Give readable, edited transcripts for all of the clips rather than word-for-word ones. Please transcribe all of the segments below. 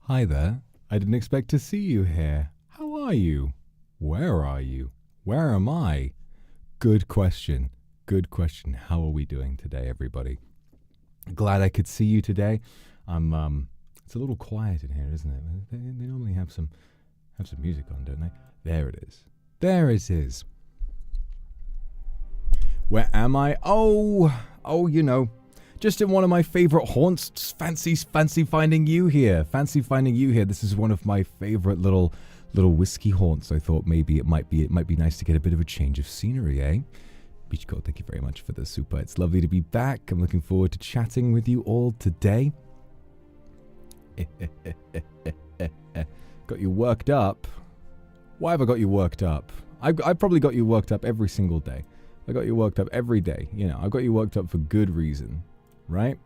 Hi there. I didn't expect to see you here. How are you? Where are you? Where am I? Good question. Good question. How are we doing today, everybody? Glad I could see you today. It's a little quiet in here, isn't it? They normally have some music on, don't they? There it is. There it is. Where am I? Oh, you know. Just in one of my favorite haunts. Fancy finding you here. Fancy finding you here. This is one of my favorite little whiskey haunts. I thought maybe it might be nice to get a bit of a change of scenery, eh? Beach Code, thank you very much for the super. It's lovely to be back. I'm looking forward to chatting with you all today. Got you worked up. Why have I got you worked up? I've probably got you worked up every single day. I got you worked up every day. You know, I've got you worked up for good reason. Right?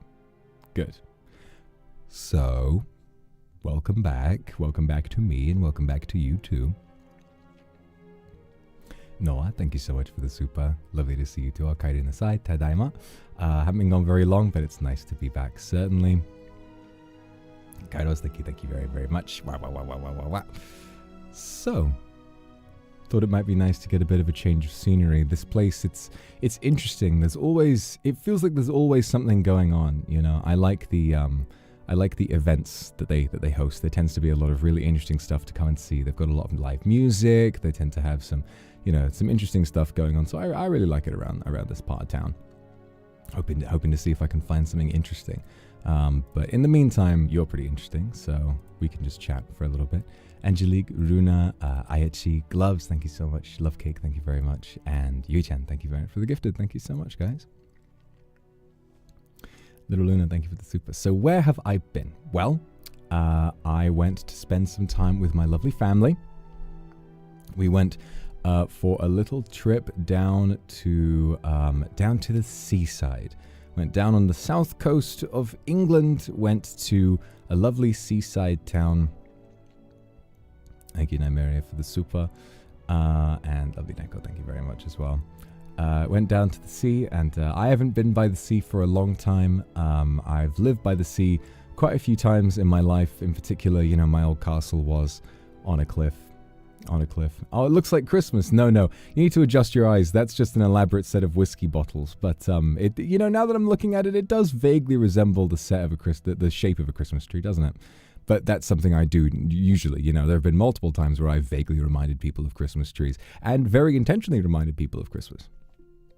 Good. So, welcome back. Welcome back to me, and welcome back to you too. Noah, thank you so much for the super. Lovely to see you too. Akairi in the side. Tadaima. Haven't been gone very long, but it's nice to be back, certainly. Kairos, thank you very, very much. Wow. So, thought it might be nice to get a bit of a change of scenery. This place, it's interesting. It feels like there's always something going on. You know, I like the events that they host. There tends to be a lot of really interesting stuff to come and see. They've got a lot of live music. They tend to have some interesting stuff going on. So I really like it around this part of town. Hoping to see if I can find something interesting. But in the meantime, you're pretty interesting, so we can just chat for a little bit. Angelique, Runa, Ayachi, Gloves, thank you so much. Love Cake, thank you very much. And Yui-chan, thank you very much for the gifted. Thank you so much, guys. Little Luna, thank you for the super. So where have I been? Well, I went to spend some time with my lovely family. We went for a little trip down to the seaside. Went down on the south coast of England, went to a lovely seaside town. Thank you, Nymeria, for the super. And lovely Neko, thank you very much as well. Went down to the sea, and I haven't been by the sea for a long time. I've lived by the sea quite a few times in my life. In particular, you know, my old castle was on a cliff. Oh, it looks like Christmas. No, you need to adjust your eyes. That's just an elaborate set of whiskey bottles. But now that I'm looking at it, it does vaguely resemble the shape of a Christmas tree, doesn't it? But that's something I do usually. You know, there have been multiple times where I've vaguely reminded people of Christmas trees, and very intentionally reminded people of Christmas.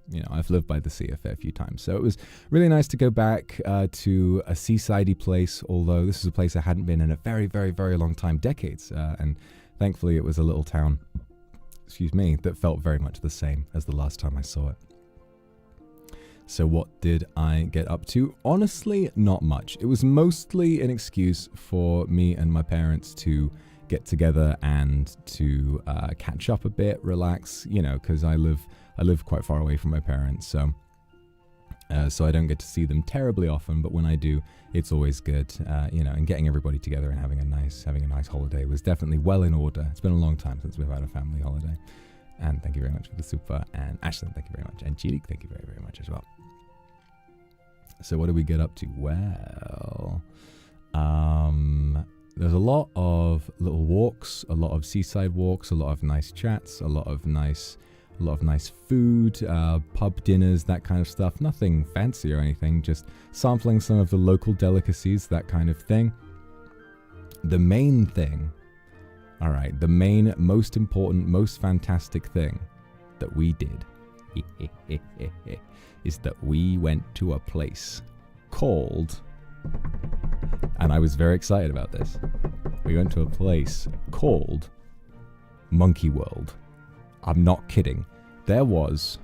You know, I've lived by the sea a fair few times. So it was really nice to go back to a seasidey place, although this is a place I hadn't been in a very, very, very long time, decades. And thankfully it was a little town, that felt very much the same as the last time I saw it. So what did I get up to? Honestly, not much. It was mostly an excuse for me and my parents to get together and to catch up a bit, relax, you know, because I live quite far away from my parents, so I don't get to see them terribly often, but when I do, it's always good, you know, and getting everybody together and having a nice holiday was definitely well in order. It's been a long time since we've had a family holiday. And thank you very much for the super. And Ashlyn, thank you very much. And Chilik, thank you very, very much as well. So what do we get up to? Well, there's a lot of little walks, a lot of seaside walks, a lot of nice chats, a lot of nice food, pub dinners, that kind of stuff. Nothing fancy or anything, just sampling some of the local delicacies, that kind of thing. The main thing, all right, the main, most important, most fantastic thing that we did is that we went to a place called, and I was very excited about this, we went to a place called Monkey World. I'm not kidding. There was,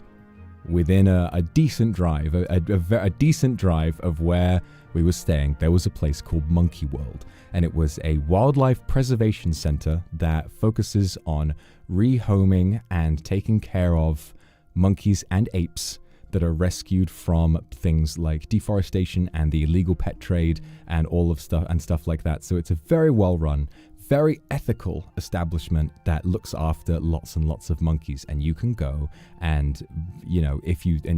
within a decent drive, a decent drive of where we were staying, there was a place called Monkey World. And it was a wildlife preservation center that focuses on rehoming and taking care of monkeys and apes that are rescued from things like deforestation and the illegal pet trade and all of stuff like that. So it's a very well run, very ethical establishment that looks after lots and lots of monkeys. And you can go and, you know,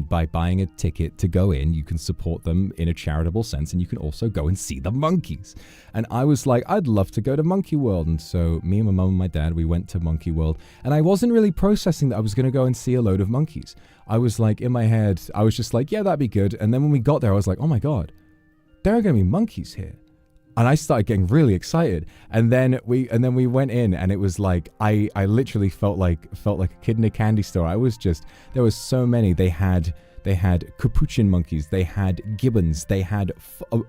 by buying a ticket to go in, you can support them in a charitable sense, and you can also go and see the monkeys. And I was like, I'd love to go to Monkey World. And so me and my mum and my dad, we went to Monkey World, and I wasn't really processing that I was going to go and see a load of monkeys. I was like, in my head, I was just like, yeah, that'd be good. And then when we got there, I was like, oh my God, there are going to be monkeys here. And I started getting really excited. And then we went in, and it was like, I literally felt like a kid in a candy store. There was so many. They had capuchin monkeys. They had gibbons. They had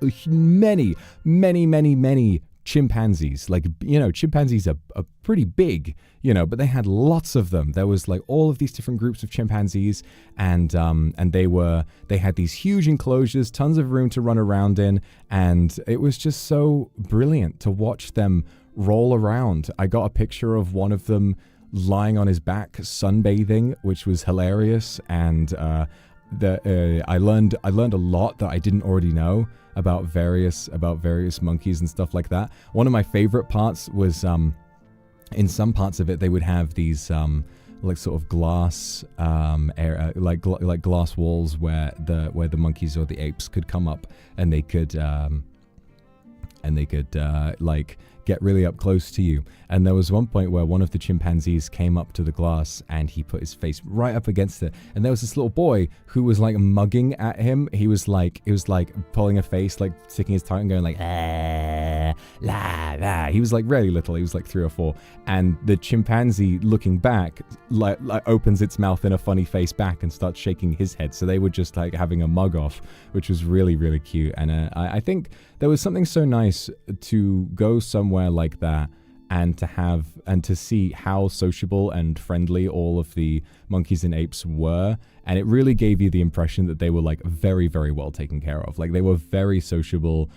many chimpanzees. Like, you know, chimpanzees are pretty big, you know, but they had lots of them. There was like all of these different groups of chimpanzees, and they had these huge enclosures, tons of room to run around in, and it was just so brilliant to watch them roll around. I got a picture of one of them lying on his back sunbathing, which was hilarious, and I learned a lot that I didn't already know about various monkeys and stuff like that. One of my favorite parts was in some parts of it they would have these like sort of glass like glass walls where the monkeys or the apes could come up, and they could like get really up close to you. And there was one point where one of the chimpanzees came up to the glass, and he put his face right up against it, and there was this little boy who was like mugging at him. He was like pulling a face, like sticking his tongue and going like la la. He was like really little. He was like 3 or 4, and the chimpanzee, looking back, like opens its mouth in a funny face back and starts shaking his head. So they were just like having a mug off, which was really, really cute. And I think there was something so nice to go somewhere like that and to see how sociable and friendly all of the monkeys and apes were. And it really gave you the impression that they were like very, very well taken care of. Like, they were very sociable.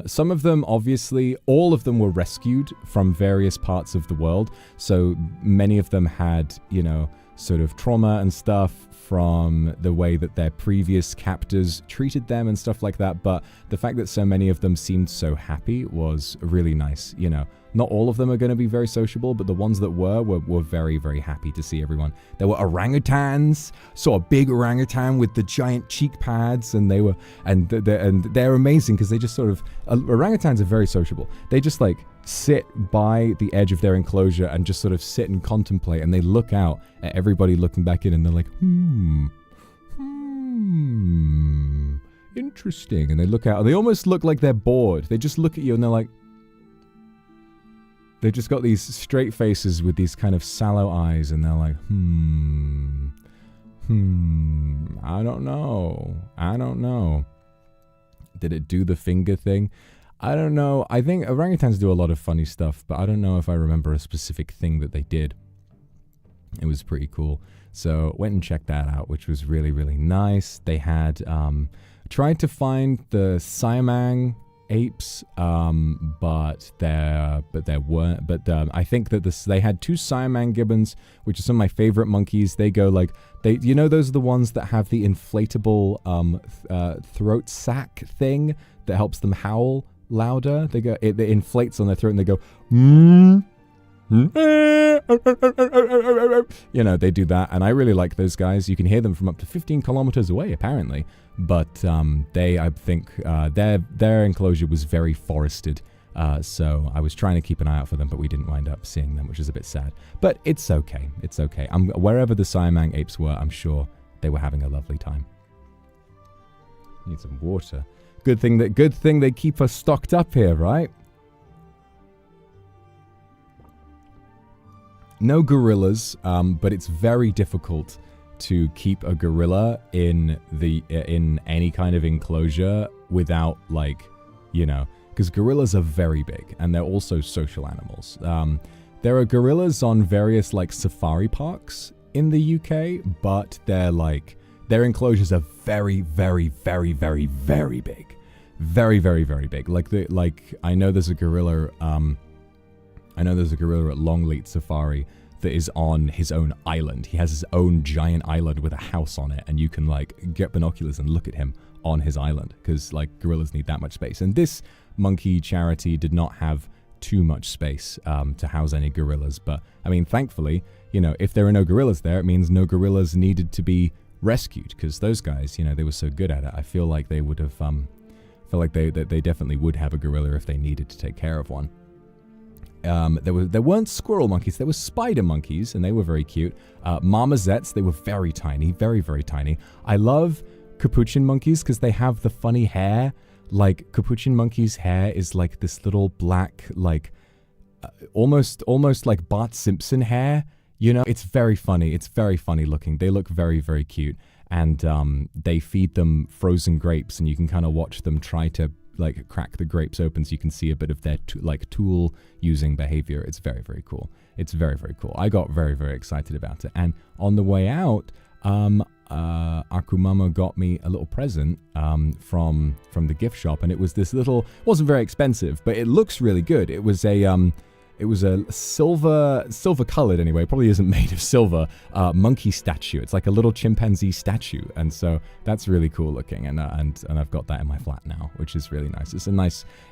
Some of them, obviously, all of them were rescued from various parts of the world. So many of them had, you know, sort of trauma and stuff from the way that their previous captors treated them and stuff like that. But the fact that so many of them seemed so happy was really nice. You know, not all of them are going to be very sociable, but the ones that were very, very happy to see everyone. There were orangutans. Saw a big orangutan with the giant cheek pads, and they're amazing because they just sort of, orangutans are very sociable. They just like sit by the edge of their enclosure and just sort of sit and contemplate, and they look out at everybody looking back in, and they're like, interesting. And they look out, and they almost look like they're bored. They just look at you, and they're like, they just got these straight faces with these kind of sallow eyes, and they're like, I don't know. Did it do the finger thing? I don't know. I think orangutans do a lot of funny stuff, but I don't know if I remember a specific thing that they did. It was pretty cool. So went and checked that out, which was really, really nice. They had tried to find the Siamang apes, but there weren't. But I think that they had 2 Siamang gibbons, which are some of my favorite monkeys. They go like, you know, those are the ones that have the inflatable throat sac thing that helps them howl louder. It inflates on their throat, and they go, you know, they do that, and I really like those guys. You can hear them from up to 15 kilometers away, apparently. But I think their enclosure was very forested, so I was trying to keep an eye out for them, but we didn't wind up seeing them, which is a bit sad. But it's okay. It's okay. Wherever the Siamang apes were, I'm sure they were having a lovely time. Need some water. Good thing they keep us stocked up here, right? No gorillas, but it's very difficult to keep a gorilla in any kind of enclosure without, like, you know, because gorillas are very big and they're also social animals. There are gorillas on various, like, safari parks in the UK, but they're like, their enclosures are very, very, very, very, very big. Very, very, very big. I know there's a gorilla at Longleat Safari that is on his own island. He has his own giant island with a house on it, and you can, like, get binoculars and look at him on his island, because, like, gorillas need that much space. And this monkey charity did not have too much space to house any gorillas. But, I mean, thankfully, you know, if there are no gorillas there, it means no gorillas needed to be rescued, because those guys, you know, they were so good at it. I feel like they would have, they definitely would have a gorilla if they needed to take care of one. There weren't squirrel monkeys, there were spider monkeys, and they were very cute. Marmosets, they were very tiny, very, very tiny. I love capuchin monkeys because they have the funny hair. Like, capuchin monkey's hair is like this little black, like, almost like Bart Simpson hair. You know, it's very funny. It's very funny looking. They look very, very cute. And they feed them frozen grapes, and you can kind of watch them try to, like, crack the grapes open so you can see a bit of their tool using behavior. It's very, very cool. It's very, very cool. I got very, very excited about it. And on the way out, Akumama got me a little present from the gift shop, and it was this little, wasn't very expensive, but it looks really good. It was a silver colored, anyway, probably isn't made of silver, monkey statue. It's like a little chimpanzee statue, and so that's really cool looking, and I've got that in my flat now, which is really nice.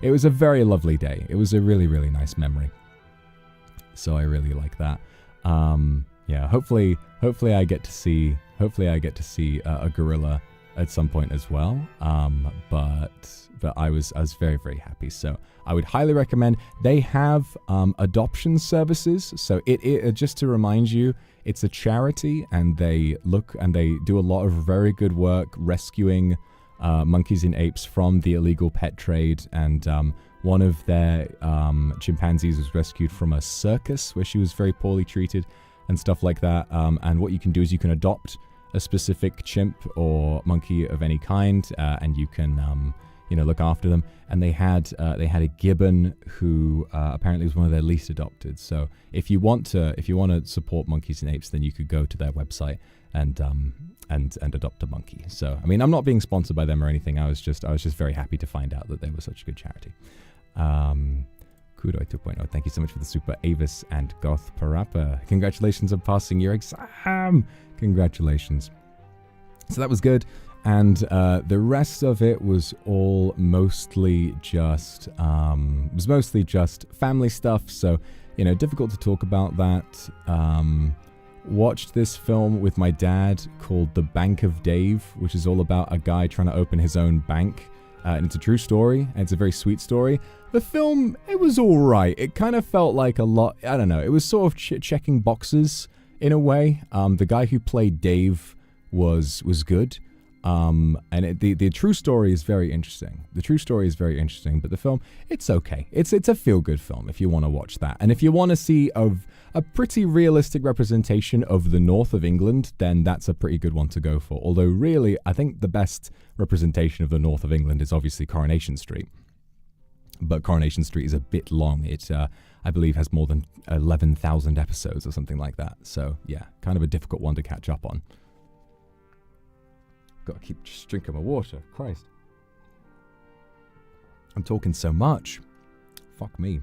It was a very lovely day. It was a really, really nice memory, so I really like that. Yeah, hopefully I get to see a gorilla at some point as well. But I was very, very happy. So I would highly recommend. They have adoption services. So it just to remind you, it's a charity, and they do a lot of very good work rescuing monkeys and apes from the illegal pet trade. And one of their chimpanzees was rescued from a circus where she was very poorly treated and stuff like that. And what you can do is you can adopt a specific chimp or monkey of any kind, and you can look after them. And they had a gibbon who apparently was one of their least adopted. So if you want to support monkeys and apes, then you could go to their website and adopt a monkey. So I mean, I'm not being sponsored by them or anything. I was just very happy to find out that they were such a good charity. Kudoi 2.0, thank you so much for the super. Avis and Goth Parappa, congratulations on passing your exam. Congratulations. So that was good. And the rest of it was all mostly just family stuff. So, difficult to talk about that. Watched this film with my dad called The Bank of Dave, which is all about a guy trying to open his own bank. And it's a true story, and it's a very sweet story. The film, it was all right. It kind of felt like a lot, I don't know, it was sort of checking boxes in a way. The guy who played Dave was good. And the true story is very interesting. The true story is very interesting, but the film, it's okay. It's a feel-good film if you want to watch that. And if you want to see a pretty realistic representation of the north of England, then that's a pretty good one to go for. Although really, I think the best representation of the north of England is obviously Coronation Street. But Coronation Street is a bit long. It, I believe, has more than 11,000 episodes or something like that. So yeah, kind of a difficult one to catch up on. Gotta keep just drinking my water. Christ. I'm talking so much. Fuck me.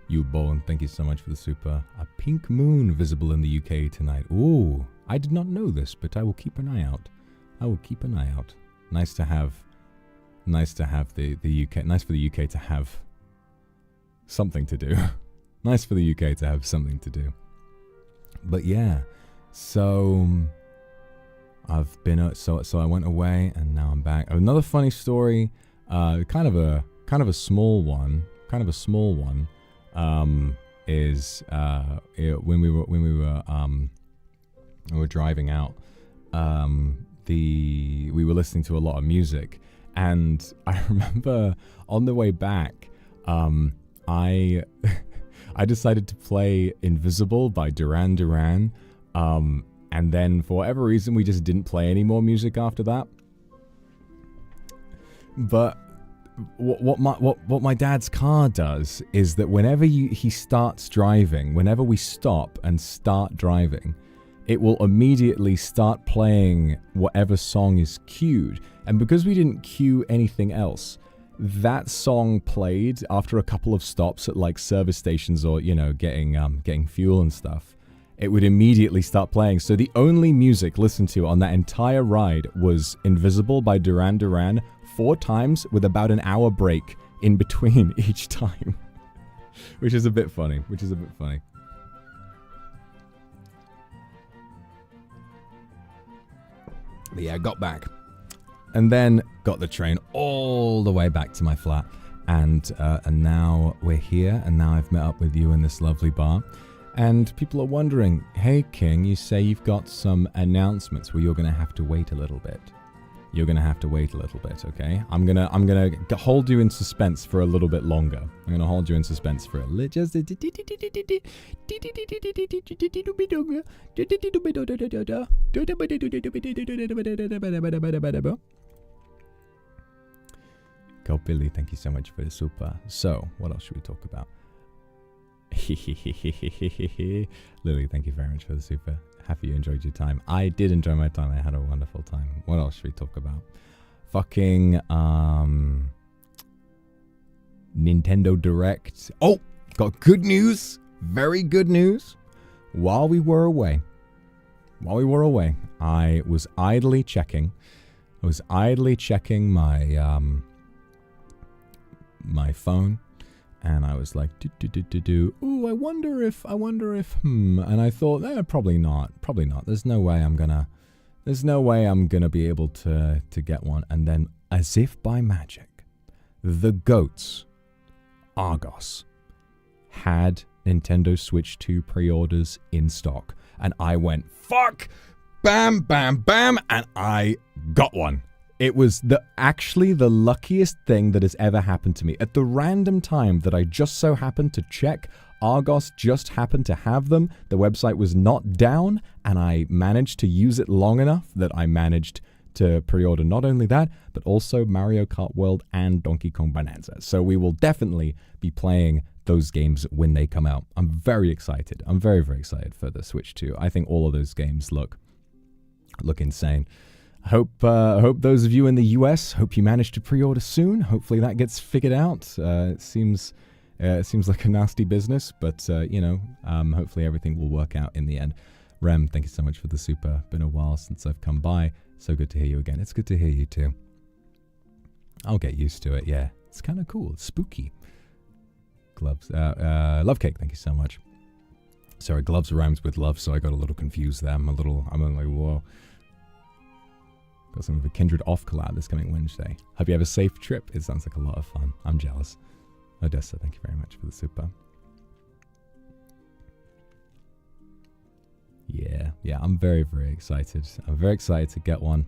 You Bowen, thank you so much for the super. A pink moon visible in the UK tonight. Ooh, I did not know this, but I will keep an eye out. I will keep an eye out. Nice to have the UK. Nice for the UK to have something to do. Nice for the UK to have something to do. But yeah, so I've been so I went away and now I'm back. Another funny story. Kind of a small one. Is when we were driving out. we were listening to a lot of music, and I remember on the way back, I I decided to play Invisible by Duran Duran, and then for whatever reason we just didn't play any more music after that. But what my dad's car does is that whenever he starts driving, whenever we stop and start driving, it will immediately start playing whatever song is queued. And because we didn't queue anything else, that song played after a couple of stops at like service stations or, you know, getting fuel and stuff. It would immediately start playing. So the only music listened to on that entire ride was Invisible by Duran Duran 4 times with about an hour break in between each time. Which is a bit funny. But yeah, I got back. And then got the train all the way back to my flat. And now we're here. And now I've met up with you in this lovely bar. And people are wondering, hey, King, you say you've got some announcements. Well, you're going to have to wait a little bit. You're going to have to wait a little bit, okay? I'm gonna hold you in suspense for a little bit longer. I'm going to hold you in suspense for a little... Just... Go Billy, thank you so much for the super. So, what else should we talk about? Lily, thank you very much for the super. Happy you enjoyed your time. I did enjoy my time. I had a wonderful time. What else should we talk about? Fucking Nintendo Direct. Oh, got good news. Very good news. While we were away, I was idly checking my my phone. And I was like, ooh, I wonder if, and I thought, probably not. There's no way I'm gonna be able to get one. And then, as if by magic, the goats, Argos, had Nintendo Switch 2 pre-orders in stock. And I went, fuck, bam, bam, bam, and I got one. It was actually the luckiest thing that has ever happened to me. At the random time that I just so happened to check, Argos just happened to have them. The website was not down, and I managed to use it long enough that I managed to pre-order not only that, but also Mario Kart World and Donkey Kong Bonanza. So we will definitely be playing those games when they come out. I'm very excited. I'm very, very excited for the Switch 2. I think all of those games look insane. Hope those of you in the US, hope you manage to pre-order soon. Hopefully that gets figured out. It seems like a nasty business, but hopefully everything will work out in the end. Rem, thank you so much for the super. Been a while since I've come by. So good to hear you again. It's good to hear you too. I'll get used to it. Yeah, it's kind of cool. It's spooky. Gloves. Love cake. Thank you so much. Sorry, gloves rhymes with love, so I got a little confused there. I'm like, whoa. Got something for Kindred Off collab this coming Wednesday. Hope you have a safe trip. It sounds like a lot of fun. I'm jealous. Odessa, thank you very much for the super. Yeah, I'm very, very excited. I'm very excited to get one.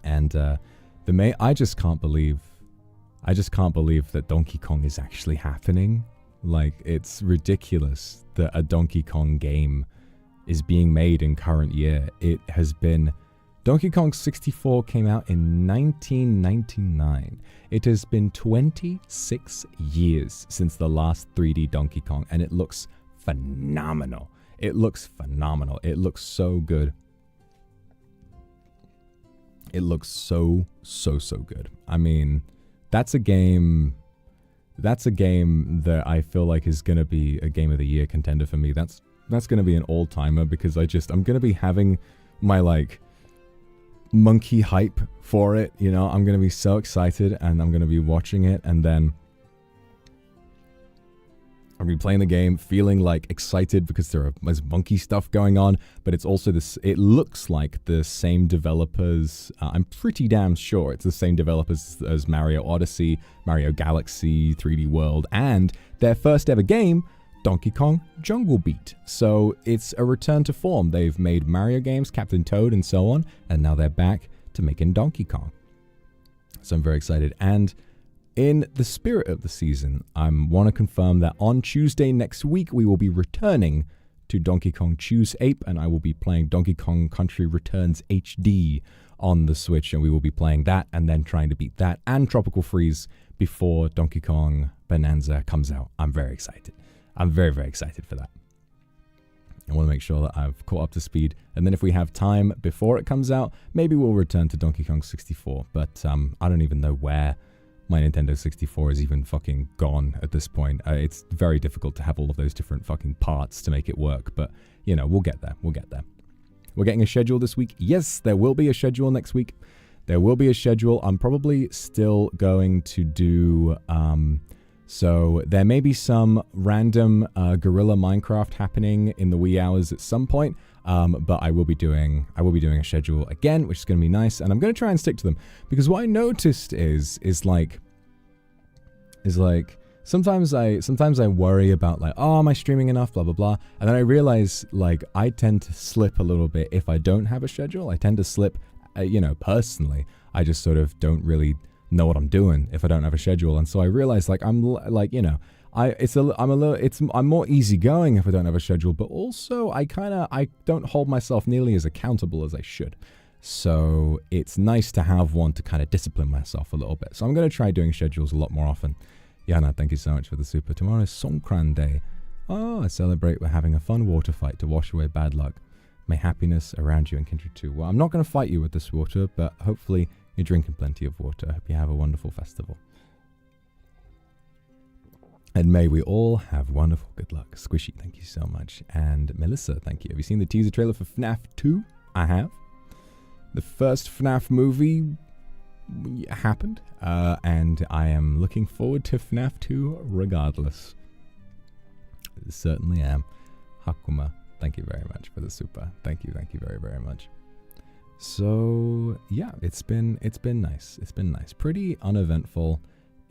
And I just can't believe that Donkey Kong is actually happening. Like, it's ridiculous that a Donkey Kong game is being made in current year. It has been... Donkey Kong 64 came out in 1999. It has been 26 years since the last 3D Donkey Kong, and it looks phenomenal. It looks so good. It looks so good. I mean, that's a game that I feel like is going to be a Game of the Year contender for me. That's going to be an all-timer because I'm going to be having my, like, monkey hype for it, you know. I'm gonna be so excited, and I'm gonna be watching it, and then I'll be playing the game, feeling like excited because there's monkey stuff going on, but it's also this. It looks like the same developers. I'm pretty damn sure it's the same developers as Mario Odyssey, Mario Galaxy, 3D World, and their first ever game Donkey Kong Jungle Beat. So it's a return to form. They've made Mario games, Captain Toad, and so on, and now they're back to making Donkey Kong. So I'm very excited. And in the spirit of the season, I want to confirm that on Tuesday next week, we will be returning to Donkey Kong Choose Ape, and I will be playing Donkey Kong Country Returns HD on the Switch, and we will be playing that and then trying to beat that and Tropical Freeze before Donkey Kong Bonanza comes out. I'm very excited. I'm very, very excited for that. I want to make sure that I've caught up to speed. And then if we have time before it comes out, maybe we'll return to Donkey Kong 64. But I don't even know where my Nintendo 64 is even fucking gone at this point. It's very difficult to have all of those different fucking parts to make it work. But, you know, we'll get there. We'll get there. We're getting a schedule this week. Yes, there will be a schedule next week. There will be a schedule. I'm probably still going to do... So there may be some random guerrilla Minecraft happening in the wee hours at some point, but I will be doing a schedule again, which is going to be nice, and I'm going to try and stick to them, because what I noticed is like sometimes I worry about like, oh, am I streaming enough, blah blah blah, and then I realize like I tend to slip a little bit if I don't have a schedule. I tend to slip, personally. I just sort of don't really know what I'm doing if I don't have a schedule, and so I realize like I'm more easygoing if I don't have a schedule, but also I don't hold myself nearly as accountable as I should. So it's nice to have one to kind of discipline myself a little bit. So I'm going to try doing schedules a lot more often. Yana, thank you so much for the super. Tomorrow is Songkran Day. Oh, I celebrate we're having a fun water fight to wash away bad luck. May happiness around you and kindred too. Well, I'm not going to fight you with this water, but hopefully you're drinking plenty of water. I hope you have a wonderful festival. And may we all have wonderful good luck. Squishy, thank you so much. And Melissa, thank you. Have you seen the teaser trailer for FNAF 2? I have. The first FNAF movie happened, and I am looking forward to FNAF 2 regardless. I certainly am. Hakuma, thank you very much for the super. Thank you very, very much. So yeah, it's been nice. It's been nice. Pretty uneventful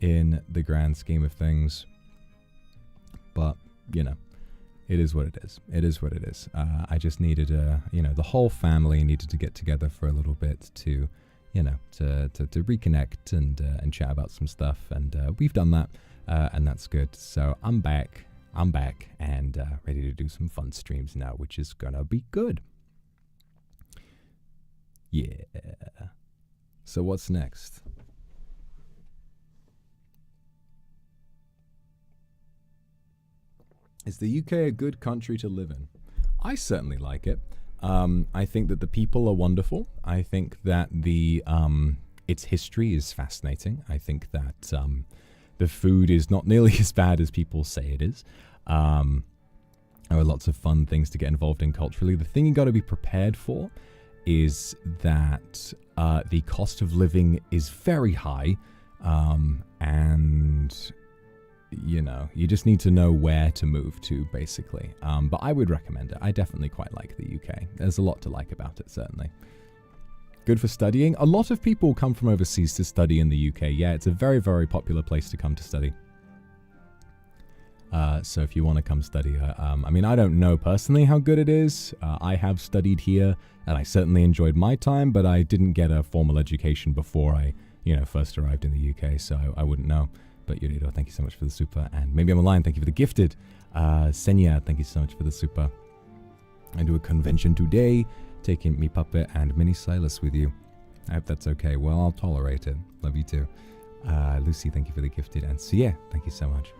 in the grand scheme of things. But, you know, it is what it is. It is what it is. I just needed the whole family needed to get together for a little bit to, to reconnect and chat about some stuff. And we've done that, and that's good. So I'm back and ready to do some fun streams now, which is gonna be good. Yeah. So what's next? Is the UK a good country to live in? I certainly like it. I think that the people are wonderful. I think that its history is fascinating. I think that the food is not nearly as bad as people say it is. There are lots of fun things to get involved in culturally. The thing you got to be prepared for is that the cost of living is very high, and you just need to know where to move to, basically. But I would recommend it. I definitely quite like the UK. There's a lot to like about it, certainly. Good for studying. A lot of people come from overseas to study in the UK. Yeah, it's a very, very popular place to come to study. So if you want to come study, I mean, I don't know personally how good it is. I have studied here, and I certainly enjoyed my time, but I didn't get a formal education before I, first arrived in the UK, so I wouldn't know. But Yurido, thank you so much for the super, and maybe I'm a lion, thank you for the gifted. Senya, thank you so much for the super. I do a convention today, taking me puppet and mini Silas with you. I hope that's okay. Well, I'll tolerate it. Love you too. Lucy, thank you for the gifted, and Sia, thank you so much.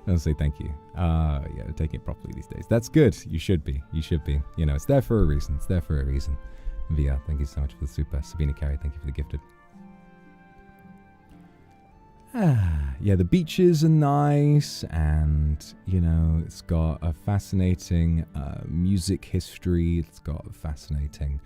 Don't say thank you. Yeah, taking it properly these days. That's good. You should be. You should be. It's there for a reason. It's there for a reason. Via, thank you so much for the super. Sabina Carey, thank you for the gifted. Yeah, the beaches are nice, and it's got a fascinating music history. It's got fascinating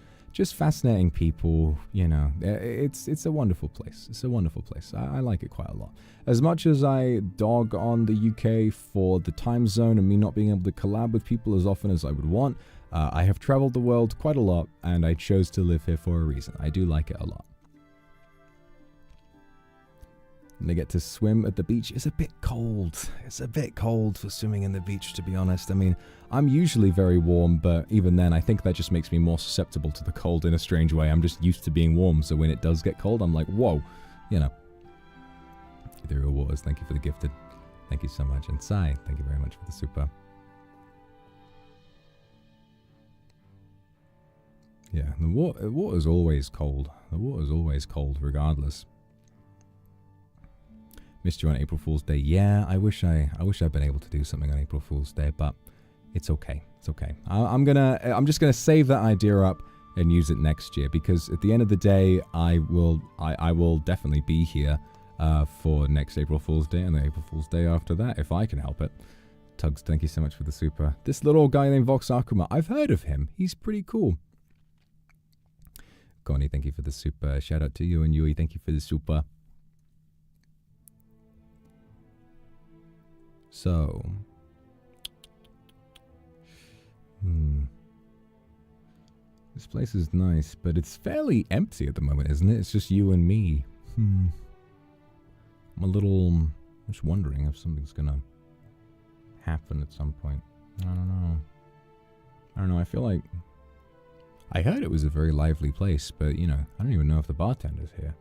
people. It's a wonderful place. It's a wonderful place. I like it quite a lot. As much as I dog on the UK for the time zone and me not being able to collab with people as often as I would want, I have traveled the world quite a lot, and I chose to live here for a reason. I do like it a lot. And they get to swim at the beach. It's a bit cold. It's a bit cold for swimming in the beach, to be honest. I mean, I'm usually very warm, but even then, I think that just makes me more susceptible to the cold in a strange way. I'm just used to being warm, so when it does get cold, I'm like, whoa, you know. Ethereal Waters, thank you for the gifted. Thank you so much. And Sai, thank you very much for the super. Yeah, the water's always cold. The water's always cold, regardless. Missed you on April Fool's Day. Yeah, I wish I'd been able to do something on April Fool's Day, but it's okay. It's okay. I'm just gonna save that idea up and use it next year, because at the end of the day, I will definitely be here for next April Fool's Day and the April Fool's Day after that, if I can help it. Tugs, thank you so much for the super. This little guy named Vox Akuma, I've heard of him. He's pretty cool. Connie, thank you for the super. Shout out to you, and Yui, thank you for the super. So, this place is nice, but it's fairly empty at the moment, isn't it? It's just you and me. I'm just wondering if something's gonna happen at some point. I don't know. I feel like I heard it was a very lively place, but you know, I don't even know if the bartender's here.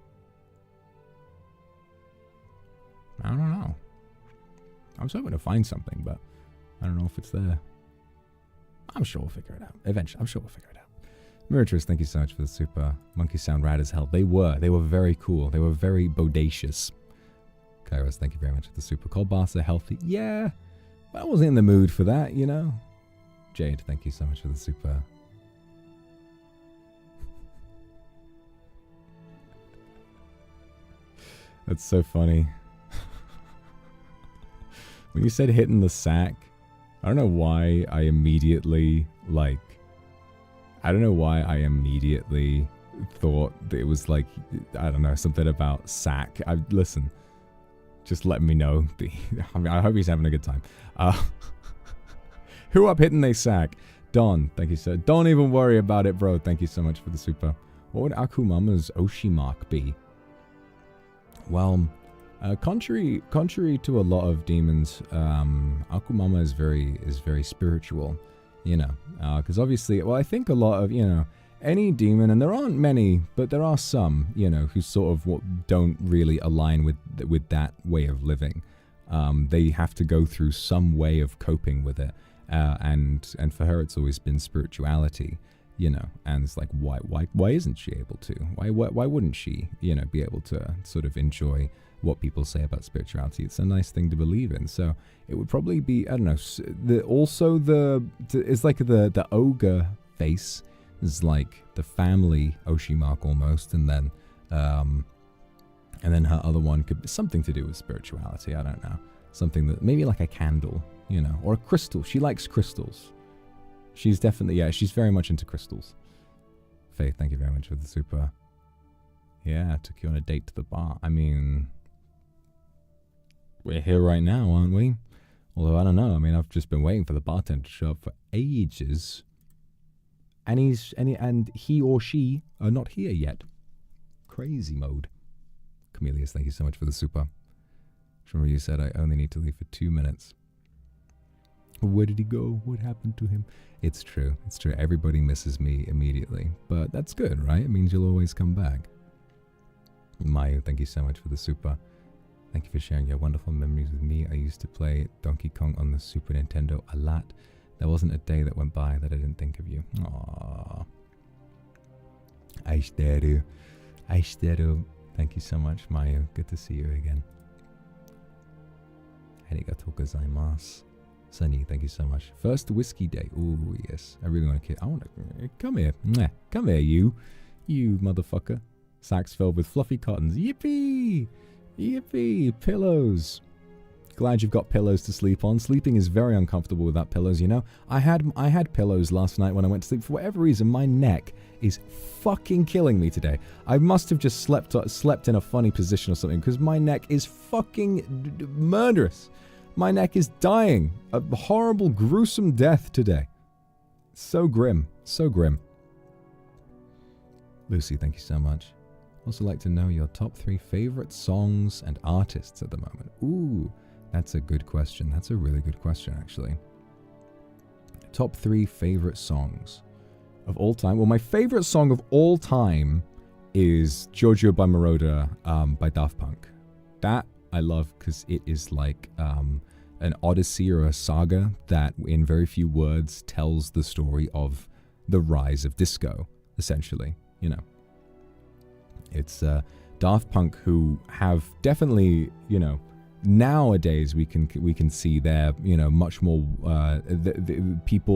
I don't know. I was hoping to find something, but I don't know if it's there. I'm sure we'll figure it out. Eventually, I'm sure we'll figure it out. Miratress, thank you so much for the super. Monkeys sound rad as hell. They were very cool. They were very bodacious. Kairos, thank you very much for the super. Cold baths are healthy. Yeah, but I wasn't in the mood for that, you know. Jade, thank you so much for the super. That's so funny. When you said hitting the sack, I don't know why I immediately, thought that it was like, I don't know, something about sack. Listen, just let me know. I hope he's having a good time. Who up hitting they sack? Don, thank you so. Don't even worry about it, bro. Thank you so much for the super. What would Akumama's Oshi mark be? Well, contrary to a lot of demons, Akumama is very spiritual, you know, because obviously, well, I think a lot of, you know, any demon, and there aren't many, but there are some, you know, who sort of don't really align with that way of living. They have to go through some way of coping with it, and for her, it's always been spirituality. You know, and it's like, why isn't she able to? Why wouldn't she, you know, be able to sort of enjoy what people say about spirituality? It's a nice thing to believe in. So it would probably be, I don't know. It's like the ogre face is like the family Oshi mark almost, and then her other one could be something to do with spirituality. I don't know, something that maybe like a candle, you know, or a crystal. She likes crystals. She's definitely, yeah, she's very much into crystals. Faith, thank you very much for the super. Yeah, took you on a date to the bar. I mean, we're here right now, aren't we? Although, I don't know. I mean, I've just been waiting for the bartender to show up for ages. And he or she are not here yet. Crazy mode. Chameleus, thank you so much for the super. Remember you said I only need to leave for 2 minutes. Where did he go? What happened to him? It's true. It's true. Everybody misses me immediately. But that's good, right? It means you'll always come back. Mayu, thank you so much for the super. Thank you for sharing your wonderful memories with me. I used to play Donkey Kong on the Super Nintendo a lot. There wasn't a day that went by that I didn't think of you. Aww. Aishiteru. Aishiteru. Thank you so much, Mayu. Good to see you again. Arigatou gozaimasu. Sunny, thank you so much. First whiskey day. Ooh, yes. I really want to I want to... Come here. Come here, you motherfucker. Sacks filled with fluffy cottons. Yippee! Yippee! Pillows. Glad you've got pillows to sleep on. Sleeping is very uncomfortable without pillows, you know? I had pillows last night when I went to sleep. For whatever reason, my neck is fucking killing me today. I must have just slept in a funny position or something, because my neck is fucking murderous. My neck is dying. A horrible, gruesome death today. So grim. So grim. Lucy, thank you so much. Also like to know your top 3 favorite songs and artists at the moment. Ooh, that's a good question. That's a really good question, actually. Top 3 favorite songs of all time. Well, my favorite song of all time is Giorgio by Moroder by Daft Punk. That I love because it is like an odyssey or a saga that in very few words tells the story of the rise of disco, essentially, you know. It's Daft Punk, who have definitely, you know, nowadays we can see they're, you know, much more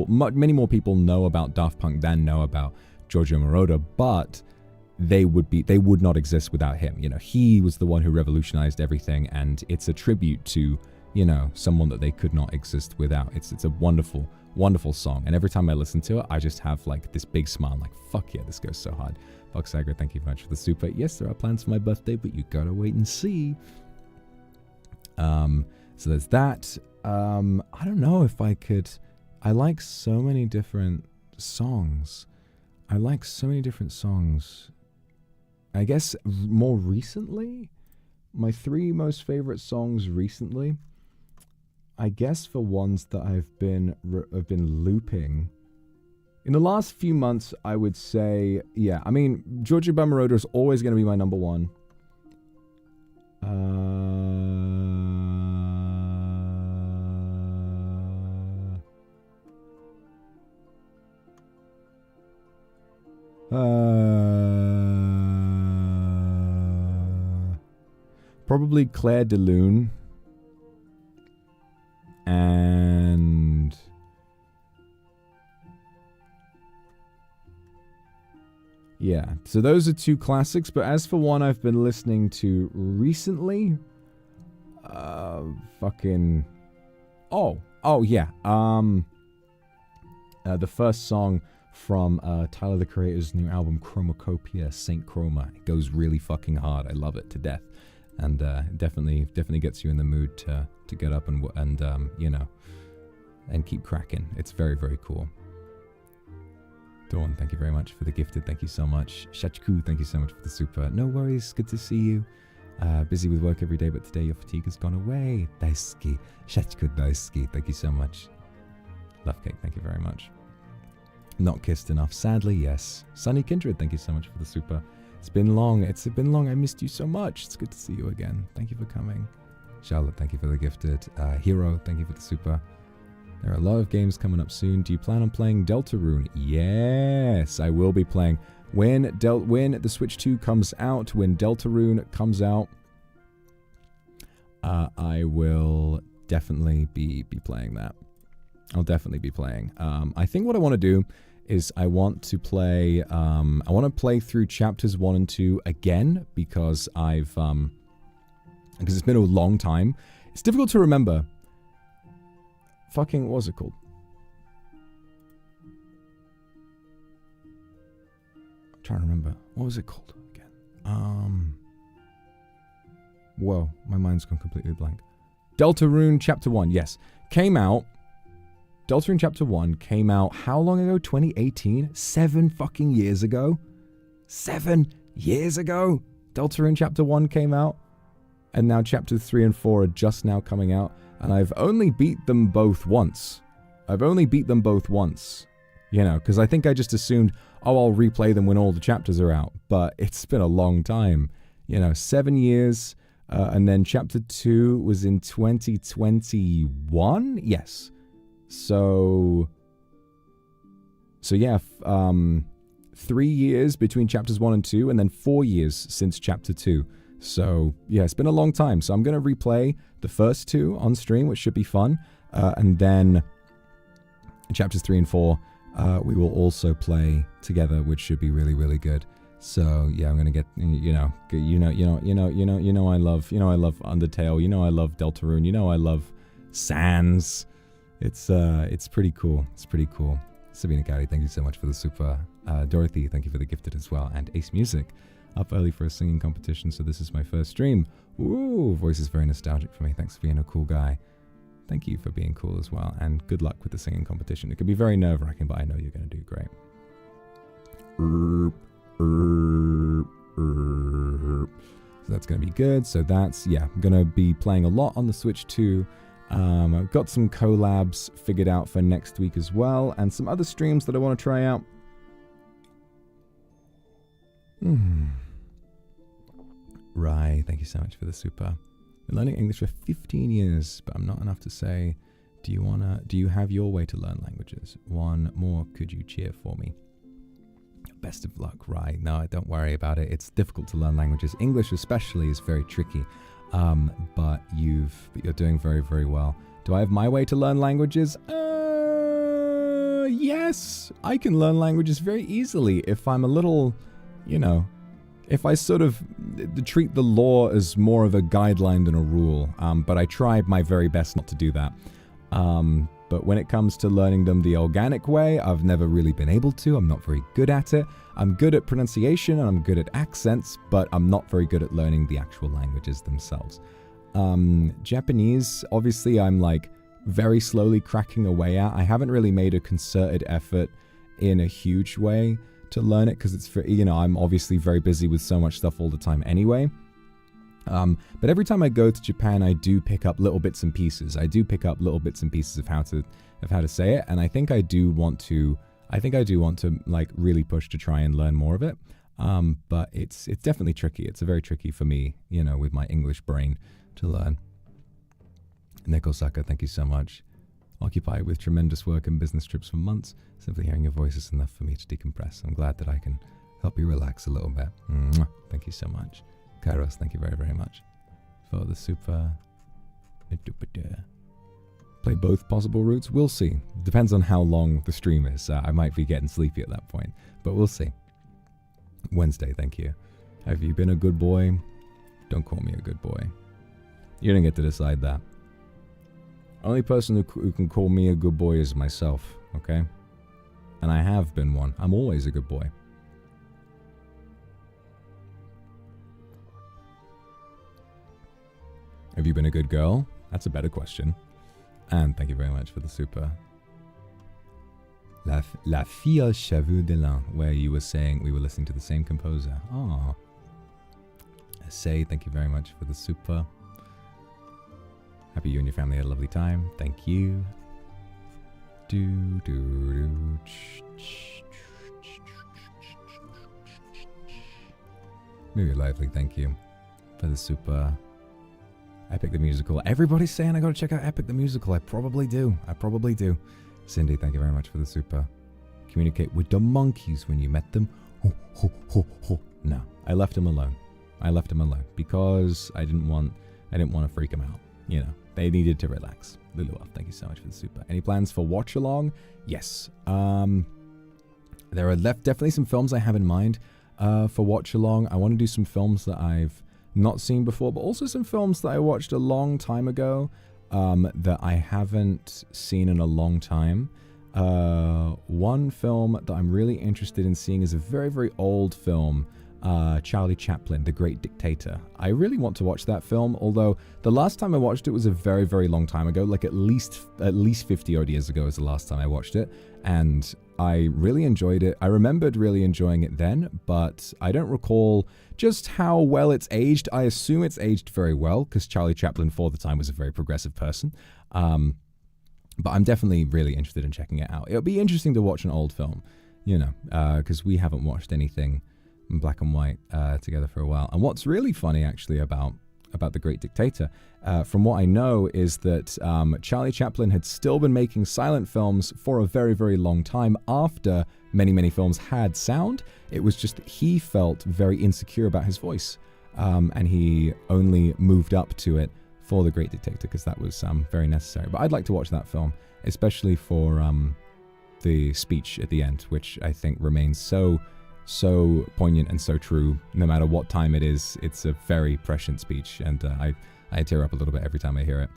many more people know about Daft Punk than know about Giorgio Moroder, but they would not exist without him. You know, he was the one who revolutionized everything, and it's a tribute to, you know, someone that they could not exist without. It's a wonderful, wonderful song, and every time I listen to it, I just have like this big smile, like, fuck yeah, this goes so hard. Vox Akuma, thank you very much for the super. Yes, there are plans for my birthday, but you gotta wait and see. So there's that. I don't know if I could. I like so many different songs. I guess more recently, my 3 most favorite songs recently, I guess for ones that I've been looping in the last few months, I would say, yeah, I mean, Giorgio by Moroder is always going to be my number 1. Probably Claire de Lune. And yeah, so those are 2 classics. But as for one I've been listening to recently, the first song from Tyler the Creator's new album Chromacopia, Saint Chroma. It goes really fucking hard. I love it to death, and definitely gets you in the mood to get up and you know, and keep cracking. It's very, very cool. Dawn, thank you very much for the gifted. Thank you so much. Shachku, thank you so much for the super. No worries, good to see you. Busy with work every day, but today your fatigue has gone away. Daisuki. Shachku daisuki. Thank you so much. Love cake, thank you very much. Not kissed enough. Sadly, yes. Sunny Kindred, thank you so much for the super. It's been long. I missed you so much. It's good to see you again. Thank you for coming. Charlotte, thank you for the gifted. Hero, thank you for the super. There are a lot of games coming up soon. Do you plan on playing Deltarune? Yes, I will be playing. When the Switch 2 comes out, when Deltarune comes out, I will definitely be playing that. I'll definitely be playing. I think what I want to do is I want to play through chapters 1 and 2 again, because because it's been a long time. It's difficult to remember. Fucking, what was it called? I'm trying to remember. What was it called again? Whoa, my mind's gone completely blank. Deltarune Chapter 1, yes. Came out. Deltarune Chapter 1 came out how long ago? 2018? 7 fucking years ago? 7 years ago? Deltarune Chapter 1 came out. And now Chapters 3 and 4 are just now coming out. And I've only beat them both once. You know, because I think I just assumed, oh, I'll replay them when all the chapters are out. But it's been a long time. You know, 7 years. And then Chapter 2 was in 2021? Yes. So yeah, 3 years between Chapters 1 and 2, and then 4 years since Chapter 2. So, yeah, it's been a long time. So I'm going to replay the first 2 on stream, which should be fun. And then Chapters 3 and 4, we will also play together, which should be really, really good. So, yeah, I'm going to get, I love Undertale. I love Deltarune. I love Sans. It's pretty cool. It's pretty cool. Sabina Gowdy, thank you so much for the super. Dorothy, thank you for the gifted as well. And Ace Music. Up early for a singing competition, so this is my first stream. Ooh, voice is very nostalgic for me. Thanks for being a cool guy. Thank you for being cool as well, and good luck with the singing competition. It can be very nerve-wracking, but I know you're going to do great. So that's going to be good. So that's, yeah, I'm going to be playing a lot on the Switch too. I've got some collabs figured out for next week as well, and some other streams that I want to try out. Right, thank you so much for the super. Been learning English for 15 years, but I'm not enough to say, do you have your way to learn languages? One more, could you cheer for me? Best of luck, right? No, don't worry about it. It's difficult to learn languages. English especially is very tricky. But you're doing very, very well. Do I have my way to learn languages? Yes, I can learn languages very easily if I'm a little, if I sort of treat the law as more of a guideline than a rule. But I tried my very best not to do that. But when it comes to learning them the organic way, I've never really been able to. I'm not very good at it. I'm good at pronunciation and I'm good at accents, but I'm not very good at learning the actual languages themselves. Japanese, obviously, I'm like very slowly cracking away at. I haven't really made a concerted effort in a huge way to learn it because it's for, I'm obviously very busy with so much stuff all the time anyway. But every time I go to Japan, I do pick up little bits and pieces. I do pick up little bits and pieces of how to say it, and I think I do want to like really push to try and learn more of it. But it's definitely tricky. It's very tricky for me, with my English brain to learn. Nick Osaka, thank you so much. Occupied with tremendous work and business trips for months. Simply hearing your voice is enough for me to decompress. I'm glad that I can help you relax a little bit. Thank you so much. Kairos, thank you very, very much for the super. Play both possible routes? We'll see. Depends on how long the stream is. I might be getting sleepy at that point, but we'll see. Wednesday, thank you. Have you been a good boy? Don't call me a good boy. You don't get to decide that. Only person who can call me a good boy is myself, okay? And I have been one. I'm always a good boy. Have you been a good girl? That's a better question. And thank you very much for the super. La Fille Cheveux de Lin, where you were saying we were listening to the same composer. Oh. Say, thank you very much for the super. Happy you and your family had a lovely time. Thank you. Movie Lively, thank you for the super. Epic the Musical. Everybody's saying I gotta check out Epic the Musical. I probably do. Cindy, thank you very much for the super. Communicate with the monkeys when you met them. Ho, ho, ho, ho. No, I left them alone. Because I didn't want to freak them out. They needed to relax. Luluaf, thank you so much for the super. Any plans for watch along? Yes. There are definitely some films I have in mind for watch along. I want to do some films that I've not seen before, but also some films that I watched a long time ago that I haven't seen in a long time. One film that I'm really interested in seeing is a very, very old film, Charlie Chaplin, The Great Dictator. I really want to watch that film, although the last time I watched it was a very, very long time ago, like at least 50 odd years ago was the last time I watched it, and I really enjoyed it. I remembered really enjoying it then, but I don't recall just how well it's aged. I assume it's aged very well, because Charlie Chaplin for the time was a very progressive person. But I'm definitely really interested in checking it out. It'll be interesting to watch an old film, because we haven't watched anything in black and white together for a while. And what's really funny, actually, about The Great Dictator, from what I know, is that Charlie Chaplin had still been making silent films for a very, very long time after many, many films had sound. It was just that he felt very insecure about his voice, and he only moved up to it for The Great Dictator because that was very necessary. But I'd like to watch that film, especially for the speech at the end, which I think remains so poignant and so true. No matter what time it is, it's a very prescient speech, and I tear up a little bit every time I hear it.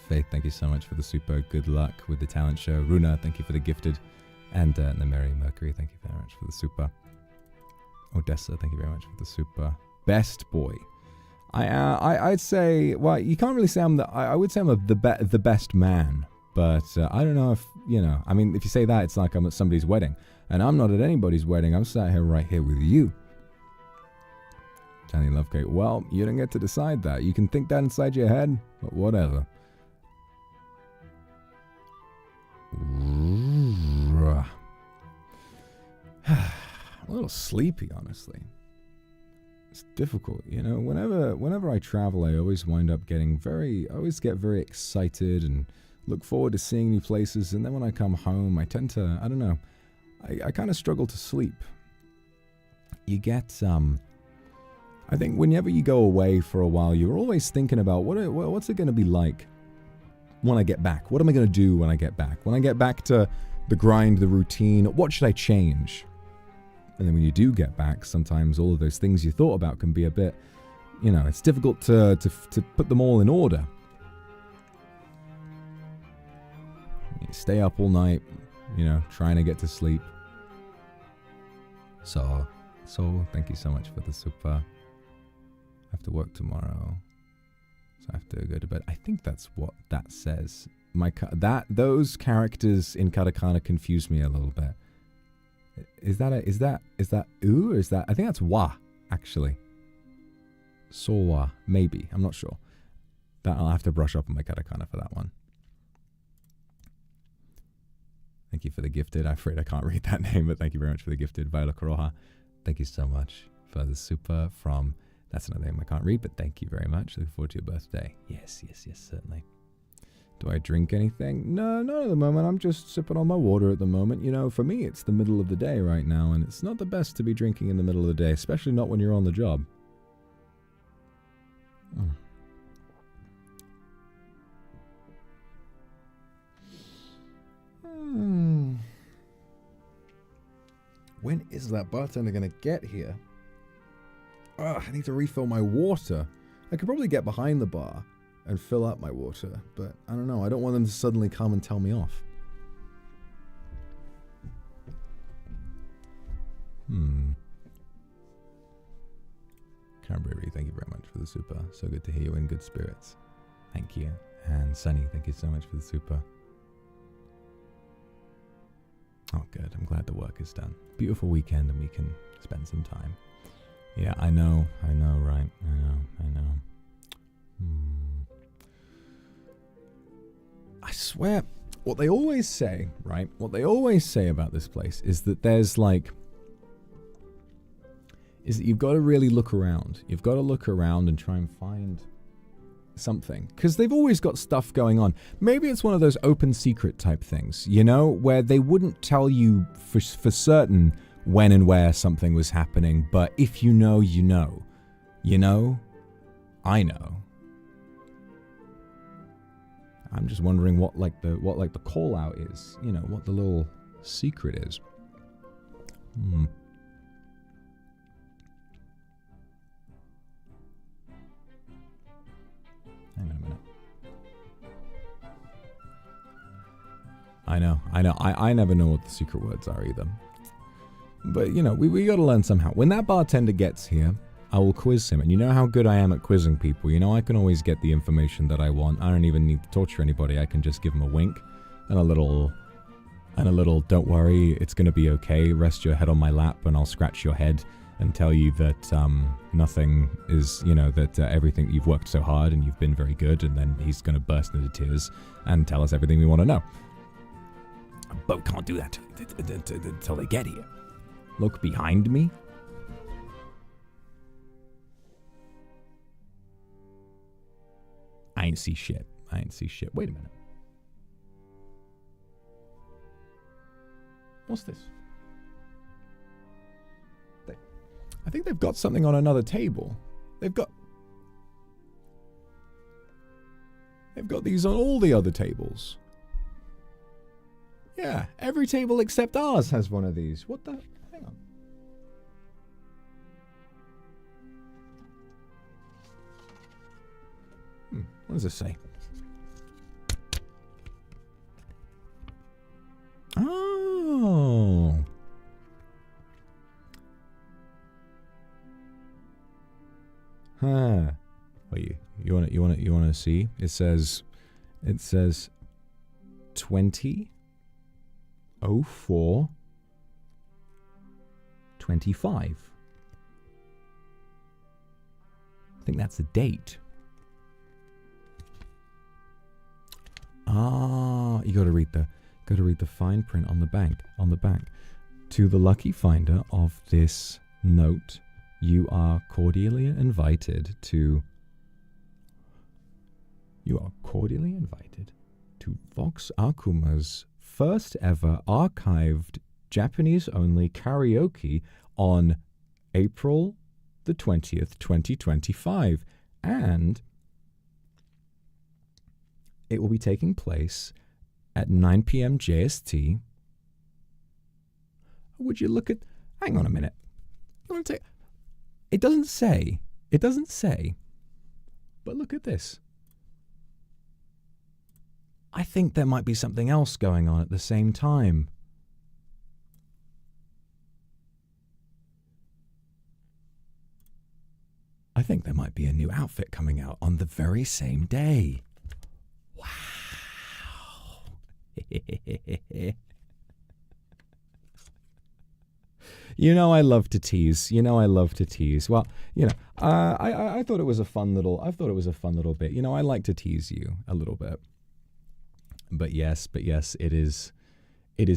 Faith, thank you so much for the super. Good luck with the talent show. Runa, thank you for the gifted. And Nameri Mercury, thank you very much for the super. Odessa, thank you very much for the super. Best boy. I'd say, well, you can't really say I would say I'm the best man, but I don't know if, I mean, if you say that, it's like I'm at somebody's wedding, and I'm not at anybody's wedding. I'm sat here right here with you, Danny Lovegate. Well, you don't get to decide that. You can think that inside your head, but whatever. I'm a little sleepy, honestly. It's difficult, you know. Whenever I travel, I always wind up getting I always get very excited and look forward to seeing new places. And then when I come home, I tend to, I don't know, I kind of struggle to sleep. You get, I think whenever you go away for a while, you're always thinking about what's it going to be like when I get back? What am I going to do when I get back? When I get back to the grind, the routine, what should I change? And then when you do get back, sometimes all of those things you thought about can be a bit, you know, it's difficult to put them all in order. You stay up all night, you know, trying to get to sleep. So thank you so much for the super. I have to work tomorrow, so I have to go to bed. I think that's what that says. Those characters in katakana confuse me a little bit. Is that oo, or is that, I think that's wa, actually. Sowa, maybe, I'm not sure. That I'll have to brush up on my katakana for that one. Thank you for the gifted. I'm afraid I can't read that name, but thank you very much for the gifted. Viola Coroja, thank you so much for the super from, that's another name I can't read, but thank you very much. Looking forward to your birthday. Yes, certainly. Do I drink anything? No, not at the moment. I'm just sipping on my water at the moment. You know, for me, it's the middle of the day right now, and it's not the best to be drinking in the middle of the day, especially not when you're on the job. When is that bartender going to get here? I need to refill my water. I could probably get behind the bar and fill up my water, but I don't know. I don't want them to suddenly come and tell me off. Cranberry, thank you very much for the super. So good to hear you in good spirits. Thank you. And Sunny, thank you so much for the super. Oh, good. I'm glad the work is done. Beautiful weekend, and we can spend some time. Yeah, I know, right? I know. I swear, what they always say, right? What they always say about this place is that there's like, is that you've got to really look around. You've got to look around and try and find something, because they've always got stuff going on. Maybe it's one of those open secret type things, you know, where they wouldn't tell you for certain when and where something was happening, but if you know, you know. You know? I know. I'm just wondering what the call out is, you know, what the little secret is. Hang on a minute. I know. I never know what the secret words are either. But, you know, we got to learn somehow. When that bartender gets here, I will quiz him. And you know how good I am at quizzing people. You know, I can always get the information that I want. I don't even need to torture anybody. I can just give them a wink and a little, don't worry, it's going to be okay. Rest your head on my lap and I'll scratch your head and tell you that nothing is, you know, that everything, you've worked so hard and you've been very good. And then he's going to burst into tears and tell us everything we want to know. But we can't do that until they get here. Look behind me. I ain't see shit. Wait a minute. What's this? I think they've got something on another table. They've got these on all the other tables. Yeah, every table except ours has one of these. What the? Hang on. What does this say? Oh. Huh. Wait, you want to see? It says 2004-25. think that's a date. Ah, you gotta read the fine print on the back. To the lucky finder of this note, you are cordially invited to Vox Akuma's first ever archived Japanese-only karaoke on April the 20th, 2025. And it will be taking place at 9 p.m. JST. Would you look at... Hang on a minute. It doesn't say. But look at this. I think there might be something else going on at the same time. I think there might be a new outfit coming out on the very same day. Wow. You know I love to tease. Well, I thought it was a fun little bit. I like to tease you a little bit. But yes, it is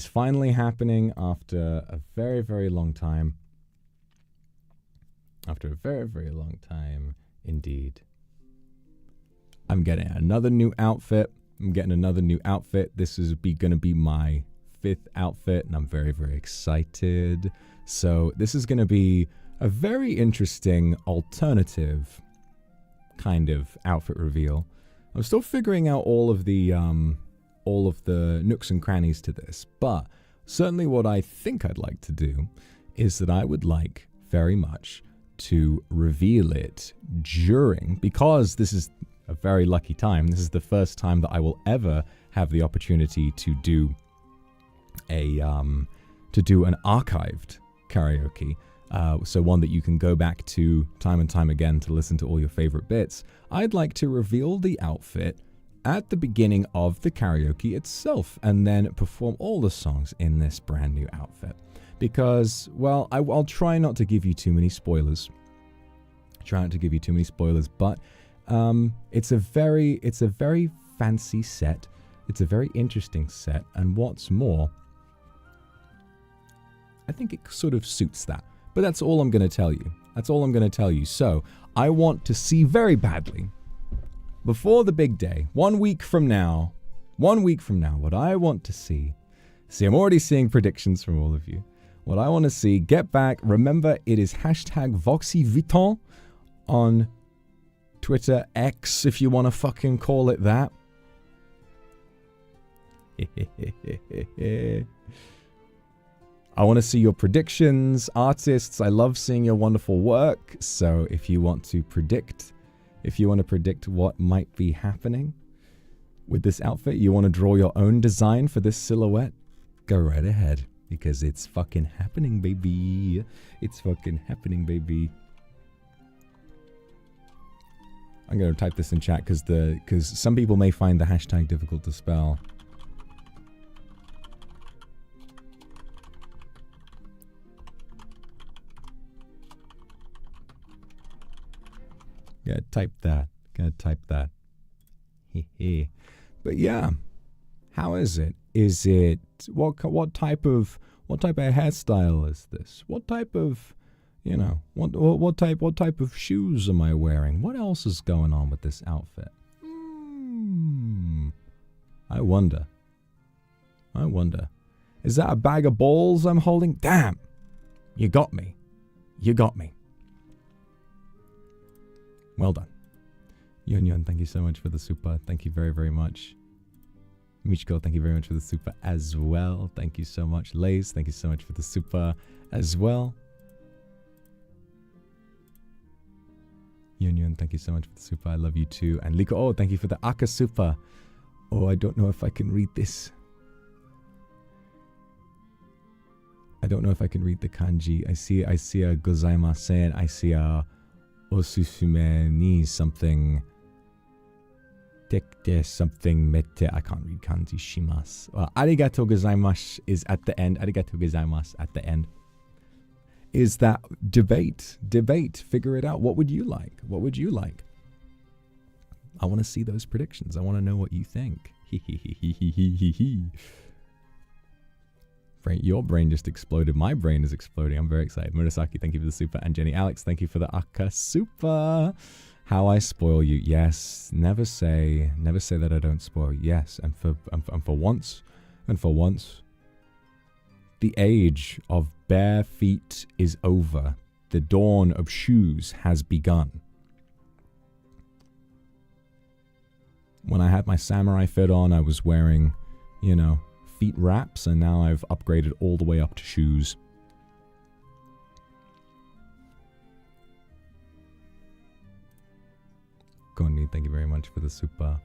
finally happening after a very, very long time. After a very, very long time indeed. I'm getting another new outfit. This is going to be my 5th outfit, and I'm very, very excited. So this is going to be a very interesting alternative kind of outfit reveal. I'm still figuring out all of the nooks and crannies to this, but certainly what I think I'd like to do is that I would like very much to reveal it because this is a very lucky time. This is the first time that I will ever have the opportunity to do an archived karaoke. So one that you can go back to time and time again to listen to all your favorite bits. I'd like to reveal the outfit at the beginning of the karaoke itself and then perform all the songs in this brand new outfit. Because, well, I'll try not to give you too many spoilers. But it's a very fancy set. It's a very interesting set, and what's more, I think it sort of suits that. But that's all I'm going to tell you. So, I want to see very badly, before the big day, 1 week from now, what I want to see, I'm already seeing predictions from all of you. What I want to see, get back, remember it is hashtag VoxyVuitton on Twitter, X, if you want to fucking call it that. I want to see your predictions, artists. I love seeing your wonderful work. So if you want to predict what might be happening with this outfit, you want to draw your own design for this silhouette, go right ahead. Because it's fucking happening, baby. I'm going to type this in chat because some people may find the hashtag difficult to spell. Gotta type that. But yeah, how is it? Is it what type of hairstyle is this? What type of what type of shoes am I wearing? What else is going on with this outfit? I wonder. Is that a bag of balls I'm holding? Damn! You got me. Well done. Yun, thank you so much for the super. Thank you very, very much. Michiko, thank you very much for the super as well. Thank you so much. Lays, thank you so much for the super as well. Yun, thank you so much for the super. I love you too. And Liko, thank you for the Aka super. Oh, I don't know if I can read this. I don't know if I can read the kanji. I see a gozaimasen. I see a osusume ni something. Something mete. I can't read kanji. Shimasu. Arigatou gozaimasu is at the end. Arigatou gozaimasu at the end. is that debate, figure it out. What would you like? What would you like? I want to see those predictions. I want to know what you think. Your brain just exploded. My brain is exploding. I'm very excited. Murasaki, thank you for the super. And Jenny Alex, thank you for the Aka super. How I spoil you. Yes. Never say that I don't spoil. Yes. And for once, the age of bare feet is over. The dawn of shoes has begun. When I had my samurai fit on, I was wearing, you know, feet wraps, and now I've upgraded all the way up to shoes. Connie, thank you very much for the super.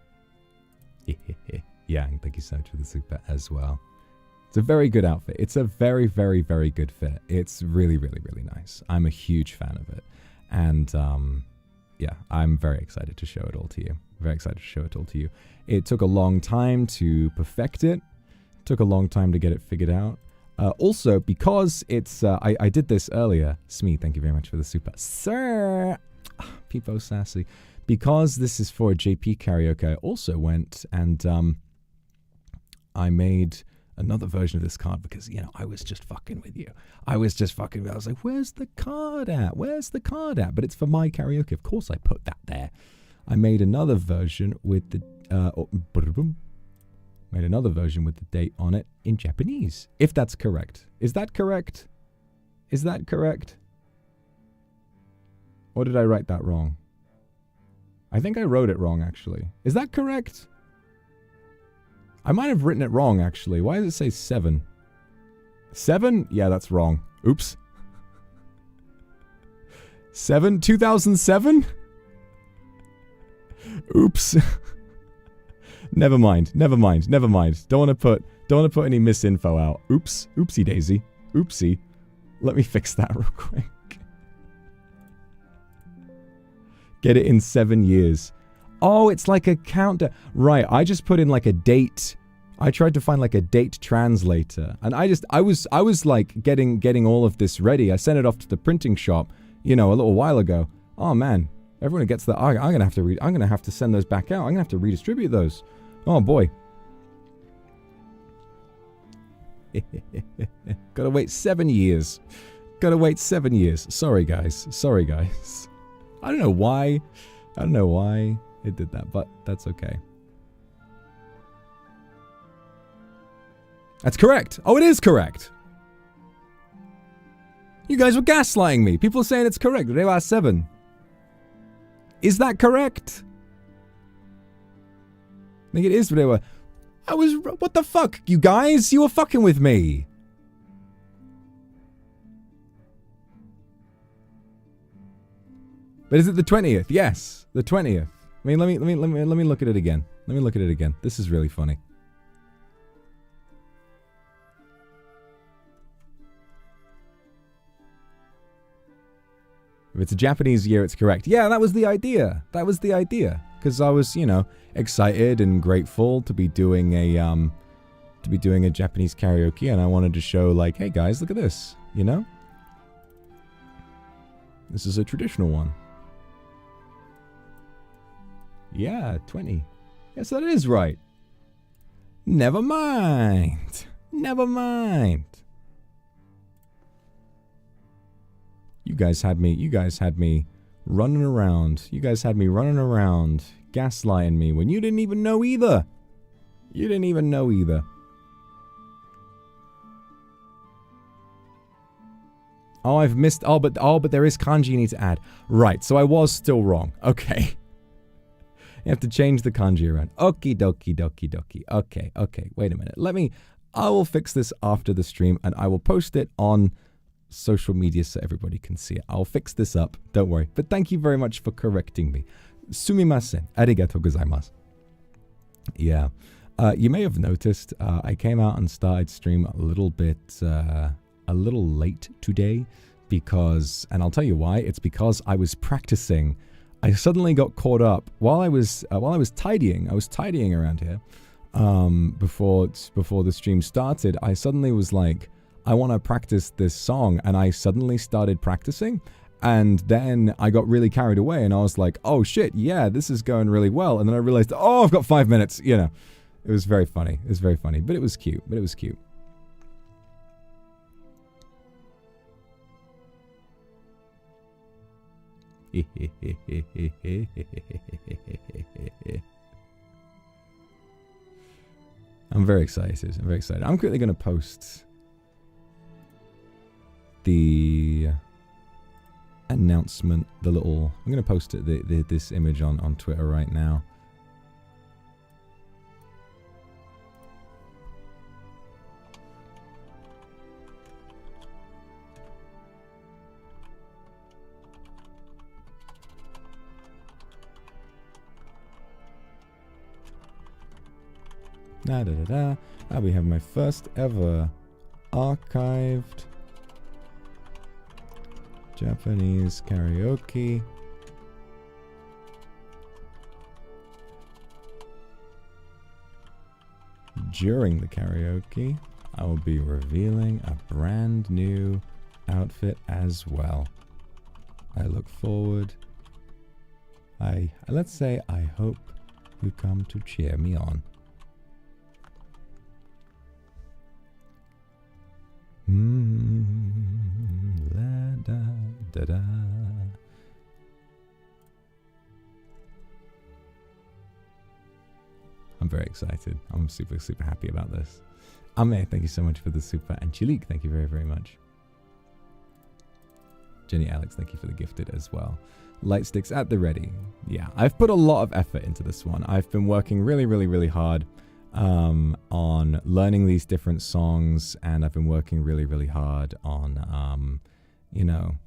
Yang, thank you so much for the super as well. It's a very good outfit. It's a very, very, very good fit. It's really, really, really nice. I'm a huge fan of it. And, yeah, I'm very excited to show it all to you. Very excited to show it all to you. It took a long time to perfect it. Took a long time to get it figured out. Also, because it's... I did this earlier. Smee, thank you very much for the super. Sir! Peepo sassy. Because this is for a JP karaoke, I also went and I made another version of this card because, you know, I was just fucking with you. I was like, where's the card at? Where's the card at? But it's for my karaoke. Of course I put that there. I made another version with the... made another version with the date on it in Japanese. If that's correct. Is that correct? Is that correct? Or did I write that wrong? I think I wrote it wrong, actually. Is that correct? I might have written it wrong, actually. Why does it say 7? 7? Yeah, that's wrong. Oops. 7? 2007? Oops. Never mind. Don't want to put any misinfo out. Oops. Oopsie daisy. Oopsie. Let me fix that real quick. Get it in 7 years. Oh, it's like a countdown. Right, I just put in like a date. I tried to find like a date translator. And I was like getting all of this ready. I sent it off to the printing shop, you know, a little while ago. Oh man, everyone gets that. I'm going to have to send those back out. I'm going to have to redistribute those. Oh boy. Gotta wait 7 years. Sorry guys. I don't know why it did that, but that's okay. That's correct. Oh, it is correct. You guys were gaslighting me. People are saying it's correct. They were 7. Is that correct? I think it is. They were. What the fuck, you guys? You were fucking with me. But is it the 20th? Yes, the 20th. I mean, let me look at it again. This is really funny. If it's a Japanese year, it's correct. Yeah, that was the idea. Because I was, you know, excited and grateful to be doing a Japanese karaoke, and I wanted to show, like, hey guys, look at this. You know, this is a traditional one. Yeah, 20. Yes, that is right. Never mind. You guys had me running around. Gaslighting me when you didn't even know either. Oh, I've missed. Oh, but there is kanji you need to add. Right, so I was still wrong. Okay. You have to change the kanji around. Okie dokie. Okay. Wait a minute. I will fix this after the stream, and I will post it on social media so everybody can see it. I'll fix this up. Don't worry. But thank you very much for correcting me. Sumimasen. Arigatou gozaimasu. Yeah. You may have noticed I came out and started stream a little late today because, and I'll tell you why. It's because I was practicing. I suddenly got caught up while I was tidying. I was tidying around here before the stream started. I suddenly was like, I want to practice this song. And I suddenly started practicing. And then I got really carried away and I was like, oh shit, yeah, this is going really well. And then I realized, oh, I've got 5 minutes, you know. It was very funny. It was very funny, but it was cute. I'm very excited. I'm quickly going to post the announcement, I'm going to post this image on Twitter right now. I'll be having my first ever archived Japanese karaoke. During the karaoke, I will be revealing a brand new outfit as well. I look forward. Let's say I hope you come to cheer me on. I'm very excited. I'm super happy about this. Ame, thank you so much for the super. And Chilique, thank you very much. Jenny Alex, thank you for the gifted as well. Light sticks at the ready. Yeah, I've put a lot of effort into this one. I've been working really hard on learning these different songs, and I've been working really hard on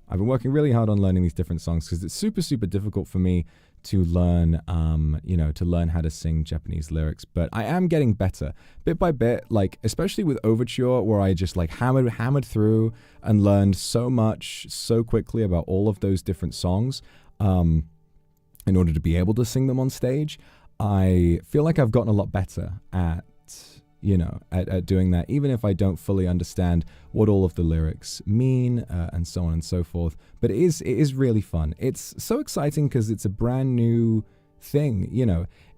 I've been working really hard on learning these different songs because it's super difficult for me to learn to learn how to sing Japanese lyrics, but I am getting better bit by bit, like especially with Overture, where I just like hammered through and learned so much so quickly about all of those different songs in order to be able to sing them on stage. I feel like I've gotten a lot better at doing that, even if I don't fully understand what all of the lyrics mean and so on and so forth. But it is really fun. It's so exciting because it's a brand new thing.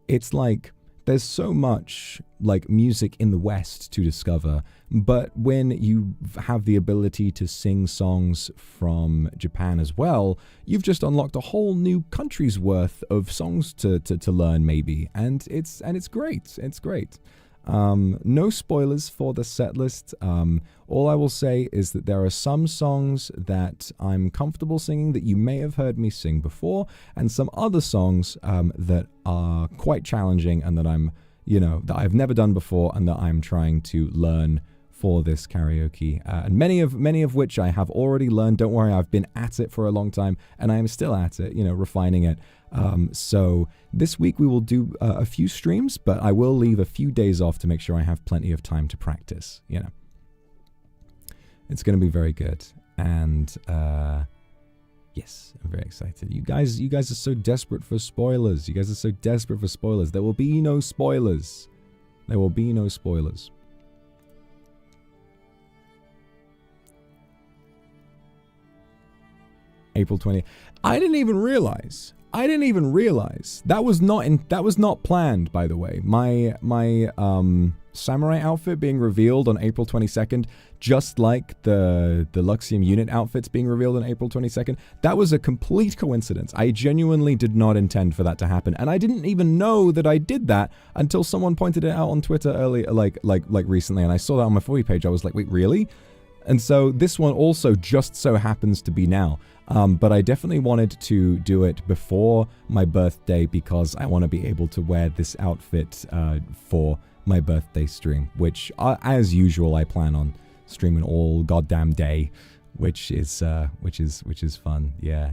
It's like there's so much like music in the West to discover, but when you have the ability to sing songs from Japan as well, you've just unlocked a whole new country's worth of songs to learn maybe, and it's great. It's great. No spoilers for the set list. All I will say is that there are some songs that I'm comfortable singing that you may have heard me sing before, and some other songs that are quite challenging and that that I've never done before and that I'm trying to learn for this karaoke. And many of which I have already learned. Don't worry, I've been at it for a long time and I am still at it, refining it. So this week we will do a few streams, but I will leave a few days off to make sure I have plenty of time to practice. It's going to be very good. And yes, I'm very excited. You guys are so desperate for spoilers. There will be no spoilers. April 20th. I didn't even realize that was not planned, by the way. My samurai outfit being revealed on April 22nd, just like the Luxiem unit outfits being revealed on April 22nd. That was a complete coincidence. I genuinely did not intend for that to happen, and I didn't even know that I did that until someone pointed it out on Twitter earlier, like recently, and I saw that on my For You page. I was like, wait, really? And so this one also just so happens to be now. But I definitely wanted to do it before my birthday because I want to be able to wear this outfit for my birthday stream, which, as usual, I plan on streaming all goddamn day, which is fun. Yeah,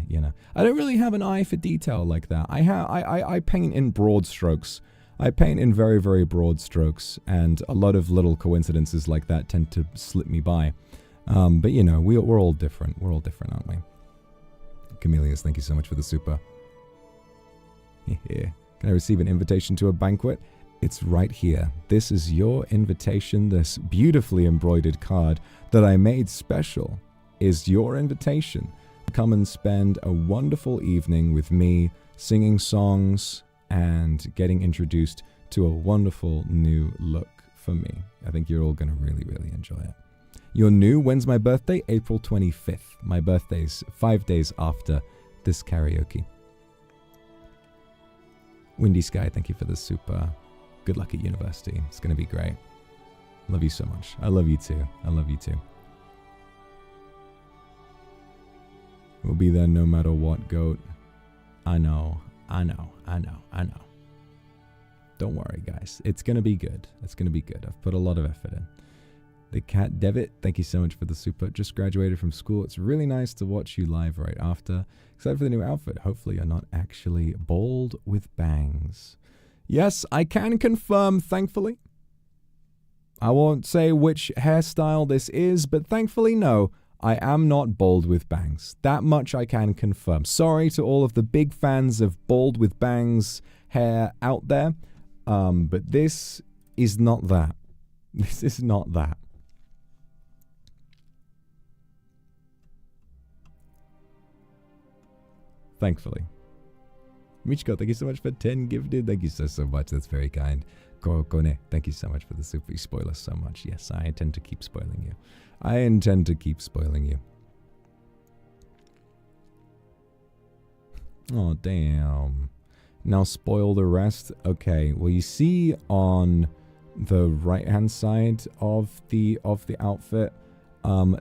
I don't really have an eye for detail like that. I paint in broad strokes. I paint in very, very broad strokes, and a lot of little coincidences like that tend to slip me by. But we're all different. We're all different, aren't we? Camellias, thank you so much for the super. Can I receive an invitation to a banquet? It's right here. This is your invitation. This beautifully embroidered card that I made special is your invitation. Come and spend a wonderful evening with me, singing songs and getting introduced to a wonderful new look for me. I think you're all going to really, really enjoy it. You're new. When's my birthday? April 25th. My birthday's 5 days after this karaoke. Windy Sky, thank you for the super. Good luck at university. It's going to be great. Love you so much. I love you too. I love you too. We'll be there no matter what, goat. I know. I know. I know. I know. Don't worry, guys. It's going to be good. It's going to be good. I've put a lot of effort in. The Cat Devitt, thank you so much for the super. Just graduated from school. It's really nice to watch you live right after. Except for the new outfit. Hopefully you're not actually bald with bangs. Yes, I can confirm, thankfully. I won't say which hairstyle this is, but thankfully, no. I am not bald with bangs. That much I can confirm. Sorry to all of the big fans of bald with bangs hair out there. But this is not that. This is not that. Thankfully. Michiko, thank you so much for 10 gifted. Thank you so much. That's very kind. Korokone, thank you so much for the super. You spoil us so much. Yes, I intend to keep spoiling you. I intend to keep spoiling you. Oh, damn. Now spoil the rest. Okay, well, you see on the right-hand side of the outfit,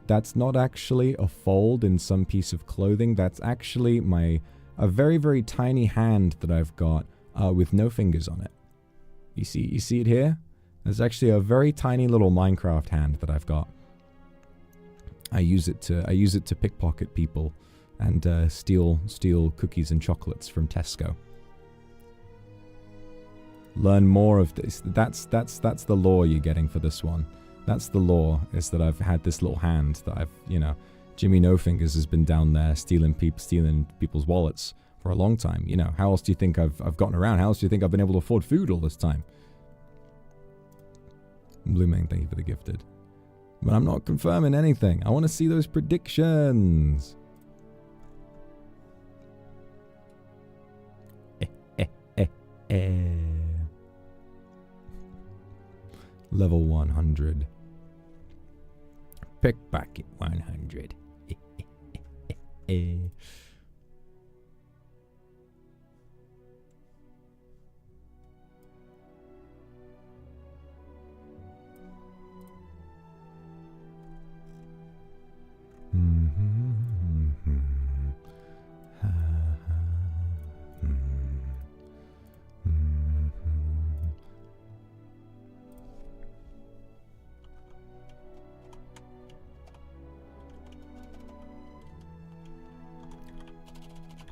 that's not actually a fold in some piece of clothing. That's actually a very, very tiny hand that I've got with no fingers on it. You see it here? There's actually a very tiny little Minecraft hand that I've got. I use it to pickpocket people and steal cookies and chocolates from Tesco. Learn more of this. That's the lore you're getting for this one. That's the lore, is that I've had this little hand that I've, you know, Jimmy No Fingers has been down there stealing people's wallets for a long time. You know, how else do you think I've gotten around? How else do you think I've been able to afford food all this time? Blue Man, thank you for the gifted. But I'm not confirming anything. I want to see those predictions. Level 100. Pickpocket 100.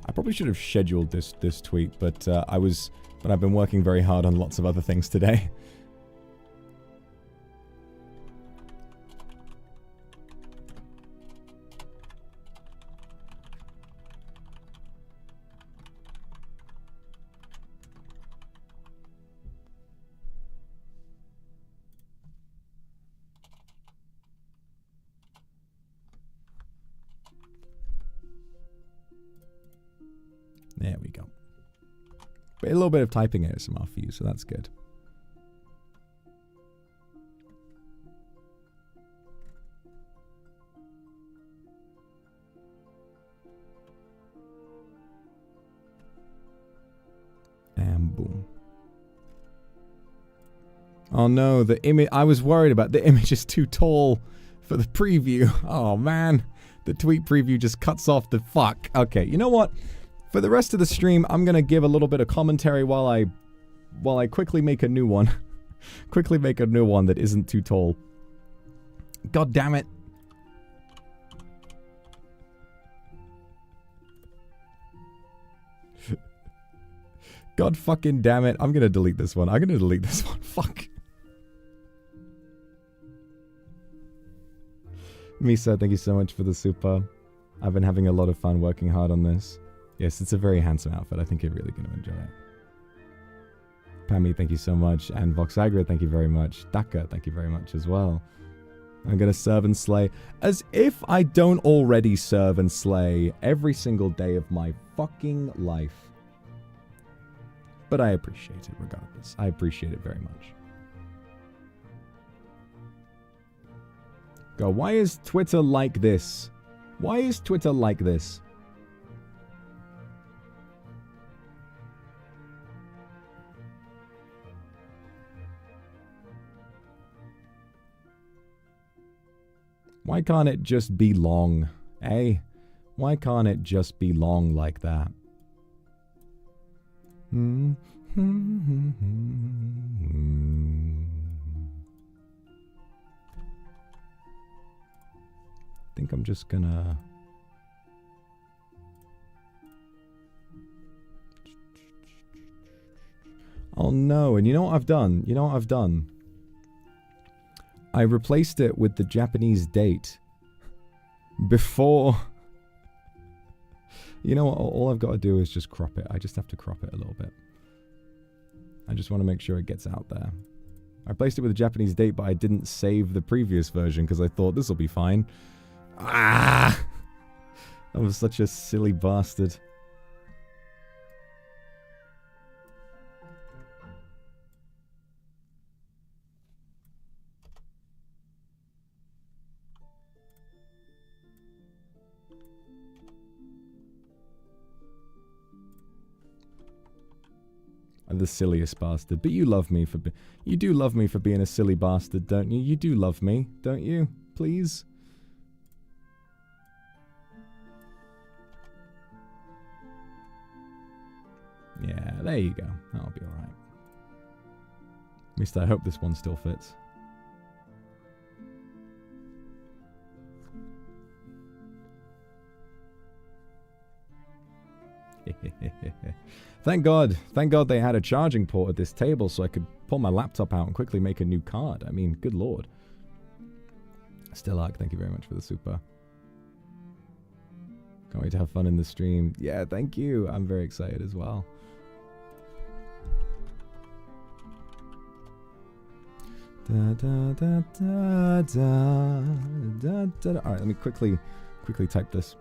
I probably should have scheduled this tweet, but I've been working very hard on lots of other things today. There we go. But a little bit of typing ASMR for you, so that's good. And boom. Oh no, the image. I was worried about the image is too tall for the preview. Oh man, the tweet preview just cuts off the fuck. Okay, you know what? For the rest of the stream, I'm gonna give a little bit of commentary while I quickly make a new one. Quickly make a new one that isn't too tall. God damn it. God fucking damn it. I'm gonna delete this one. I'm gonna delete this one. Fuck. Misa, thank you so much for the super. I've been having a lot of fun working hard on this. Yes, it's a very handsome outfit. I think you're really going to enjoy it. Pammy, thank you so much. And Vox Akuma, thank you very much. Daka, thank you very much as well. I'm going to serve and slay. As if I don't already serve and slay every single day of my fucking life. But I appreciate it regardless. I appreciate it very much. Go, why is Twitter like this? Why is Twitter like this? Why can't it just be long, eh? Why can't it just be long like that? I think I'm just gonna... Oh no, and you know what I've done? You know what I've done? I replaced it with the Japanese date before. You know what? All I've got to do is just crop it. I just have to crop it a little bit. I just want to make sure it gets out there. I replaced it with a Japanese date, but I didn't save the previous version because I thought this will be fine. Ah! I was such a silly bastard. I'm the silliest bastard, but you love me for you do love me for being a silly bastard, don't you? You do love me, don't you? Please. Yeah, there you go. That'll be alright. At least I hope this one still fits. Thank God they had a charging port at this table so I could pull my laptop out and quickly make a new card. I mean, good lord. Stellark, thank you very much for the super. Can't wait to have fun in the stream. Yeah, thank you. I'm very excited as well. Da, da, da, da, da, da, da. All right, let me quickly type this.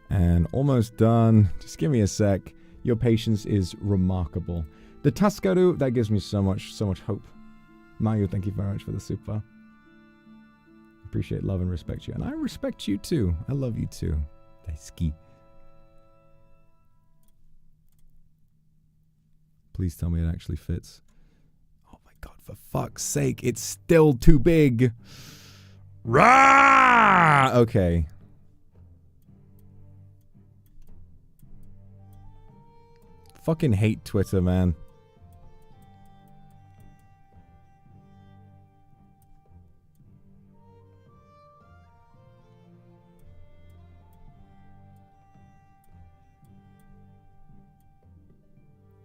And almost done. Just give me a sec. Your patience is remarkable. The Taskaru, that gives me so much hope. Mayu, thank you very much for the super. Appreciate, love, and respect you. And I respect you too. I love you too. Daisuki. Please tell me it actually fits. Oh my god, for fuck's sake, it's still too big. Rah! Okay. Fucking hate Twitter, man.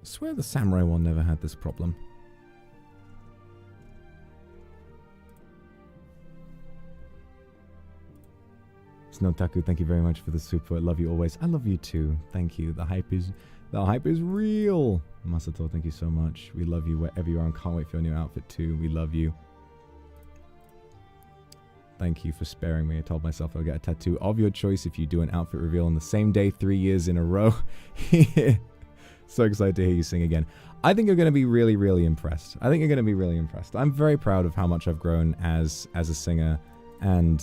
I swear the samurai one never had this problem. Snotaku, thank you very much for the super. I love you always. I love you too. Thank you. The hype is real. Masato, thank you so much. We love you wherever you are and can't wait for your new outfit too. We love you. Thank you for sparing me. I told myself I'll get a tattoo of your choice if you do an outfit reveal on the same day 3 years in a row. So excited to hear you sing again. I think you're going to be really, really impressed. I think you're going to be really impressed. I'm very proud of how much I've grown as a singer, and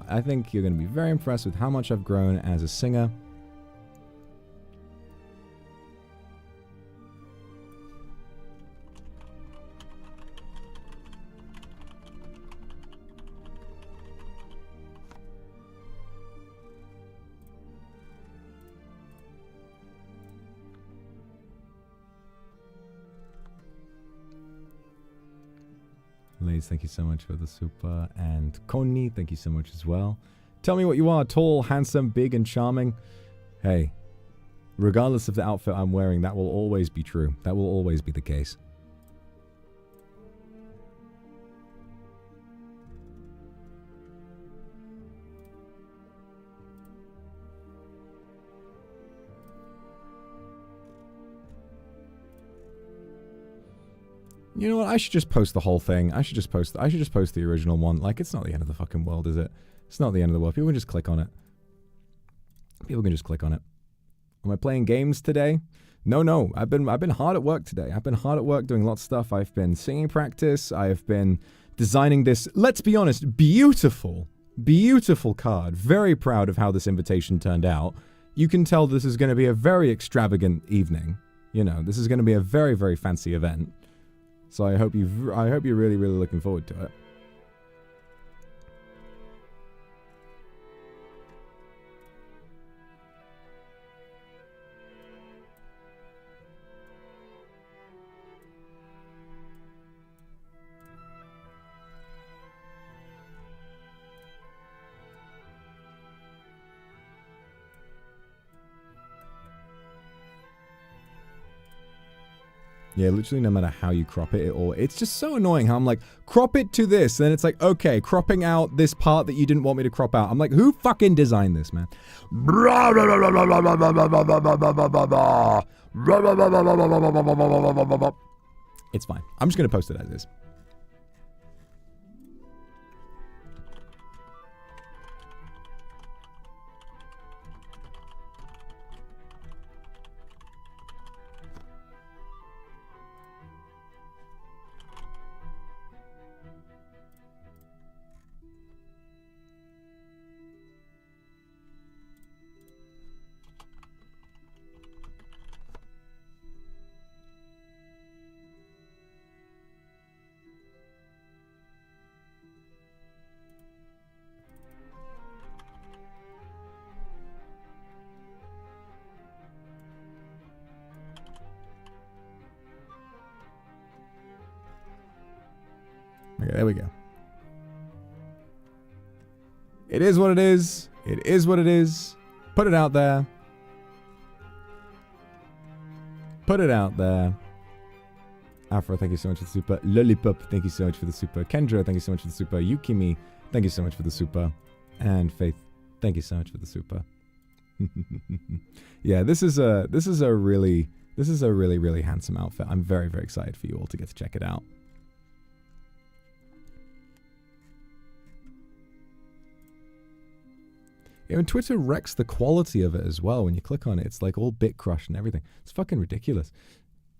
I think you're going to be very impressed with how much I've grown as a singer. Lays, thank you so much for the super. And Connie, thank you so much as well. Tell me what you are. Tall, handsome, big, and charming. Hey, regardless of the outfit I'm wearing, that will always be true. That will always be the case. You know what? I should just post the whole thing. I should just post the original one. Like, it's not the end of the fucking world, is it? It's not the end of the world. People can just click on it. People can just click on it. Am I playing games today? No. I've been hard at work today. I've been hard at work doing lots of stuff. I've been singing practice. I've been designing this, let's be honest, beautiful card. Very proud of how this invitation turned out. You can tell this is going to be a very extravagant evening. You know, this is going to be a very, very fancy event. So I hope you're really, really looking forward to it. Yeah, literally no matter how you crop it, it's just so annoying how I'm like, crop it to this, and it's like, okay, cropping out this part that you didn't want me to crop out. I'm like, who fucking designed this, man? It's fine. I'm just going to post it as is. Okay, there we go. It is what it is. It is what it is. Put it out there. Put it out there. Afro, thank you so much for the super. Lollipop, thank you so much for the super. Kendra, thank you so much for the super. Yukimi, thank you so much for the super. And Faith, thank you so much for the super. Yeah, this is a really handsome outfit. I'm very, very excited for you all to get to check it out. Yeah, and Twitter wrecks the quality of it as well. When you click on it, it's like all bit crushed and everything. It's fucking ridiculous.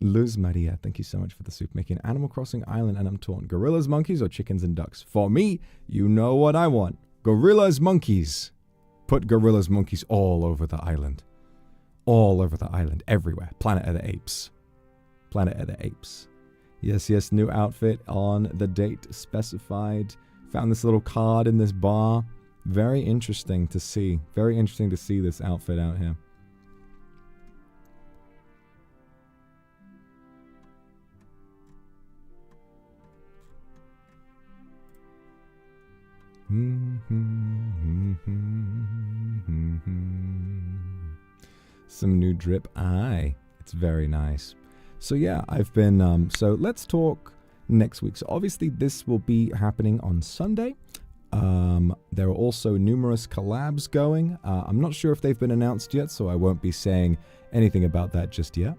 Luz Maria, thank you so much for the soup. Making Animal Crossing Island and I'm torn. Gorillas, monkeys, or chickens and ducks? For me, you know what I want. Gorillas, monkeys. Put gorillas, monkeys all over the island. All over the island. Everywhere. Planet of the Apes. Planet of the Apes. Yes, yes, new outfit on the date specified. Found this little card in this bar. Very interesting to see. Very interesting to see this outfit out here. Some new drip. Aye. It's very nice. So yeah, I've been, so let's talk next week. So obviously this will be happening on Sunday. There are also numerous collabs going. I'm not sure if they've been announced yet, so I won't be saying anything about that just yet.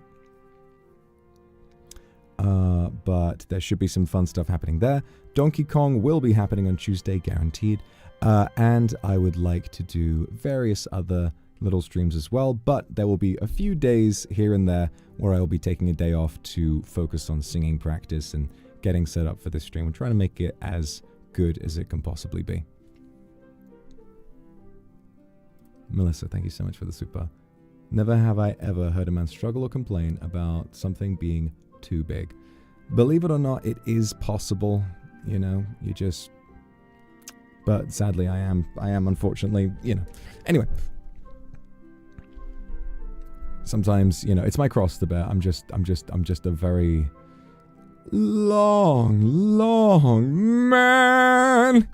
but there should be some fun stuff happening there. Donkey Kong will be happening on Tuesday, guaranteed. And I would like to do various other little streams as well, but there will be a few days here and there where I will be taking a day off to focus on singing practice and getting set up for this stream. We're trying to make it as good as it can possibly be. Melissa, thank you so much for the super. Never have I ever heard a man struggle or complain about something being too big. Believe it or not, it is possible. You know, you just... But sadly, I am unfortunately, you know. Anyway. Sometimes, you know, it's my cross to bear. I'm just a very long man.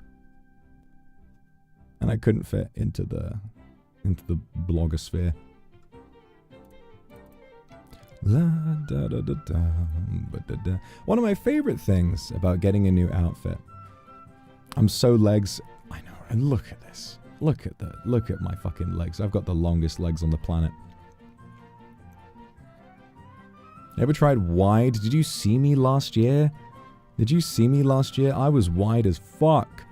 And I couldn't fit into the blogosphere. La, da, da, da, da, ba, da, da. One of my favorite things about getting a new outfit. I'm so legs. I know, and look at this. Look at my fucking legs. I've got the longest legs on the planet. Ever tried wide? Did you see me last year? I was wide as fuck.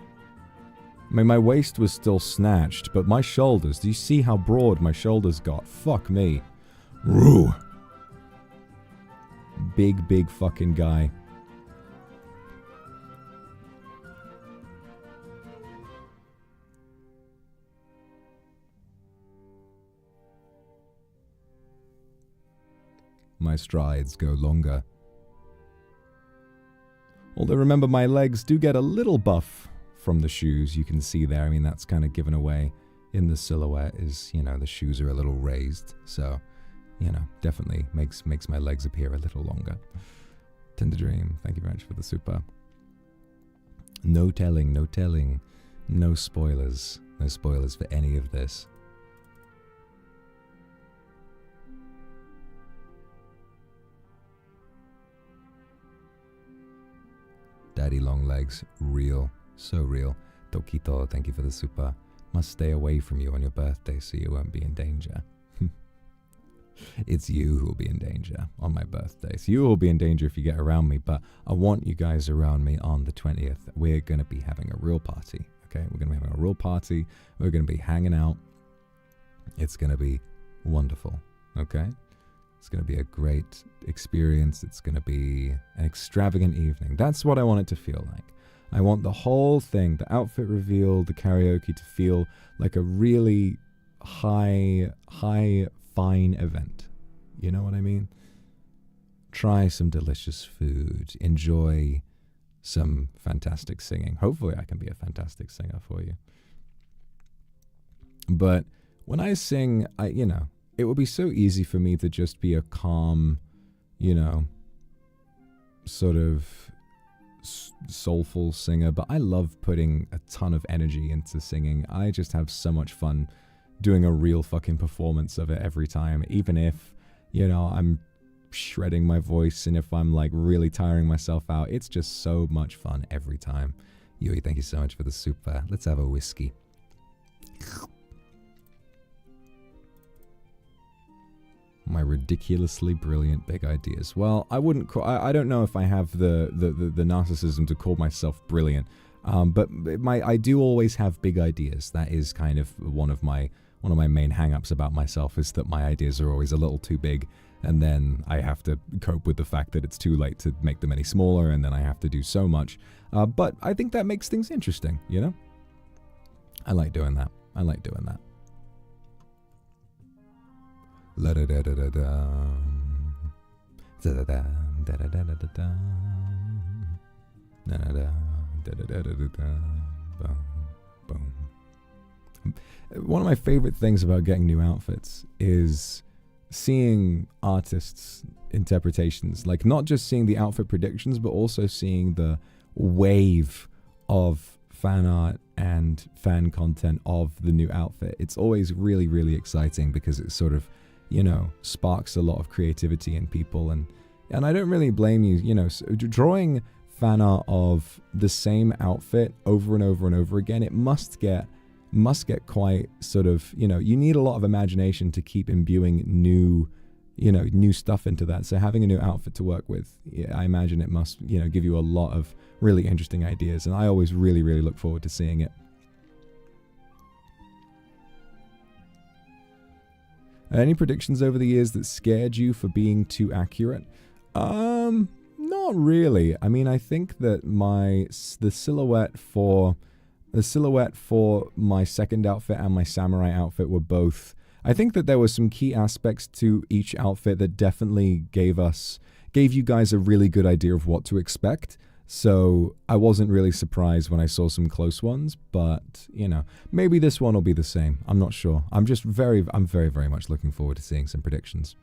I mean, my waist was still snatched, but my shoulders, do you see how broad my shoulders got? Fuck me. Roo. Big fucking guy. My strides go longer. Although remember, my legs do get a little buff from the shoes. You can see there. I mean, that's kind of given away in the silhouette is, you know, the shoes are a little raised. So, you know, definitely makes my legs appear a little longer. Tender Dream, thank you very much for the super. No telling. No spoilers. No spoilers for any of this. Daddy long legs, real, so real. Tokito, thank you for the super. Must stay away from you on your birthday so you won't be in danger. It's you who will be in danger on my birthday. So you will be in danger if you get around me, but I want you guys around me on the 20th. We're going to be having a real party, okay? We're going to be having a real party. We're going to be hanging out. It's going to be wonderful, okay? It's going to be a great experience. It's going to be an extravagant evening. That's what I want it to feel like. I want the whole thing, the outfit reveal, the karaoke, to feel like a really high, fine event. You know what I mean? Try some delicious food. Enjoy some fantastic singing. Hopefully I can be a fantastic singer for you. But when I sing, you know, it would be so easy for me to just be a calm, you know, sort of soulful singer, but I love putting a ton of energy into singing. I just have so much fun doing a real fucking performance of it every time, even if, you know, I'm shredding my voice and if I'm like really tiring myself out. It's just so much fun every time. Yui, thank you so much for the super. Let's have a whiskey. My ridiculously brilliant big ideas. Well, I wouldn't call, I don't know if I have the narcissism to call myself brilliant, but I do always have big ideas. That is kind of one of my main hang-ups about myself, is that my ideas are always a little too big, and then I have to cope with the fact that it's too late to make them any smaller, and then I have to do so much. But I think that makes things interesting, you know? I like doing that. La da da da da da da da da da da da da da da da da. One of my favorite things about getting new outfits is seeing artists' interpretations, like not just seeing the outfit predictions, but also seeing the wave of fan art and fan content of the new outfit. It's always really, really exciting because it sort of, you know, sparks a lot of creativity in people. And I don't really blame you, you know, drawing fan art of the same outfit over and over and over again, it must get quite sort of, you know, you need a lot of imagination to keep imbuing new, you know, new stuff into that. So having a new outfit to work with, yeah, I imagine it must, you know, give you a lot of really interesting ideas. And I always really, really look forward to seeing it. Any predictions over the years that scared you for being too accurate? Not really. I mean, I think that the silhouette for my second outfit and my samurai outfit were both, I think that there were some key aspects to each outfit that definitely gave you guys a really good idea of what to expect. So I wasn't really surprised when I saw some close ones, but, you know, maybe this one will be the same. I'm not sure. I'm very, very much looking forward to seeing some predictions.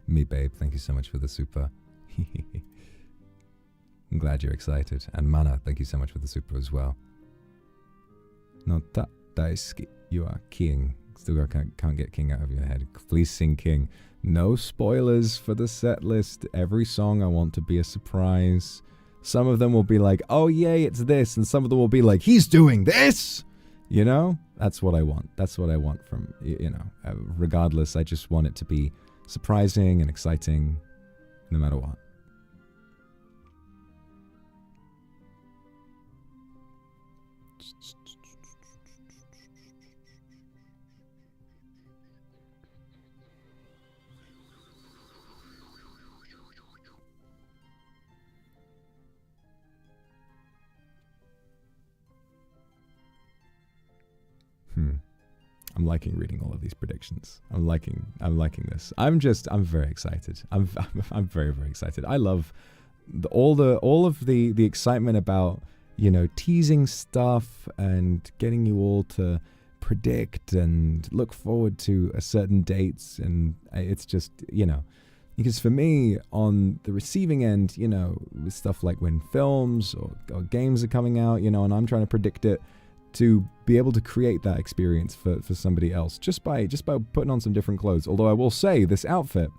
Me, babe, thank you so much for the super. I'm glad you're excited. And Mana, thank you so much for the super as well. Nota daisuki. You are king. Still can't get king out of your head. Please sing king. No spoilers for the set list. Every song I want to be a surprise. Some of them will be like, oh yay, it's this. And some of them will be like, he's doing this. You know? That's what I want. That's what I want from, you know. Regardless, I just want it to be surprising and exciting no matter what. I'm liking reading all of these predictions. I'm liking this. I'm very excited. I'm very, very excited. I love all of the excitement about, you know, teasing stuff and getting you all to predict and look forward to a certain dates. And it's just, you know, because for me on the receiving end, you know, with stuff like when films or games are coming out, you know, and I'm trying to predict it, to be able to create that experience for somebody else just by putting on some different clothes. Although I will say this outfit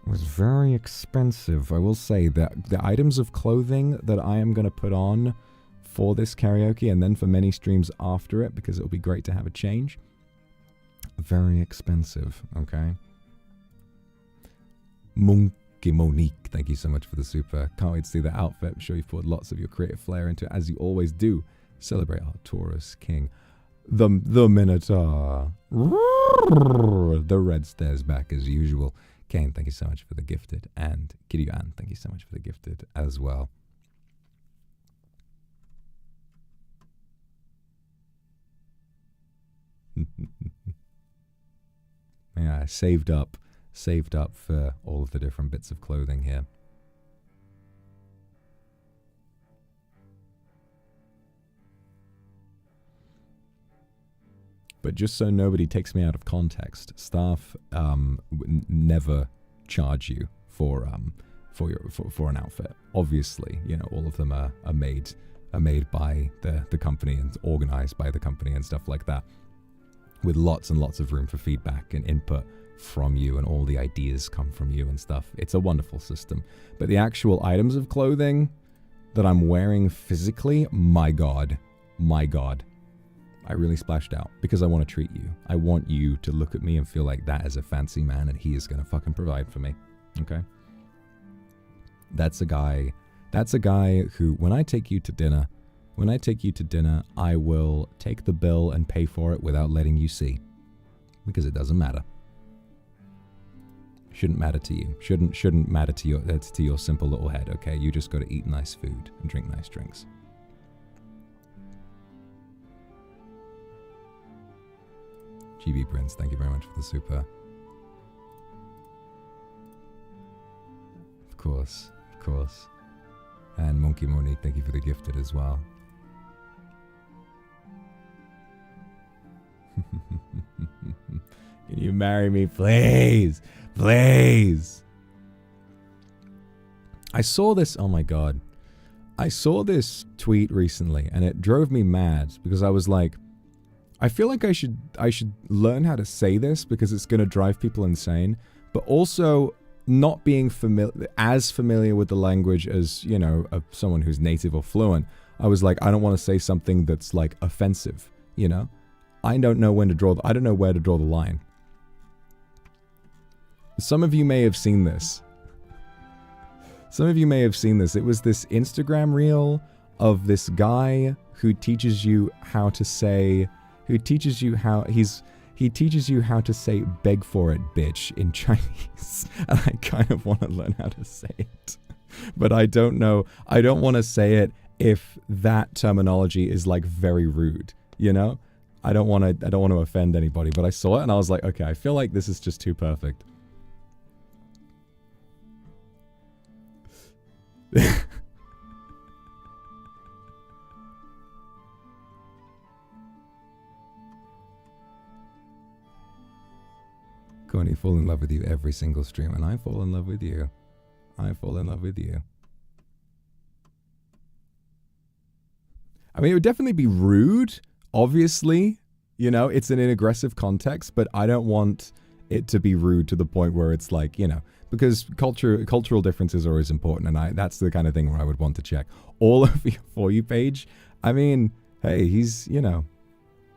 was very expensive. I will say that the items of clothing that I am going to put on for this karaoke and then for many streams after it, because it'll be great to have a change, very expensive, okay? Monkey Monique, thank you so much for the super. Can't wait to see that outfit. I'm sure you've put lots of your creative flair into it, as you always do. Celebrate our Taurus king. The Minotaur. The red stairs back as usual. Kane, thank you so much for the gifted. And Kiryu-an, thank you so much for the gifted as well. Yeah, I saved up for all of the different bits of clothing here. But just so nobody takes me out of context, staff never charge you for an outfit. Obviously, you know, all of them are made by the company and organized by the company and stuff like that, with lots and lots of room for feedback and input from you, and all the ideas come from you and stuff. It's a wonderful system. But the actual items of clothing that I'm wearing physically, my God. I really splashed out because I want to treat you. I want you to look at me and feel like that is a fancy man and he is going to fucking provide for me. Okay? That's a guy who, when I take you to dinner, I will take the bill and pay for it without letting you see. Because it doesn't matter. Shouldn't matter to you. Shouldn't matter to your simple little head, okay? You just got to eat nice food and drink nice drinks. GB Prince, thank you very much for the super. Of course. And Monkey Monique, thank you for the gifted as well. Can you marry me, please? Please. I saw this, oh my God. I saw this tweet recently and it drove me mad because I was like, I feel like I should learn how to say this because it's going to drive people insane. But also, not being as familiar with the language as, you know, someone who's native or fluent, I was like, I don't want to say something that's like offensive, you know? I don't know when to draw, I don't know where to draw the line. Some of you may have seen this. Some of you may have seen this. It was this Instagram reel of this guy who teaches you how to say, he teaches you how to say beg for it, bitch, in Chinese. And I kind of want to learn how to say it. But I don't know. I don't want to say it if that terminology is like very rude, you know? I don't want to offend anybody, but I saw it and I was like, okay, I feel like this is just too perfect. Connie, fall in love with you every single stream, and I fall in love with you. I fall in love with you. I mean, it would definitely be rude, obviously. You know, it's in an aggressive context, but I don't want it to be rude to the point where it's like, you know, because cultural differences are always important, and that's the kind of thing where I would want to check. All of your For You page, I mean, hey, he's, you know,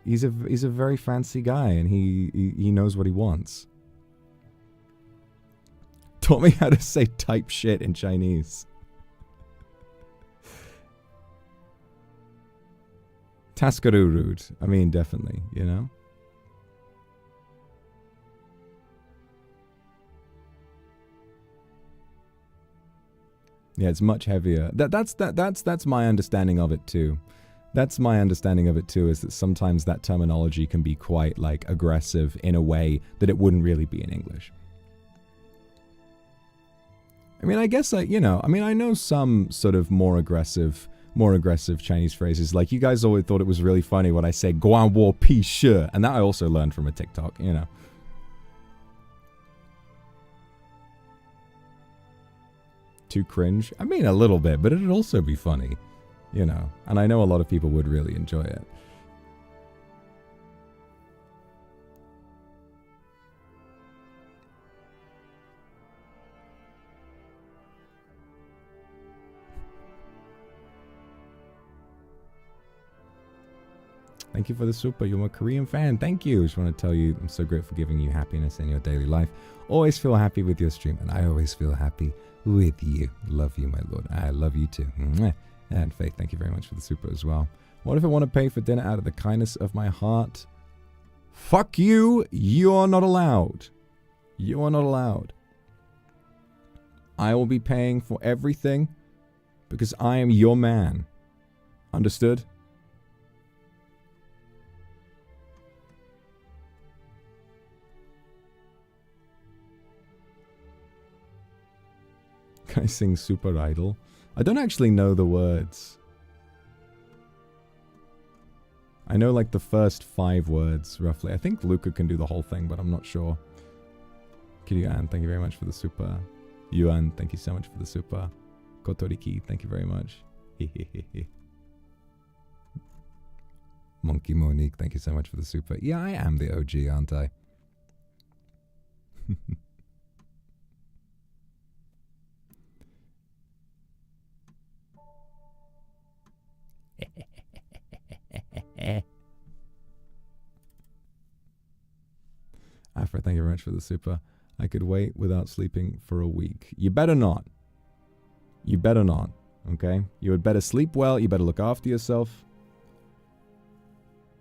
he's a very fancy guy, and he knows what he wants. Taught me how to say type shit in Chinese. Taskarurud. I mean, definitely, you know? Yeah, it's much heavier. That's my understanding of it too. That's my understanding of it too, is that sometimes that terminology can be quite like aggressive in a way that it wouldn't really be in English. I mean, I guess you know, I mean, I know some sort of more aggressive Chinese phrases. Like, you guys always thought it was really funny when I say "guan wo pi shi," and that I also learned from a TikTok, you know. Too cringe? I mean, a little bit, but it'd also be funny, you know. And I know a lot of people would really enjoy it. Thank you for the super. You're a Korean fan. Thank you. Just want to tell you I'm so grateful for giving you happiness in your daily life. Always feel happy with your stream, and I always feel happy with you. Love you, my lord. I love you too. And Faith, thank you very much for the super as well. What if I want to pay for dinner out of the kindness of my heart? Fuck you. You're not allowed. You are not allowed. I will be paying for everything because I am your man. Understood? Can I sing Super Idol? I don't actually know the words. I know like the first 5 words, roughly. I think Luca can do the whole thing, but I'm not sure. Kiryu-an, thank you very much for the super. Yuan, thank you so much for the super. Kotoriki, thank you very much. Monkey Monique, thank you so much for the super. Yeah, I am the OG, aren't I? Afra, thank you very much for the super. I could wait without sleeping for a week. You better not. You better not. Okay? You had better sleep well. You better look after yourself.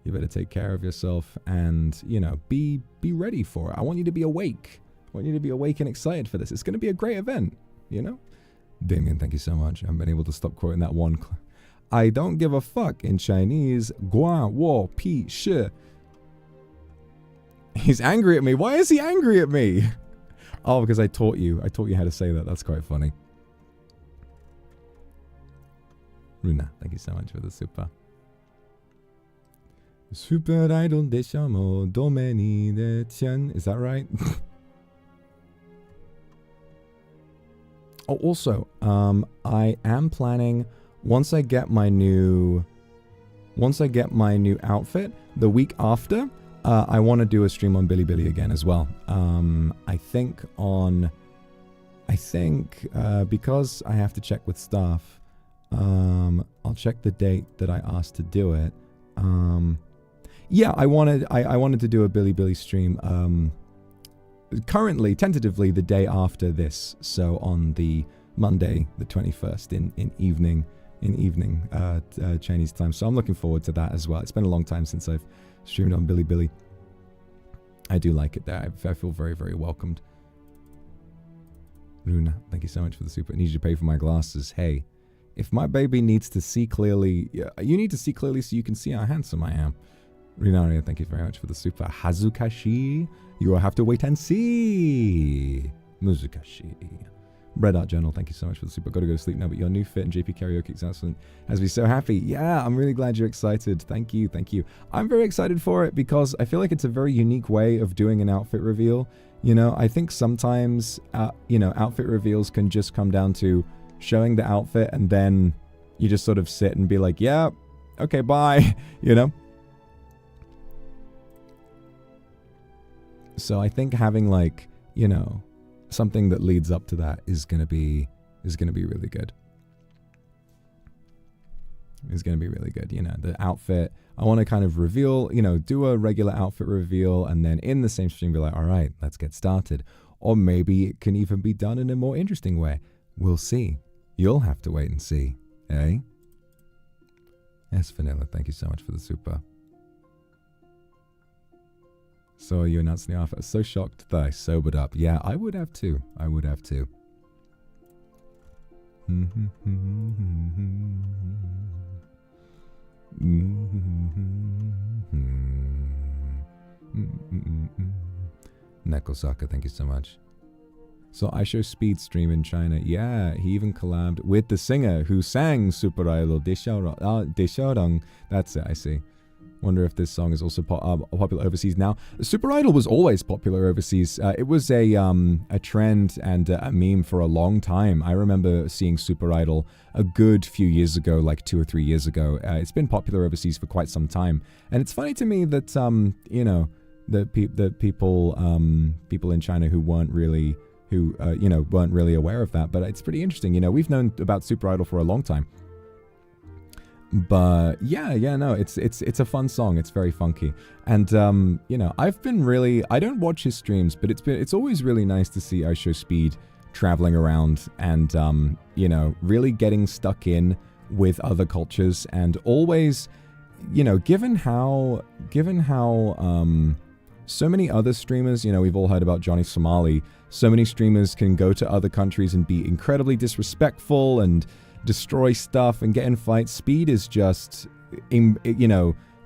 You better take care of yourself and, you know, be ready for it. I want you to be awake. I want you to be awake and excited for this. It's going to be a great event, you know? Damien, thank you so much. I haven't been able to stop quoting that one. I don't give a fuck in Chinese. Guan wo pi shi. He's angry at me. Why is he angry at me? Oh, because I taught you how to say that. That's quite funny. Runa, thank you so much for the super. Super idol de shamo domeni de tian. Is that right? Oh, also, I am planning once I get my new outfit, the week after, I want to do a stream on Bilibili again as well. I think on I think because I have to check with staff, I'll check the date that I asked to do it. Yeah, I wanted to do a Billy stream. Currently, tentatively, the day after this, so on the Monday, the 21st, in evening Chinese time. So I'm looking forward to that as well. It's been a long time since I've streamed on Billy. I do like it there. I feel very, very welcomed. Runa, thank you so much for the super. I need you to pay for my glasses. Hey, if my baby needs to see clearly, you need to see clearly so you can see how handsome I am. Rinaria, thank you very much for the super. Hazukashi, you will have to wait and see. Muzukashi. Red Art Journal, thank you so much for the super. Gotta go to sleep now, but your new fit and JP karaoke is excellent. Has me so happy. Yeah, I'm really glad you're excited. Thank you, thank you. I'm very excited for it because I feel like it's a very unique way of doing an outfit reveal. You know, I think sometimes, outfit reveals can just come down to showing the outfit and then you just sort of sit and be like, yeah, okay, bye, you know? So I think having like, something that leads up to that is gonna be really good. Is gonna be really good. The outfit, I want to kind of reveal, do a regular outfit reveal and then in the same stream be like, all right, let's get started. Or maybe it can even be done in a more interesting way. We'll see. You'll have to wait and see, eh? Yes, Vanilla, thank you so much for the super. So you announced the outfit. So shocked that I sobered up. Yeah, I would have too. I would have too. Nekosaka, thank you so much. So I show Speed stream in China. Yeah, he even collabed with the singer who sang Super Idol Deshaorang. That's it, I see. Wonder if this song is also popular overseas now. Super Idol was always popular overseas. It was a trend and a meme for a long time. I remember seeing Super Idol a good few years ago, like 2 or 3 years ago. It's been popular overseas for quite some time. And it's funny to me that, people in China who weren't really aware of that. But it's pretty interesting. We've known about Super Idol for a long time. But no, it's a fun song. It's very funky. And I've been really, I don't watch his streams, but it's always really nice to see I Show Speed traveling around and really getting stuck in with other cultures and always, given how so many other streamers, we've all heard about Johnny Somali, so many streamers can go to other countries and be incredibly disrespectful and destroy stuff and get in fights. Speed is just,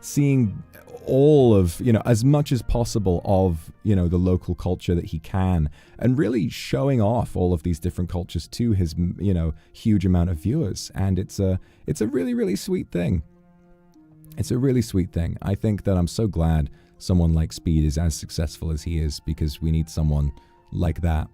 seeing all of, as much as possible of, the local culture that he can and really showing off all of these different cultures to his, huge amount of viewers. And it's a really, really sweet thing. It's a really sweet thing. I think that I'm so glad someone like Speed is as successful as he is because we need someone like that,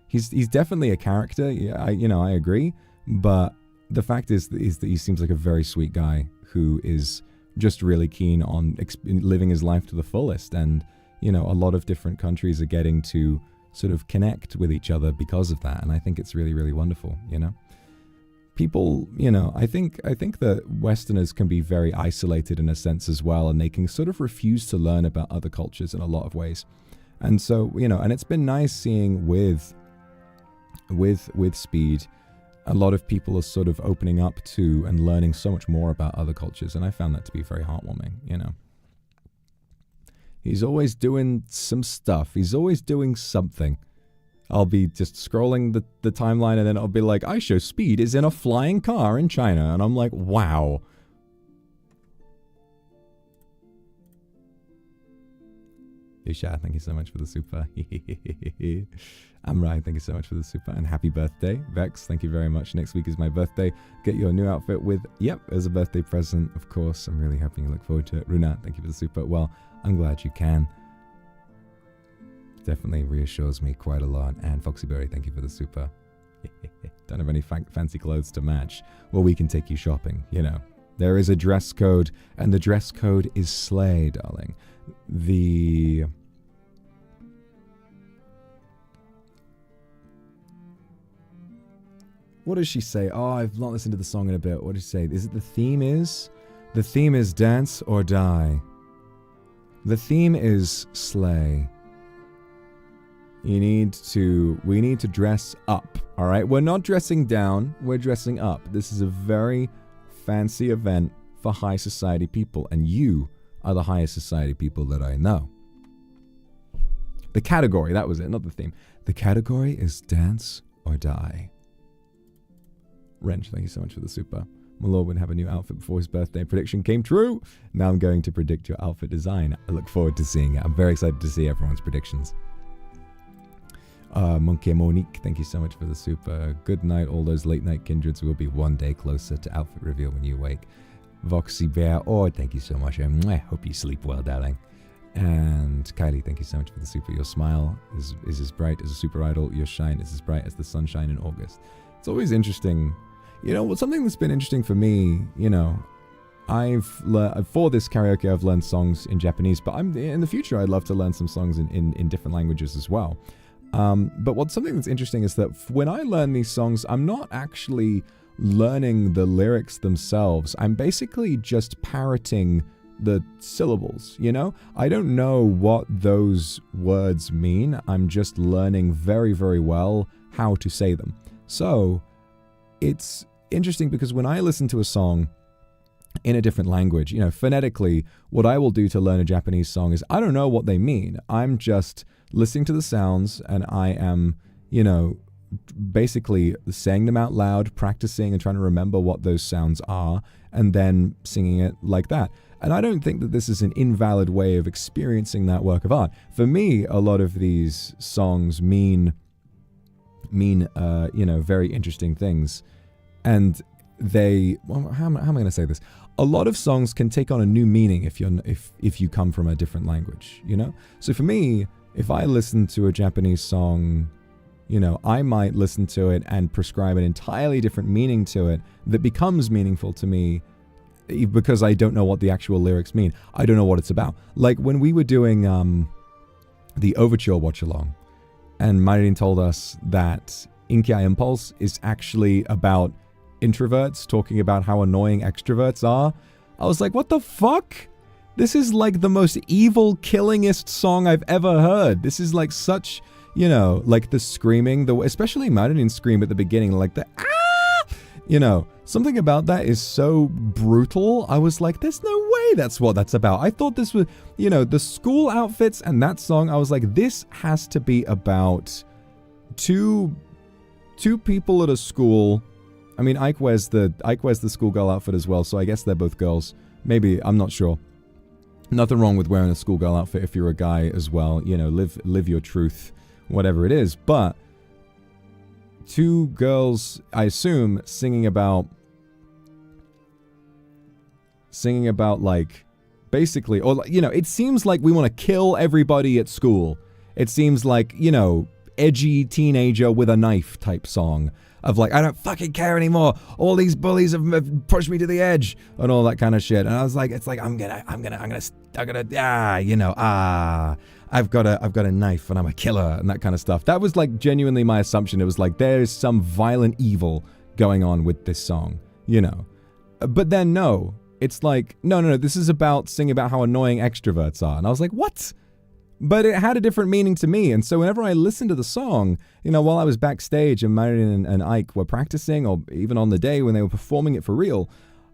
He's definitely a character. Yeah, I agree. But the fact is that he seems like a very sweet guy who is just really keen on living his life to the fullest. And, a lot of different countries are getting to sort of connect with each other because of that. And I think it's really, really wonderful, People, I think that Westerners can be very isolated in a sense as well. And they can sort of refuse to learn about other cultures in a lot of ways. And so, and it's been nice seeing with Speed, a lot of people are sort of opening up to and learning so much more about other cultures. And I found that to be very heartwarming, He's always doing some stuff. He's always doing something. I'll be just scrolling the timeline and then I'll be like, I Show Speed is in a flying car in China. And I'm like, wow. Isha, thank you so much for the super. Amrai, thank you so much for the super. And happy birthday. Vex, thank you very much. Next week is my birthday. Get your new outfit with, as a birthday present, of course. I'm really happy you look forward to it. Runa, thank you for the super. Well, I'm glad you can. Definitely reassures me quite a lot. And Foxyberry, thank you for the super. Don't have any fancy clothes to match. Well, we can take you shopping, There is a dress code, and the dress code is slay, darling. What does she say? Oh, I've not listened to the song in a bit. What does she say? Is it the theme is? The theme is dance or die. The theme is slay. We need to dress up, all right? We're not dressing down, we're dressing up. This is a very fancy event for high society people, and you are the highest society people that I know. The category, that was it, not the theme. The category is dance or die. Wrench, thank you so much for the super. My lord would have a new outfit before his birthday. Prediction came true. Now I'm going to predict your outfit design. I look forward to seeing it. I'm very excited to see everyone's predictions. Monkey Monique, thank you so much for the super. Good night. All those late night kindreds will be one day closer to outfit reveal when you wake. Voxy Bear, oh, thank you so much. I hope you sleep well, darling. And Kylie, thank you so much for the super. Your smile is as bright as a super idol. Your shine is as bright as the sunshine in August. It's always interesting. You know, something that's been interesting for me, you know, for this karaoke, I've learned songs in Japanese, but in the future, I'd love to learn some songs in different languages as well. But something that's interesting is that when I learn these songs, I'm not actually learning the lyrics themselves. I'm basically just parroting the syllables, you know? I don't know what those words mean. I'm just learning very, very well how to say them. So it's interesting because when I listen to a song in a different language, you know, phonetically, what I will do to learn a Japanese song is I don't know what they mean. I'm just listening to the sounds and I am, you know, basically saying them out loud, practicing and trying to remember what those sounds are, and then singing it like that. And I don't think that this is an invalid way of experiencing that work of art. For me, a lot of these songs mean you know, very interesting things. And they, well, how am I going to say this? A lot of songs can take on a new meaning if you come from a different language, you know? So for me, if I listen to a Japanese song, you know, I might listen to it and prescribe an entirely different meaning to it that becomes meaningful to me because I don't know what the actual lyrics mean. I don't know what it's about. Like when we were doing the Overture watch along, and Marilyn told us that Inkiai Impulse is actually about introverts talking about how annoying extroverts are. I was like, what the fuck? This is like the most evil, killingest song I've ever heard. This is like such, you know, like the screaming, especially Marilyn's scream at the beginning, like the ah, you know, something about that is so brutal. I was like, there's no way that's what that's about. I thought this was, you know, the school outfits and that song. I was like, this has to be about two people at a school. I mean, Ike wears the schoolgirl outfit as well, so I guess they're both girls. Maybe, I'm not sure. Nothing wrong with wearing a schoolgirl outfit if you're a guy as well. You know, live your truth, whatever it is. But two girls, I assume, singing about like, basically, or, you know, it seems like we want to kill everybody at school. It seems like, you know, edgy teenager with a knife type song of like, I don't fucking care anymore. All these bullies have pushed me to the edge and all that kind of shit. And I was like, it's like, I've got a knife and I'm a killer and that kind of stuff. That was like genuinely my assumption. It was like, there's some violent evil going on with this song, you know? But then no, it's like, no, this is about singing about how annoying extroverts are. And I was like, what? But it had a different meaning to me. And so whenever I listened to the song, you know, while I was backstage and Marion and Ike were practicing, or even on the day when they were performing it for real,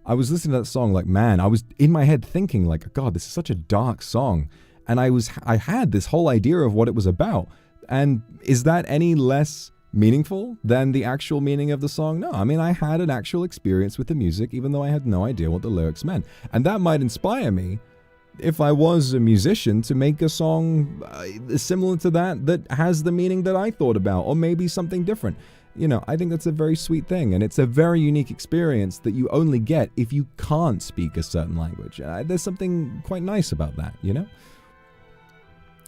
I was listening to that song like, man, I was in my head thinking like, God, this is such a dark song. And I had this whole idea of what it was about. And is that any less meaningful than the actual meaning of the song? No, I mean, I had an actual experience with the music, even though I had no idea what the lyrics meant. And that might inspire me, if I was a musician, to make a song similar to that has the meaning that I thought about, or maybe something different. You know, I think that's a very sweet thing, and it's a very unique experience that you only get if you can't speak a certain language. There's something quite nice about that, you know?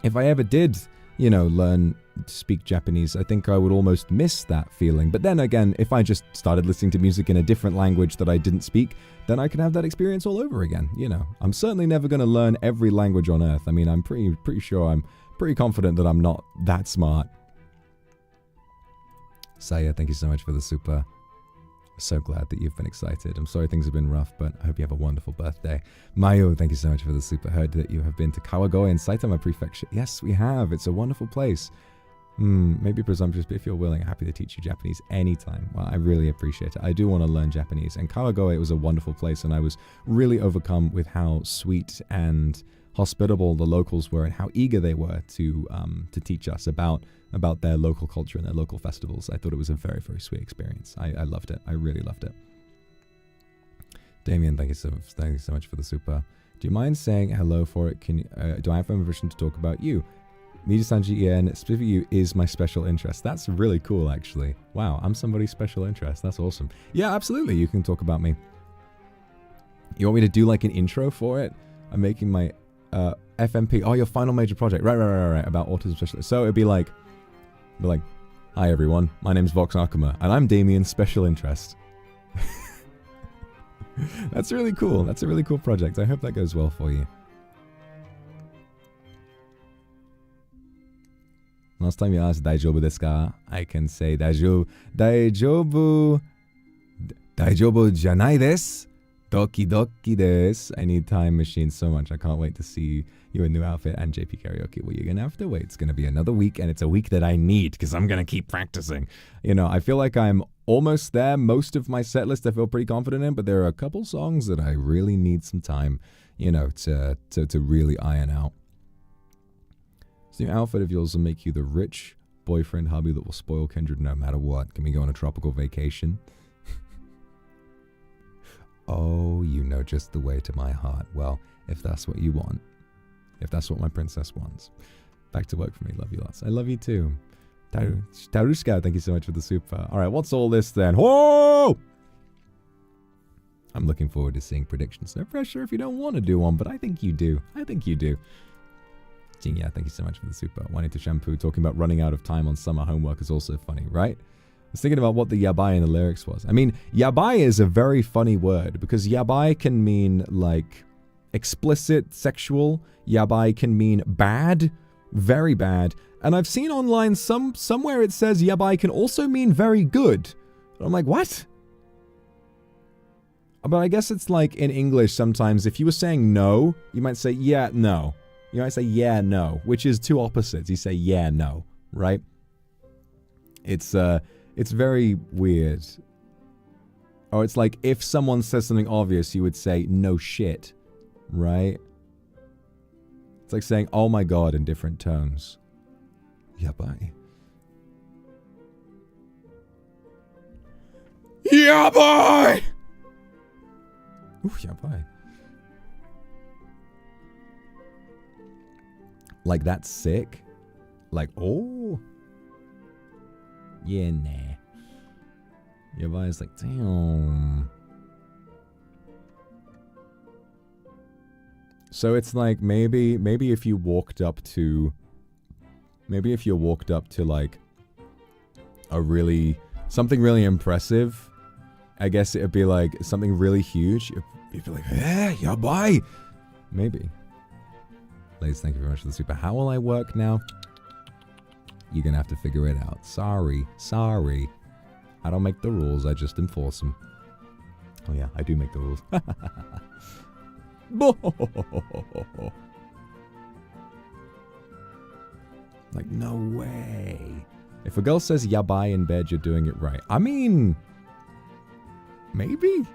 If I ever did, you know, learn to speak Japanese, I think I would almost miss that feeling. But then again, if I just started listening to music in a different language that I didn't speak, then I could have that experience all over again. You know, I'm certainly never going to learn every language on earth. I mean, I'm pretty sure, I'm pretty confident that I'm not that smart. Saya, thank you so much for the super. So glad that you've been excited. I'm sorry things have been rough, but I hope you have a wonderful birthday. Mayo, thank you so much for the super. Heard that you have been to Kawagoe in Saitama Prefecture. Yes, we have. It's a wonderful place. Maybe presumptuous, but if you're willing, I'm happy to teach you Japanese anytime. Well, I really appreciate it. I do want to learn Japanese. And Kawagoe was a wonderful place, and I was really overcome with how sweet and hospitable the locals were and how eager they were to teach us about their local culture and their local festivals. I thought it was a very, very sweet experience. I loved it. I really loved it. Damien, thank you so much for the super. Do you mind saying hello for it? Do I have permission to talk about you? NIJISANJI EN, specifically you, is my special interest. That's really cool, actually. Wow, I'm somebody's special interest. That's awesome. Yeah, absolutely. You can talk about me. You want me to do like an intro for it? I'm making my FMP. Oh, your final major project. Right. About autism specialist. So it'd be like, hi everyone, my name's Vox Akuma, and I'm Damien's special interest. That's really cool. That's a really cool project. I hope that goes well for you. Last time you asked Daijoubu desu ka? I can say Daijoubu janai desu. Doki doki desu. I need Time Machine so much. I can't wait to see you in new outfit and JP karaoke. Well, you're gonna have to wait. It's gonna be another week, and it's a week that I need because I'm gonna keep practicing. You know, I feel like I'm almost there. Most of my set list I feel pretty confident in, but there are a couple songs that I really need some time, you know, to really iron out. This new outfit of yours will make you the rich boyfriend hubby that will spoil Kindred no matter what. Can we go on a tropical vacation? Oh, you know just the way to my heart. Well, if that's what you want. If that's what my princess wants. Back to work for me. Love you lots. I love you too. Tarushka, thank you so much for the super. Alright, what's all this then? Whoa! I'm looking forward to seeing predictions. No pressure if you don't want to do one, but I think you do. I think you do. Jinya, thank you so much for the super. Wanting to shampoo, talking about running out of time on summer homework is also funny, right? I was thinking about what the yabai in the lyrics was. I mean, yabai is a very funny word because yabai can mean like explicit, sexual. Yabai can mean bad, very bad. And I've seen online somewhere it says yabai can also mean very good. And I'm like, what? But I guess it's like in English sometimes if you were saying no, you might say yeah, no. You might say yeah, no, which is two opposites. You say yeah, no, right? It's very weird. Or it's like if someone says something obvious, you would say no shit, right? It's like saying oh my god in different tones. Yabai. Yabai! Ooh, yabai. Like, that's sick. Like, oh. Yeah, nah. Your body's like, damn. So it's like, maybe if you walked up to... Maybe if you walked up to, like, something really impressive, I guess it'd be like something really huge. You'd be like, yeah, yabai. Maybe. Ladies, thank you very much for the super. How will I work now? You're gonna have to figure it out. Sorry. I don't make the rules, I just enforce them. Oh yeah, I do make the rules. Like, no way. If a girl says yabai in bed, you're doing it right. I mean, maybe?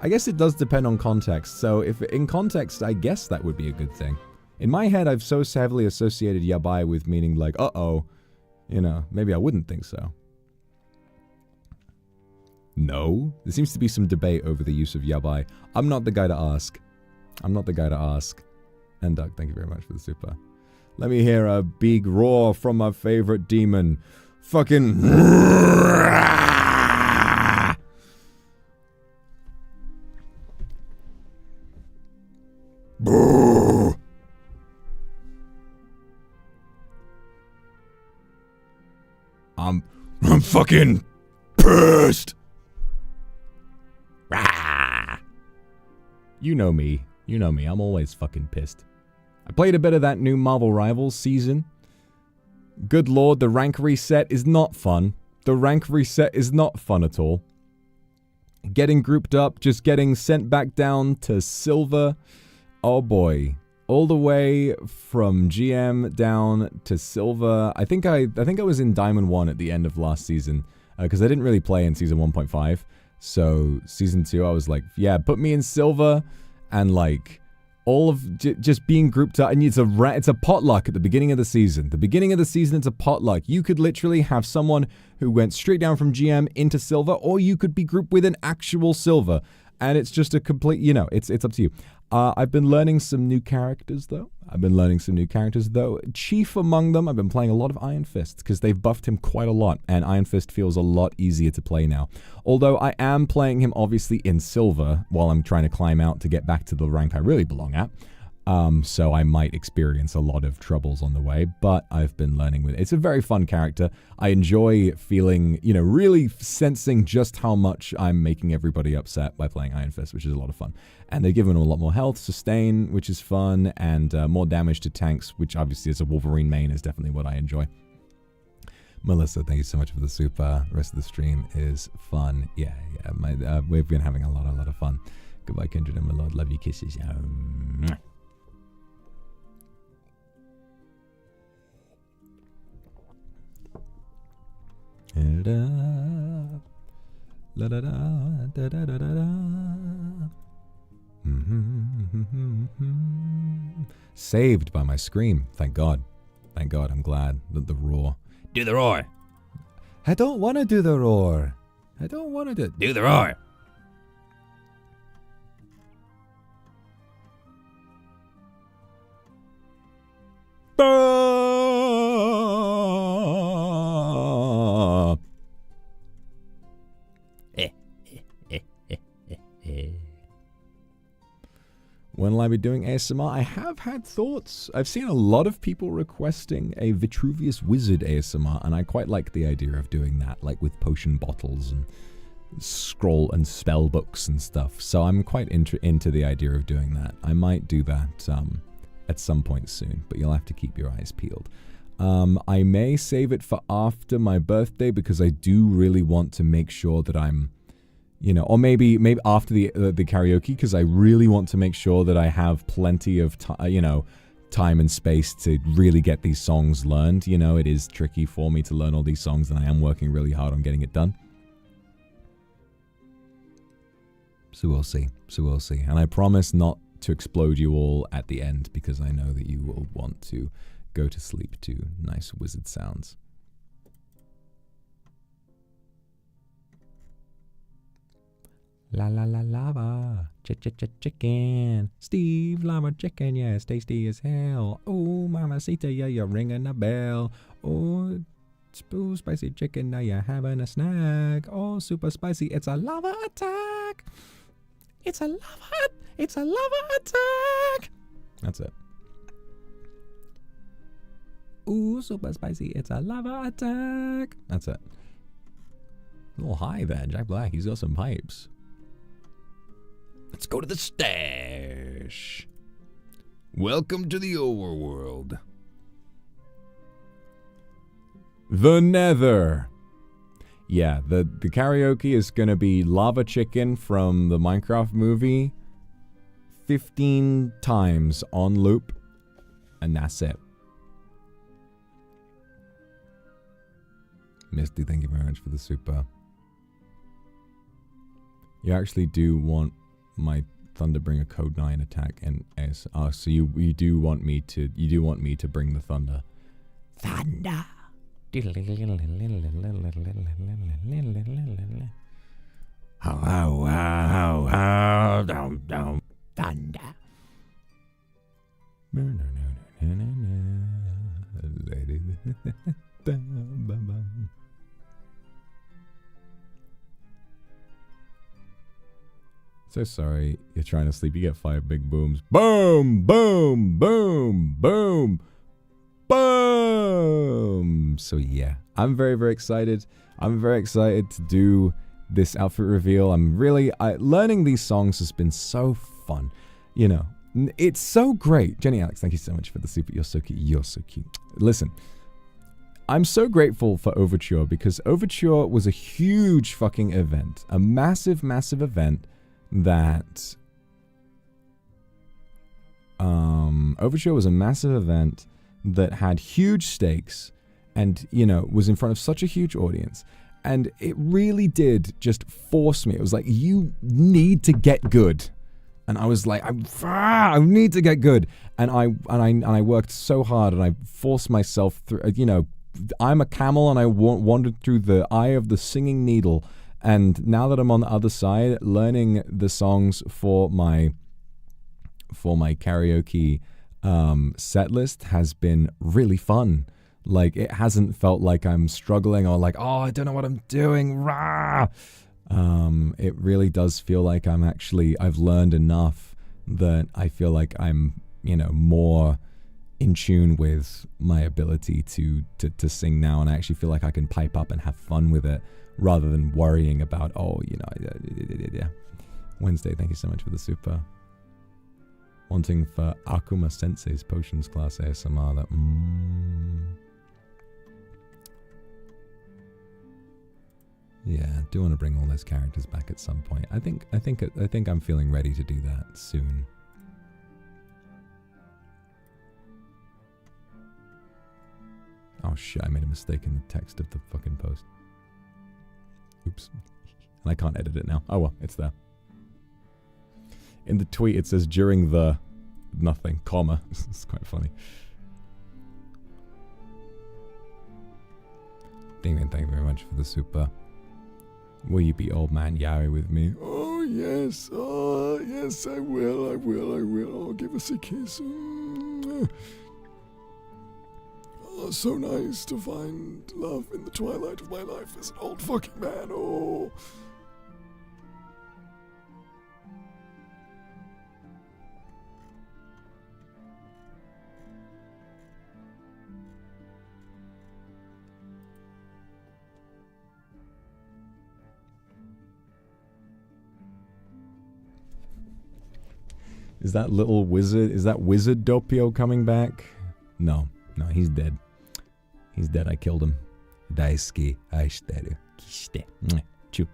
I guess it does depend on context. So if in context, I guess that would be a good thing. In my head, I've so heavily associated yabai with meaning like, uh-oh. You know, maybe I wouldn't think so. No? There seems to be some debate over the use of yabai. I'm not the guy to ask. And Doug, thank you very much for the super. Let me hear a big roar from my favorite demon. Fucking... Boo! I'm fucking pissed. Rah! You know me. I'm always fucking pissed. I played a bit of that new Marvel Rivals season. Good lord, the rank reset is not fun. The rank reset is not fun at all. getting grouped up, just getting sent back down to silver. Oh boy. All the way from GM down to silver. I think I was in Diamond 1 at the end of last season, because I didn't really play in Season 1.5. So Season 2, I was like, yeah, put me in silver, and like all of just being grouped up. And it's a potluck at the beginning of the season. The beginning of the season, it's a potluck. You could literally have someone who went straight down from GM into silver, or you could be grouped with an actual silver. And it's just a complete, it's up to you. I've been learning some new characters, though. Chief among them, I've been playing a lot of Iron Fist, because they've buffed him quite a lot, and Iron Fist feels a lot easier to play now. Although I am playing him, obviously, in silver, while I'm trying to climb out to get back to the rank I really belong at. So I might experience a lot of troubles on the way, but I've been learning with it. It's a very fun character. I enjoy feeling, really sensing just how much I'm making everybody upset by playing Iron Fist, which is a lot of fun. And they've given him a lot more health, sustain, which is fun, and more damage to tanks, which obviously as a Wolverine main is definitely what I enjoy. Melissa, thank you so much for the super. The rest of the stream is fun. Yeah, we've been having a lot of fun. Goodbye, Kindred and my lord. Love you, kisses. Saved by my scream. Thank God. I'm glad that the roar. Do the roar. I don't want to do the roar. Do the roar. When will I be doing ASMR? I have had thoughts. I've seen a lot of people requesting a Vitruvius Wizard ASMR, and I quite like the idea of doing that, like with potion bottles and scroll and spell books and stuff. So I'm quite into the idea of doing that. I might do that at some point soon, but you'll have to keep your eyes peeled. I may save it for after my birthday, because I do really want to make sure that I'm, or maybe after the karaoke, because I really want to make sure that I have plenty of time and space to really get these songs learned. It is tricky for me to learn all these songs, and I am working really hard on getting it done. So we'll see. And I promise not to explode you all at the end, because I know that you will want to go to sleep to nice wizard sounds. La la la lava, chicken, Steve lava chicken, yes, tasty as hell. Oh, mamacita, yeah, you're ringing a bell. Oh, spicy chicken, now you're having a snack. Oh, super spicy, it's a lava attack. It's a lava attack. That's it. Ooh, super spicy, it's a lava attack. That's it. A little high there, Jack Black, he's got some pipes. Let's go to the stash. Welcome to the overworld. The Nether. Yeah, the karaoke is going to be Lava Chicken from the Minecraft movie 15 times on loop, and that's it. Misty, thank you very much for the super. You actually do want my Thunder bring a code 9 attack and ASR. So you do want me to bring the Thunder. Thunder. Thunder. So sorry, you're trying to sleep. You get 5 big booms. Boom, boom, boom, boom, boom. So yeah, I'm very, very excited. I'm very excited to do this outfit reveal. I'm really, learning these songs has been so fun. It's so great. Jenny Alex, thank you so much for the super. You're so cute. You're so cute. Listen, I'm so grateful for Overture because Overture was a huge fucking event. A massive, massive event that... Overture was a massive event that had huge stakes and, you know, was in front of such a huge audience. And it really did just force me. It was like, you need to get good. And I was like, I need to get good. And I worked so hard and I forced myself through, you know, I'm a camel and I wandered through the eye of the singing needle. And now that I'm on the other side, learning the songs for my karaoke set list has been really fun. Like, it hasn't felt like I'm struggling or like, oh, I don't know what I'm doing. Rah! It really does feel like I've learned enough that I feel like I'm, you know, more in tune with my ability to sing now. And I actually feel like I can pipe up and have fun with it rather than worrying about, oh, you know, Wednesday, thank you so much for the super. Wanting for Akuma Sensei's Potions class ASMR. That, Yeah, I do want to bring all those characters back at some point. I think I'm feeling ready to do that soon. Oh shit, I made a mistake in the text of the fucking post. Oops. And I can't edit it now. Oh well, it's there. In the tweet it says during the nothing, comma. It's quite funny. Damien, thank you very much for the super. Will you be old man Yari with me? Oh yes, I will. Oh, give us a kiss. Oh, so nice to find love in the twilight of my life as an old fucking man. Oh. Is that little wizard, is that wizard Doppio coming back? No, he's dead. He's dead, I killed him. Daisuke, aishiteru, kishite. Chew.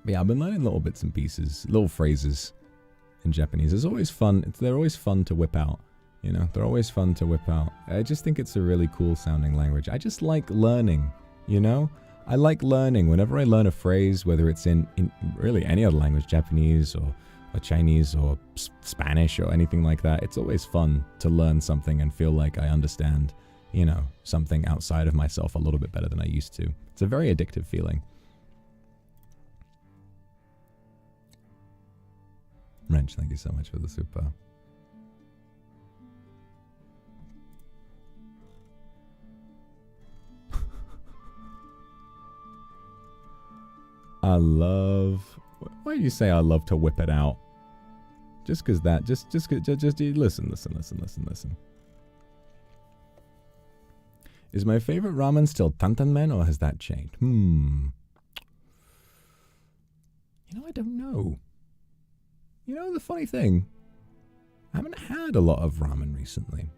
But yeah, I've been learning little bits and pieces, little phrases in Japanese. It's always fun, they're always fun to whip out. You know, they're always fun to whip out. I just think it's a really cool sounding language. I just like learning, you know? I like learning. Whenever I learn a phrase, whether it's in really any other language, Japanese or Chinese or Spanish or anything like that, it's always fun to learn something and feel like I understand, you know, something outside of myself a little bit better than I used to. It's a very addictive feeling. Wrench, thank you so much for the super. I love... Why do you say I love to whip it out? Just because that... Just listen. Is my favorite ramen still tantanmen or has that changed? You know, I don't know. You know, the funny thing... I haven't had a lot of ramen recently.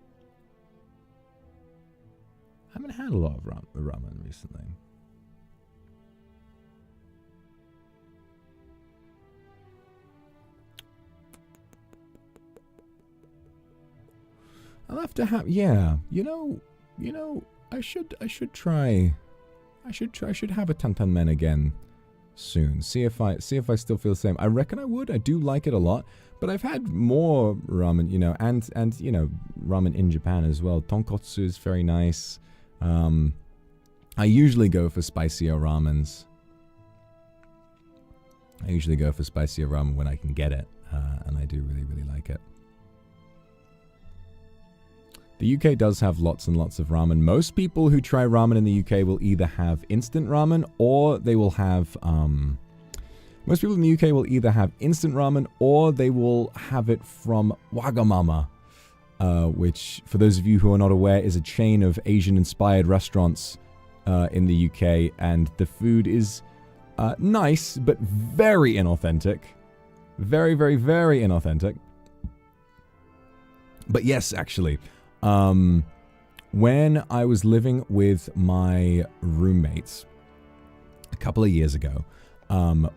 I'll have to have, yeah, you know, I should have a tantanmen again soon. See if I still feel the same. I reckon I would. I do like it a lot, but I've had more ramen, you know, and you know, ramen in Japan as well. Tonkotsu is very nice. I usually go for spicier ramens. I usually go for spicier ramen when I can get it, and I do really like it. The UK does have lots and lots of ramen. Most people who try ramen in the UK will either have instant ramen or they will have... most people in the UK will either have instant ramen or they will have it from Wagamama, which, for those of you who are not aware, is a chain of Asian-inspired restaurants in the UK, and the food is nice, but very inauthentic. Very inauthentic. But yes, actually... when I was living with my roommates a couple of years ago,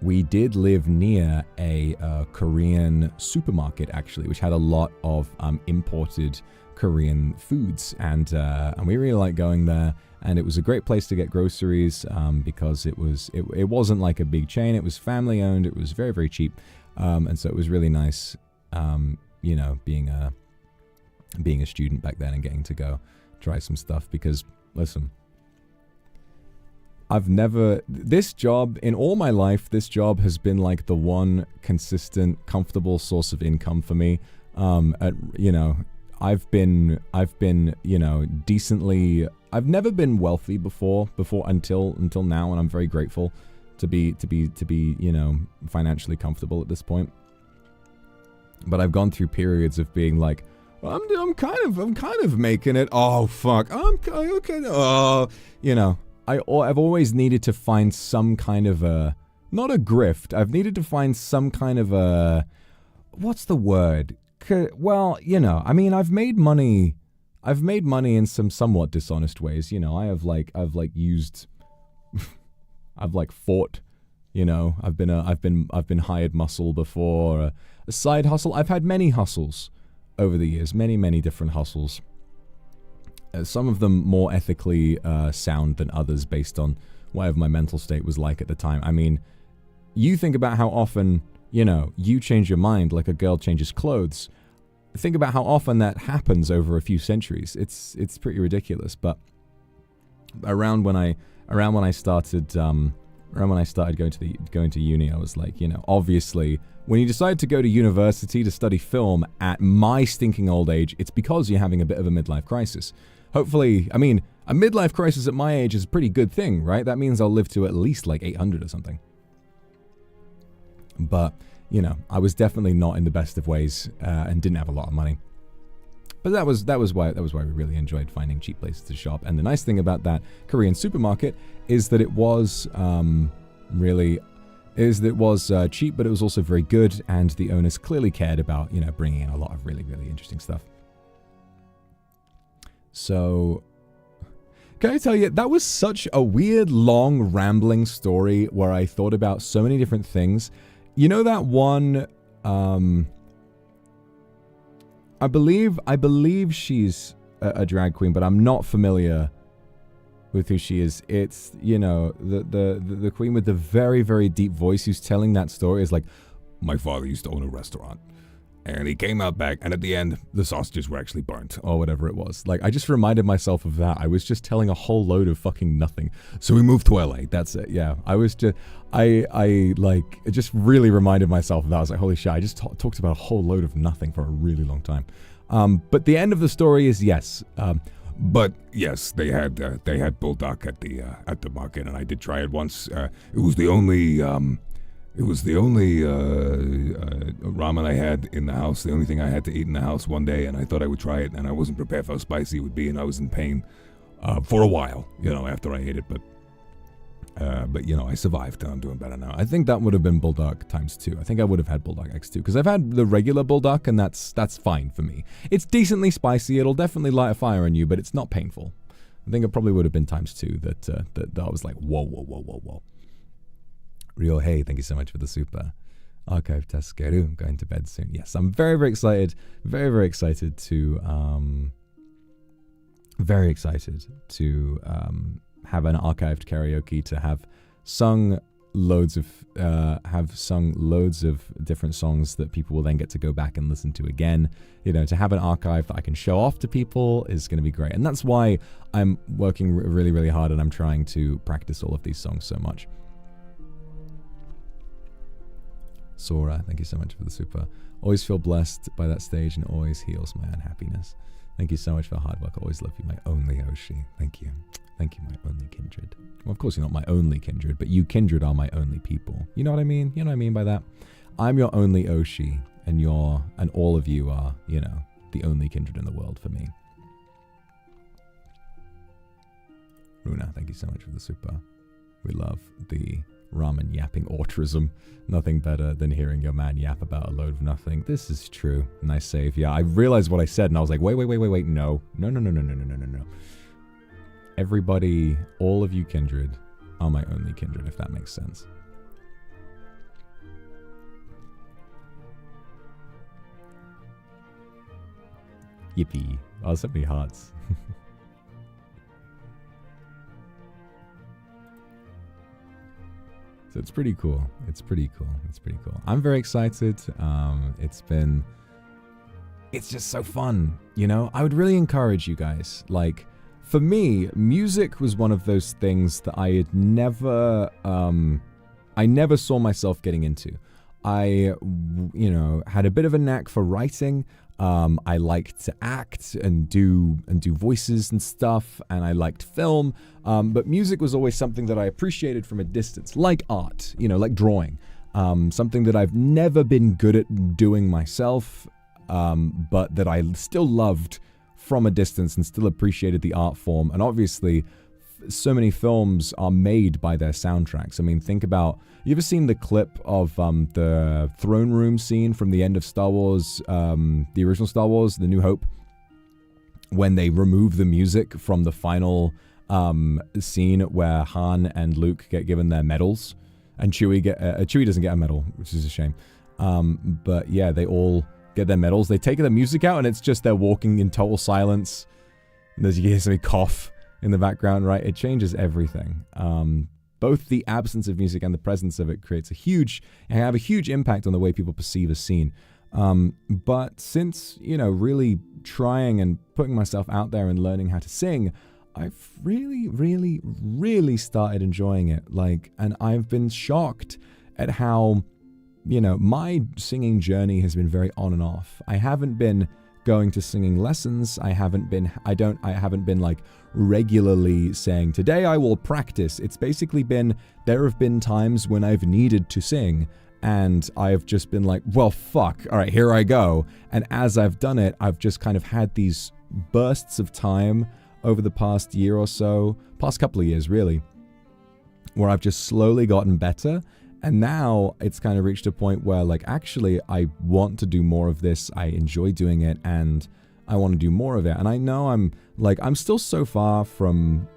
we did live near a Korean supermarket, actually, which had a lot of imported Korean foods, and we really liked going there. And it was a great place to get groceries because it wasn't like a big chain. It was family owned. It was very, very cheap, and so it was really nice, you know, being a student back then and getting to go try some stuff. Because listen, this job, in all my life, this job has been like the one consistent, comfortable source of income for me. You know, I've been, you know, decently. I've never been wealthy before until now, and I'm very grateful to be, you know, financially comfortable at this point. But I've gone through periods of being like, I'm kind of making it. Oh fuck, I'm okay. Oh, you know, I've always needed to find some kind of not a grift. I've needed to find some kind of what's the word? Well, you know, I mean, I've made money in some somewhat dishonest ways. You know, I've fought, you know, I've been hired muscle before, a side hustle. I've had many hustles over the years, many different hustles. Some of them more ethically sound than others based on whatever my mental state was like at the time. I mean, you think about how often, you know, you change your mind like a girl changes clothes. Think about how often that happens over a few centuries. It's pretty ridiculous. But around when I started going to uni, I was like, you know, obviously when you decide to go to university to study film at my stinking old age, it's because you're having a bit of a midlife crisis. Hopefully, I mean, a midlife crisis at my age is a pretty good thing, right? That means I'll live to at least like 800 or something. But, you know, I was definitely not in the best of ways and didn't have a lot of money. But that was why we really enjoyed finding cheap places to shop. And the nice thing about that Korean supermarket is that it was cheap, but it was also very good, and the owners clearly cared about, you know, bringing in a lot of really interesting stuff. So, can I tell you, that was such a weird, long, rambling story where I thought about so many different things. You know that one, I believe she's a drag queen, but I'm not familiar with who she is. It's, you know, the queen with the very deep voice who's telling that story is like, My father used to own a restaurant, and he came out back, and at the end, the sausages were actually burnt. or whatever it was. Like, I just reminded myself of that. I was just telling a whole load of fucking nothing. So we moved to LA. That's it. Yeah. I was just, it just really reminded myself of that. I was like, holy shit, I just talked about a whole load of nothing for a really long time. But the end of the story is yes. But yes, they had bulldog at the market, and I did try it once. It was the only ramen I had in the house. The only thing I had to eat in the house one day, and I thought I would try it, and I wasn't prepared for how spicy it would be, and I was in pain for a while, you know, after I ate it. But you know, I survived, and I'm doing better now. I think that would have been Bulldog ×2. I think I would have had Bulldog X2, because I've had the regular Bulldog, and that's fine for me. It's decently spicy. It'll definitely light a fire on you, but it's not painful. I think it probably would have been ×2 that I was like, whoa. Rio, hey, thank you so much for the super. Archive Taskeru, I'm going to bed soon. Yes, I'm very excited. Very excited to have an archived karaoke, to have sung loads of different songs that people will then get to go back and listen to again. You know, to have an archive that I can show off to people is going to be great. And that's why I'm working really hard, and I'm trying to practice all of these songs so much. Sora, thank you so much for the super. Always feel blessed by that stage, and always heals my unhappiness. Thank you so much for the hard work. I always love you, my only Oshi. Thank you. Thank you, my only kindred. Well, of course you're not my only kindred, but you kindred are my only people. You know what I mean? You know what I mean by that? I'm your only Oshi, and all of you are, you know, the only kindred in the world for me. Runa, thank you so much for the super. We love the Ramen yapping autism. Nothing better than hearing your man yap about a load of nothing. This is true. Nice save. Yeah, I realized what I said and I was like, wait. No. Everybody, all of you kindred are my only kindred, if that makes sense. Yippee. Oh, so many hearts. So it's pretty cool. It's pretty cool. I'm very excited. It's just so fun, you know? I would really encourage you guys. Like, for me, music was one of those things that I never saw myself getting into. I, had a bit of a knack for writing. I liked to act and do voices and stuff, and I liked film. But music was always something that I appreciated from a distance, like art, like drawing. Something that I've never been good at doing myself, but that I still loved from a distance and still appreciated the art form. And obviously, so many films are made by their soundtracks. I mean, think about, you ever seen the clip of the throne room scene from the end of Star Wars, the original Star Wars, The New Hope, when they remove the music from the final scene where Han and Luke get given their medals, and Chewie doesn't get a medal, which is a shame. But yeah, they all get their medals. They take the music out, and it's just they're walking in total silence. And there's, you hear somebody cough in the background, right? It changes everything. Both the absence of music and the presence of it creates a huge impact on the way people perceive a scene. But since, really trying and putting myself out there and learning how to sing, I've really started enjoying it. And I've been shocked at how, my singing journey has been very on and off. I haven't been going to singing lessons. I haven't been like regularly saying, today I will practice. It's basically been, there have been times when I've needed to sing and I've just been like, well, fuck, all right, here I go. And as I've done it, I've just kind of had these bursts of time over the past year or so, past couple of years really, where I've just slowly gotten better. And now it's kind of reached a point where, actually, I want to do more of this. I enjoy doing it, and I want to do more of it. And I know I'm still so far from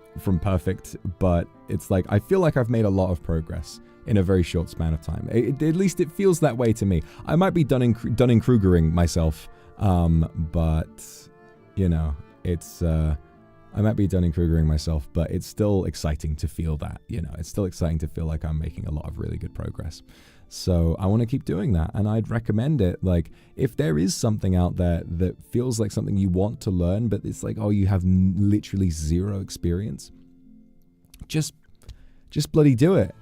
perfect, but it's I feel like I've made a lot of progress in a very short span of time. At least it feels that way to me. I might be Dunning-Krugering myself, but, it's... I might be Dunning-Krugering myself, but it's still exciting to feel that, it's still exciting to feel like I'm making a lot of really good progress. So I want to keep doing that, and I'd recommend it. If there is something out there that feels like something you want to learn, but it's you have literally zero experience, just bloody do it,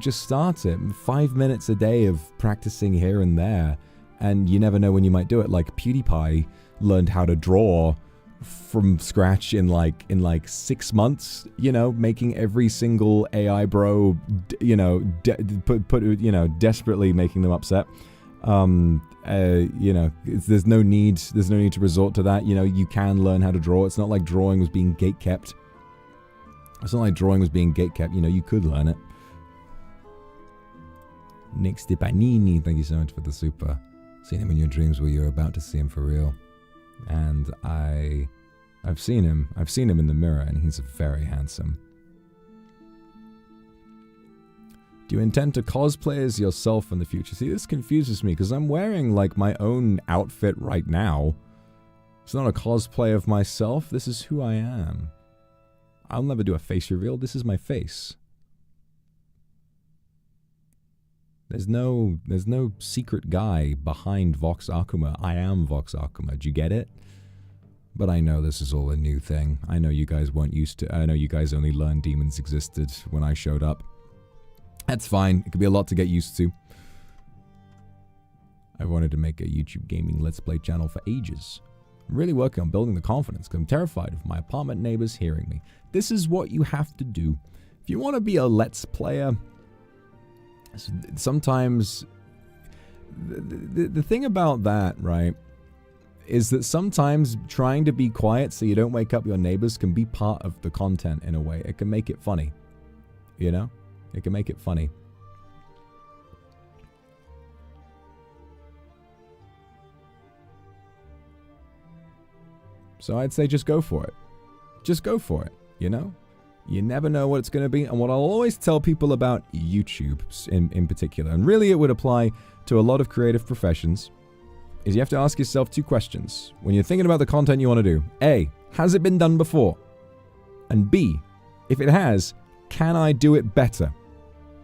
just start it. 5 minutes a day of practicing here and there, and you never know when you might do it. PewDiePie learned how to draw from scratch in 6 months, making every single AI bro, desperately making them upset. There's no need to resort to that. You can learn how to draw. It's not like drawing was being gatekept. You could learn it. Nick Stepanini, thank you so much for the super. Seen him in your dreams where you're about to see him for real. And I've seen him in the mirror, and he's very handsome. Do you intend to cosplay as yourself in the future? See, this confuses me, because I'm wearing, my own outfit right now. It's not a cosplay of myself. This is who I am. I'll never do a face reveal. This is my face. There's no secret guy behind Vox Akuma. I am Vox Akuma. Do you get it? But I know this is all a new thing. I know you guys weren't used to... I know you guys only learned demons existed when I showed up. That's fine. It could be a lot to get used to. I wanted to make a YouTube gaming Let's Play channel for ages. I'm really working on building the confidence because I'm terrified of my apartment neighbors hearing me. This is what you have to do. If you want to be a Let's Player... Sometimes the thing about that, right, is that sometimes trying to be quiet so you don't wake up your neighbors can be part of the content in a way. It can make it funny, It can make it funny. So I'd say just go for it. Just go for it, you know? You never know what it's going to be. And what I'll always tell people about YouTube in particular, and really it would apply to a lot of creative professions, is you have to ask yourself 2 questions. When you're thinking about the content you want to do, A, has it been done before? And B, if it has, can I do it better?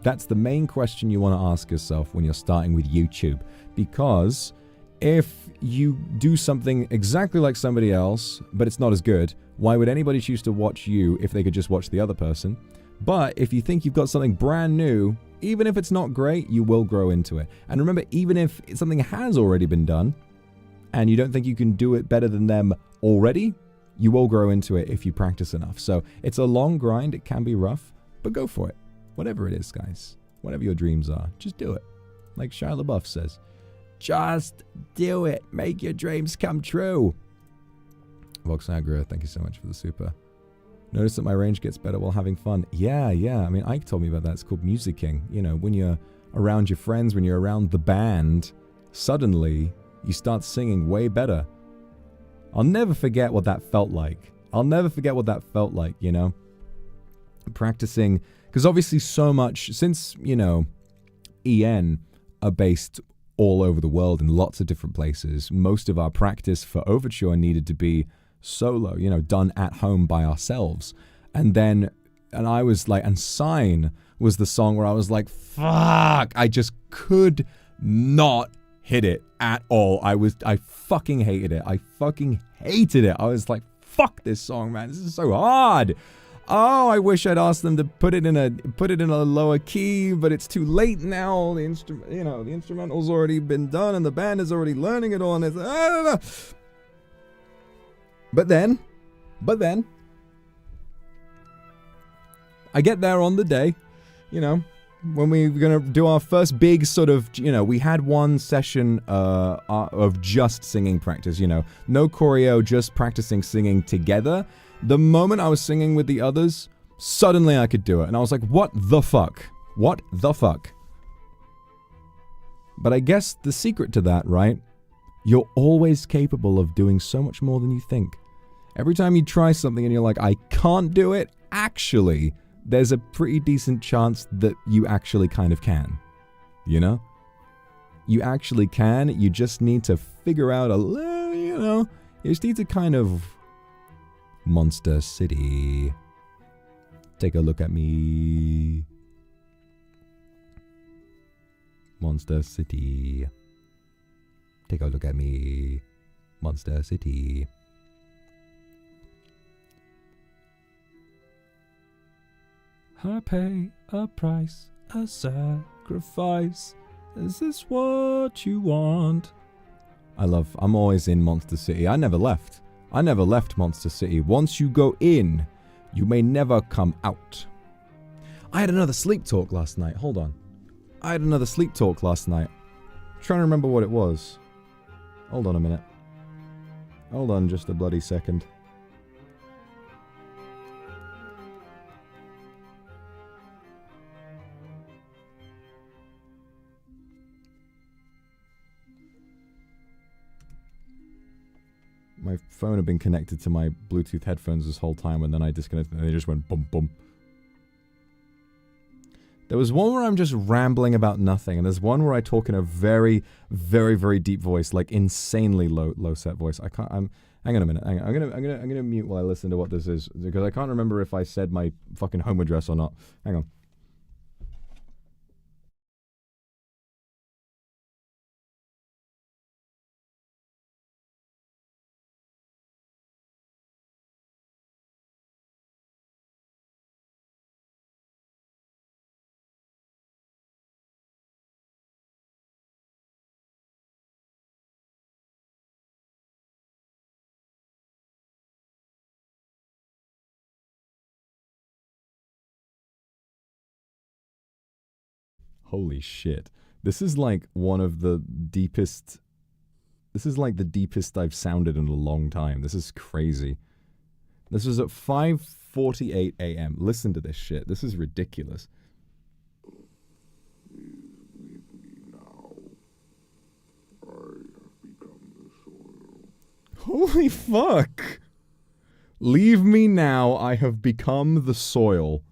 That's the main question you want to ask yourself when you're starting with YouTube. Because if you do something exactly like somebody else, but it's not as good, why would anybody choose to watch you if they could just watch the other person? But if you think you've got something brand new, even if it's not great, you will grow into it. And remember, even if something has already been done, and you don't think you can do it better than them already, you will grow into it if you practice enough. So it's a long grind, it can be rough, but go for it. Whatever it is, guys. Whatever your dreams are, just do it. Like Shia LaBeouf says, just do it. Make your dreams come true. Vox Akuma, thank you so much for the super. Notice that my range gets better while having fun. Yeah. I mean, Ike told me about that. It's called musicking. You know, when you're around your friends, when you're around the band, suddenly you start singing way better. I'll never forget what that felt like. You know? Practicing, because obviously so much, since, you know, EN are based all over the world in lots of different places, most of our practice for Overture needed to be solo, you know, done at home by ourselves. And I was like, and Sign was the song where I was like, fuck, I just could not hit it at all. I fucking hated it. I was like, fuck this song, man. This is so hard. Oh, I wish I'd asked them to put it in a lower key, but it's too late now. The instrumental's already been done, and the band is already learning it all. And it's But then, I get there on the day, you know, when we're gonna do our first big sort of, you know, we had one session of just singing practice, you know, no choreo, just practicing singing together. The moment I was singing with the others, suddenly I could do it. And I was like, what the fuck? What the fuck? But I guess the secret to that, right? You're always capable of doing so much more than you think. Every time you try something and you're like, I can't do it, actually, there's a pretty decent chance that you actually kind of can. You know? You actually can. You just need to figure out a little, you know, you just need to kind of... Monster City. Take a look at me. Monster City. Take a look at me. Monster City. I pay a price, a sacrifice. Is this what you want? I'm always in Monster City. I never left Monster City. Once you go in, you may never come out. I had another sleep talk last night. Hold on. I'm trying to remember what it was. Hold on a minute. Hold on just a bloody second. My phone had been connected to my Bluetooth headphones this whole time, and then I disconnected and they just went bum bum. There was one where I'm just rambling about nothing, and there's one where I talk in a very, very, very deep voice, like insanely low set voice. Hang on a minute. I'm gonna mute while I listen to what this is, because I can't remember if I said my fucking home address or not. Hang on. Holy shit. This is like one of the deepest... This is like the deepest I've sounded in a long time. This is crazy. This was at 5:48 a.m. Listen to this shit. This is ridiculous. Leave me now. I have become the soil. Holy fuck. Leave me now, I have become the soil.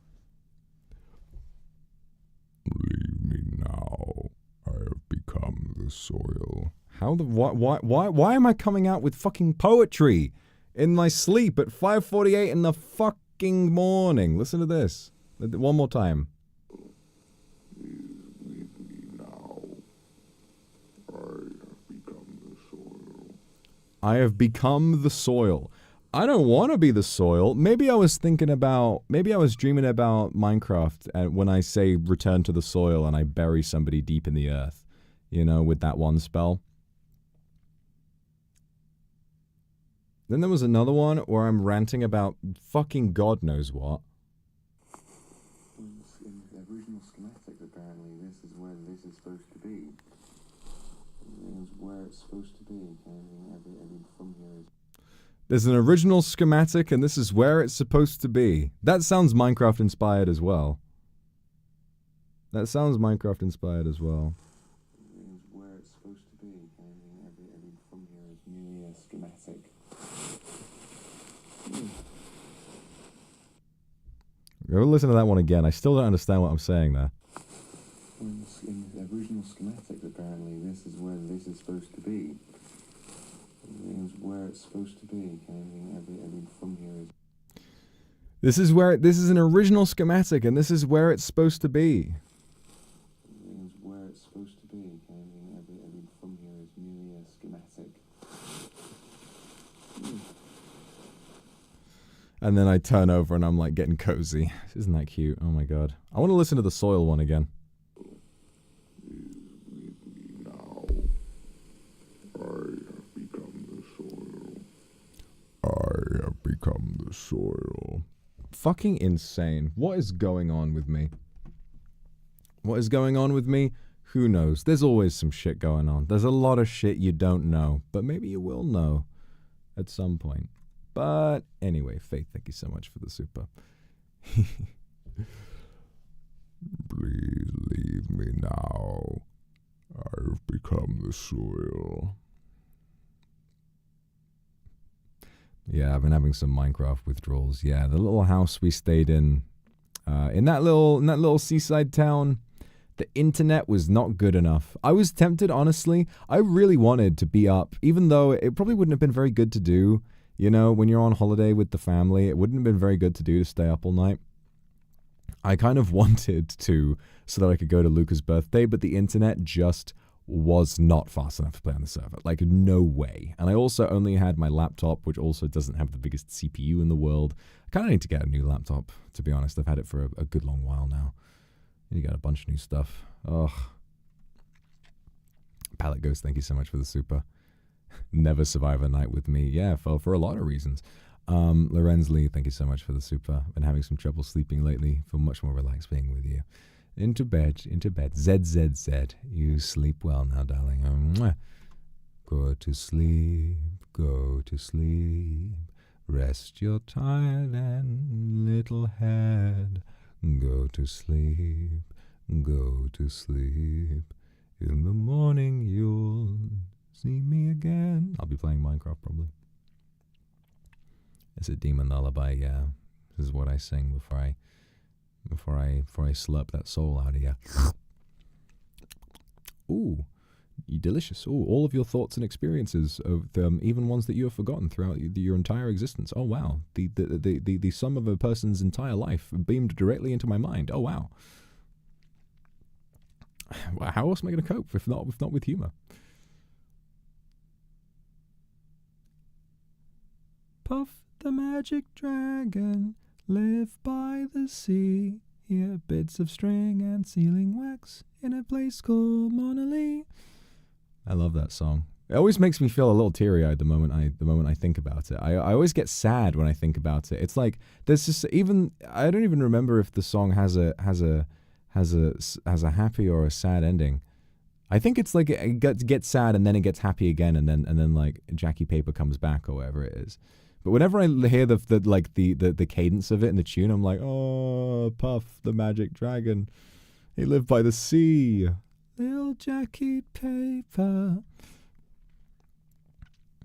Leave me now. I have become the soil. How the why am I coming out with fucking poetry in my sleep at 5:48 in the fucking morning? Listen to this. One more time. Leave me now. I have become the soil. I have become the soil. I don't want to be the soil. Maybe I was dreaming about Minecraft and when I say return to the soil and I bury somebody deep in the earth, you know, with that one spell. Then there was another one where I'm ranting about fucking God knows what. In the original schematic, apparently, this is where this is supposed to be. This is where it's supposed to be. Everything from here is... There's an original schematic, and this is where it's supposed to be. That sounds Minecraft-inspired as well. That sounds Minecraft-inspired as well. This is where it's supposed to be. Everything from here is merely a schematic. Go listen to that one again. I still don't understand what I'm saying there. In the original schematic, apparently, this is where this is supposed to be. This is where it's supposed to be. Everything from here is... This is an original schematic, and this is where it's supposed to be. This is where it's supposed to be. Everything from here is merely a schematic. And then I turn over and I'm like getting cozy. Isn't that cute? Oh my god. I want to listen to the soil one again. Leave me now. I have become the soil. I have become the soil. Fucking insane. What is going on with me? What is going on with me? Who knows? There's always some shit going on. There's a lot of shit you don't know, but maybe you will know at some point. But anyway, Faith, thank you so much for the super. Please leave me now. I've become the soil. Yeah, I've been having some Minecraft withdrawals. Yeah, the little house we stayed in that little seaside town, the internet was not good enough. I was tempted, honestly. I really wanted to be up, even though it probably wouldn't have been very good to do. You know, when you're on holiday with the family, it wouldn't have been very good to do to stay up all night. I kind of wanted to so that I could go to Luca's birthday, but the internet just was not fast enough to play on the server. Like, no way. And I also only had my laptop, which also doesn't have the biggest CPU in the world. I kind of need to get a new laptop, to be honest. I've had it for a good long while now. You got a bunch of new stuff. Ugh. Palette Ghost, thank you so much for the super. Never survive a night with me. Yeah, for a lot of reasons. Lorenz Lee, thank you so much for the super. Been having some trouble sleeping lately. Feel much more relaxed being with you. Into bed. ZZZ. You sleep well now, darling. Go to sleep. Go to sleep. Rest your tired and little head. Go to sleep. Go to sleep. In the morning you'll see me again. I'll be playing Minecraft probably. It's a demon lullaby, yeah. This is what I sing before I slurp that soul out of you. Ooh, delicious. Ooh, all of your thoughts and experiences of even ones that you have forgotten throughout your entire existence. Oh wow, the sum of a person's entire life beamed directly into my mind. Oh wow. How else am I going to cope if not with humor? Puff the magic dragon, live by the sea. Here bits of string and sealing wax in a place called Monolith. I love that song. It always makes me feel a little teary-eyed the moment I think about it. I always get sad when I think about it. It's like there's just I don't even remember if the song has a happy or a sad ending. I think it's like it gets sad and then it gets happy again and then like Jackie Paper comes back or whatever it is. But whenever I hear the cadence of it in the tune, I'm like, oh, Puff the magic dragon, he lived by the sea, little Jackie Paper.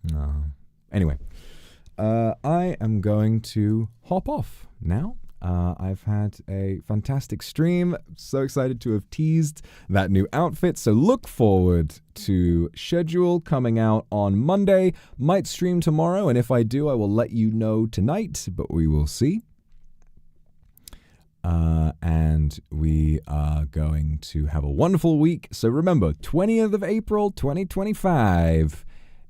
No. Anyway, I am going to hop off now. I've had a fantastic stream. So excited to have teased that new outfit. So look forward to schedule coming out on Monday. Might stream tomorrow, and if I do, I will let you know tonight, but we will see. And we are going to have a wonderful week. So remember, 20th of April, 2025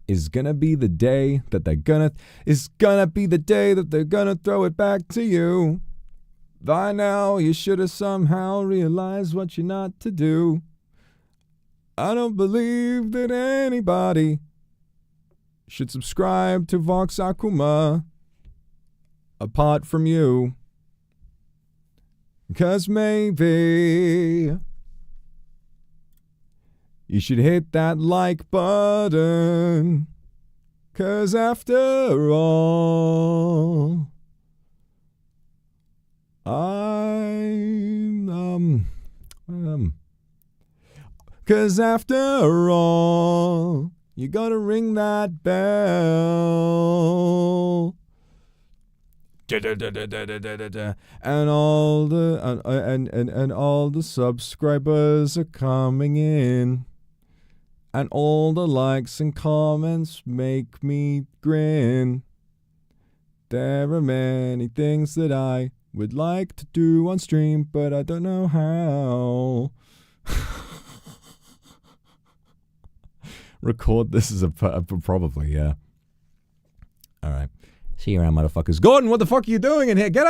is gonna be the day that they're gonna throw it back to you. By now, you should have somehow realized what you're not to do. I don't believe that anybody should subscribe to Vox Akuma apart from you. 'Cause maybe you should hit that like button. 'Cause after all, 'cause after all, you gotta ring that bell. And all the subscribers are coming in, and all the likes and comments make me grin. There are many things that I would like to do on stream, but I don't know how. Record this as a probably, yeah. All right. See you around, motherfuckers. Gordon, what the fuck are you doing in here? Get out!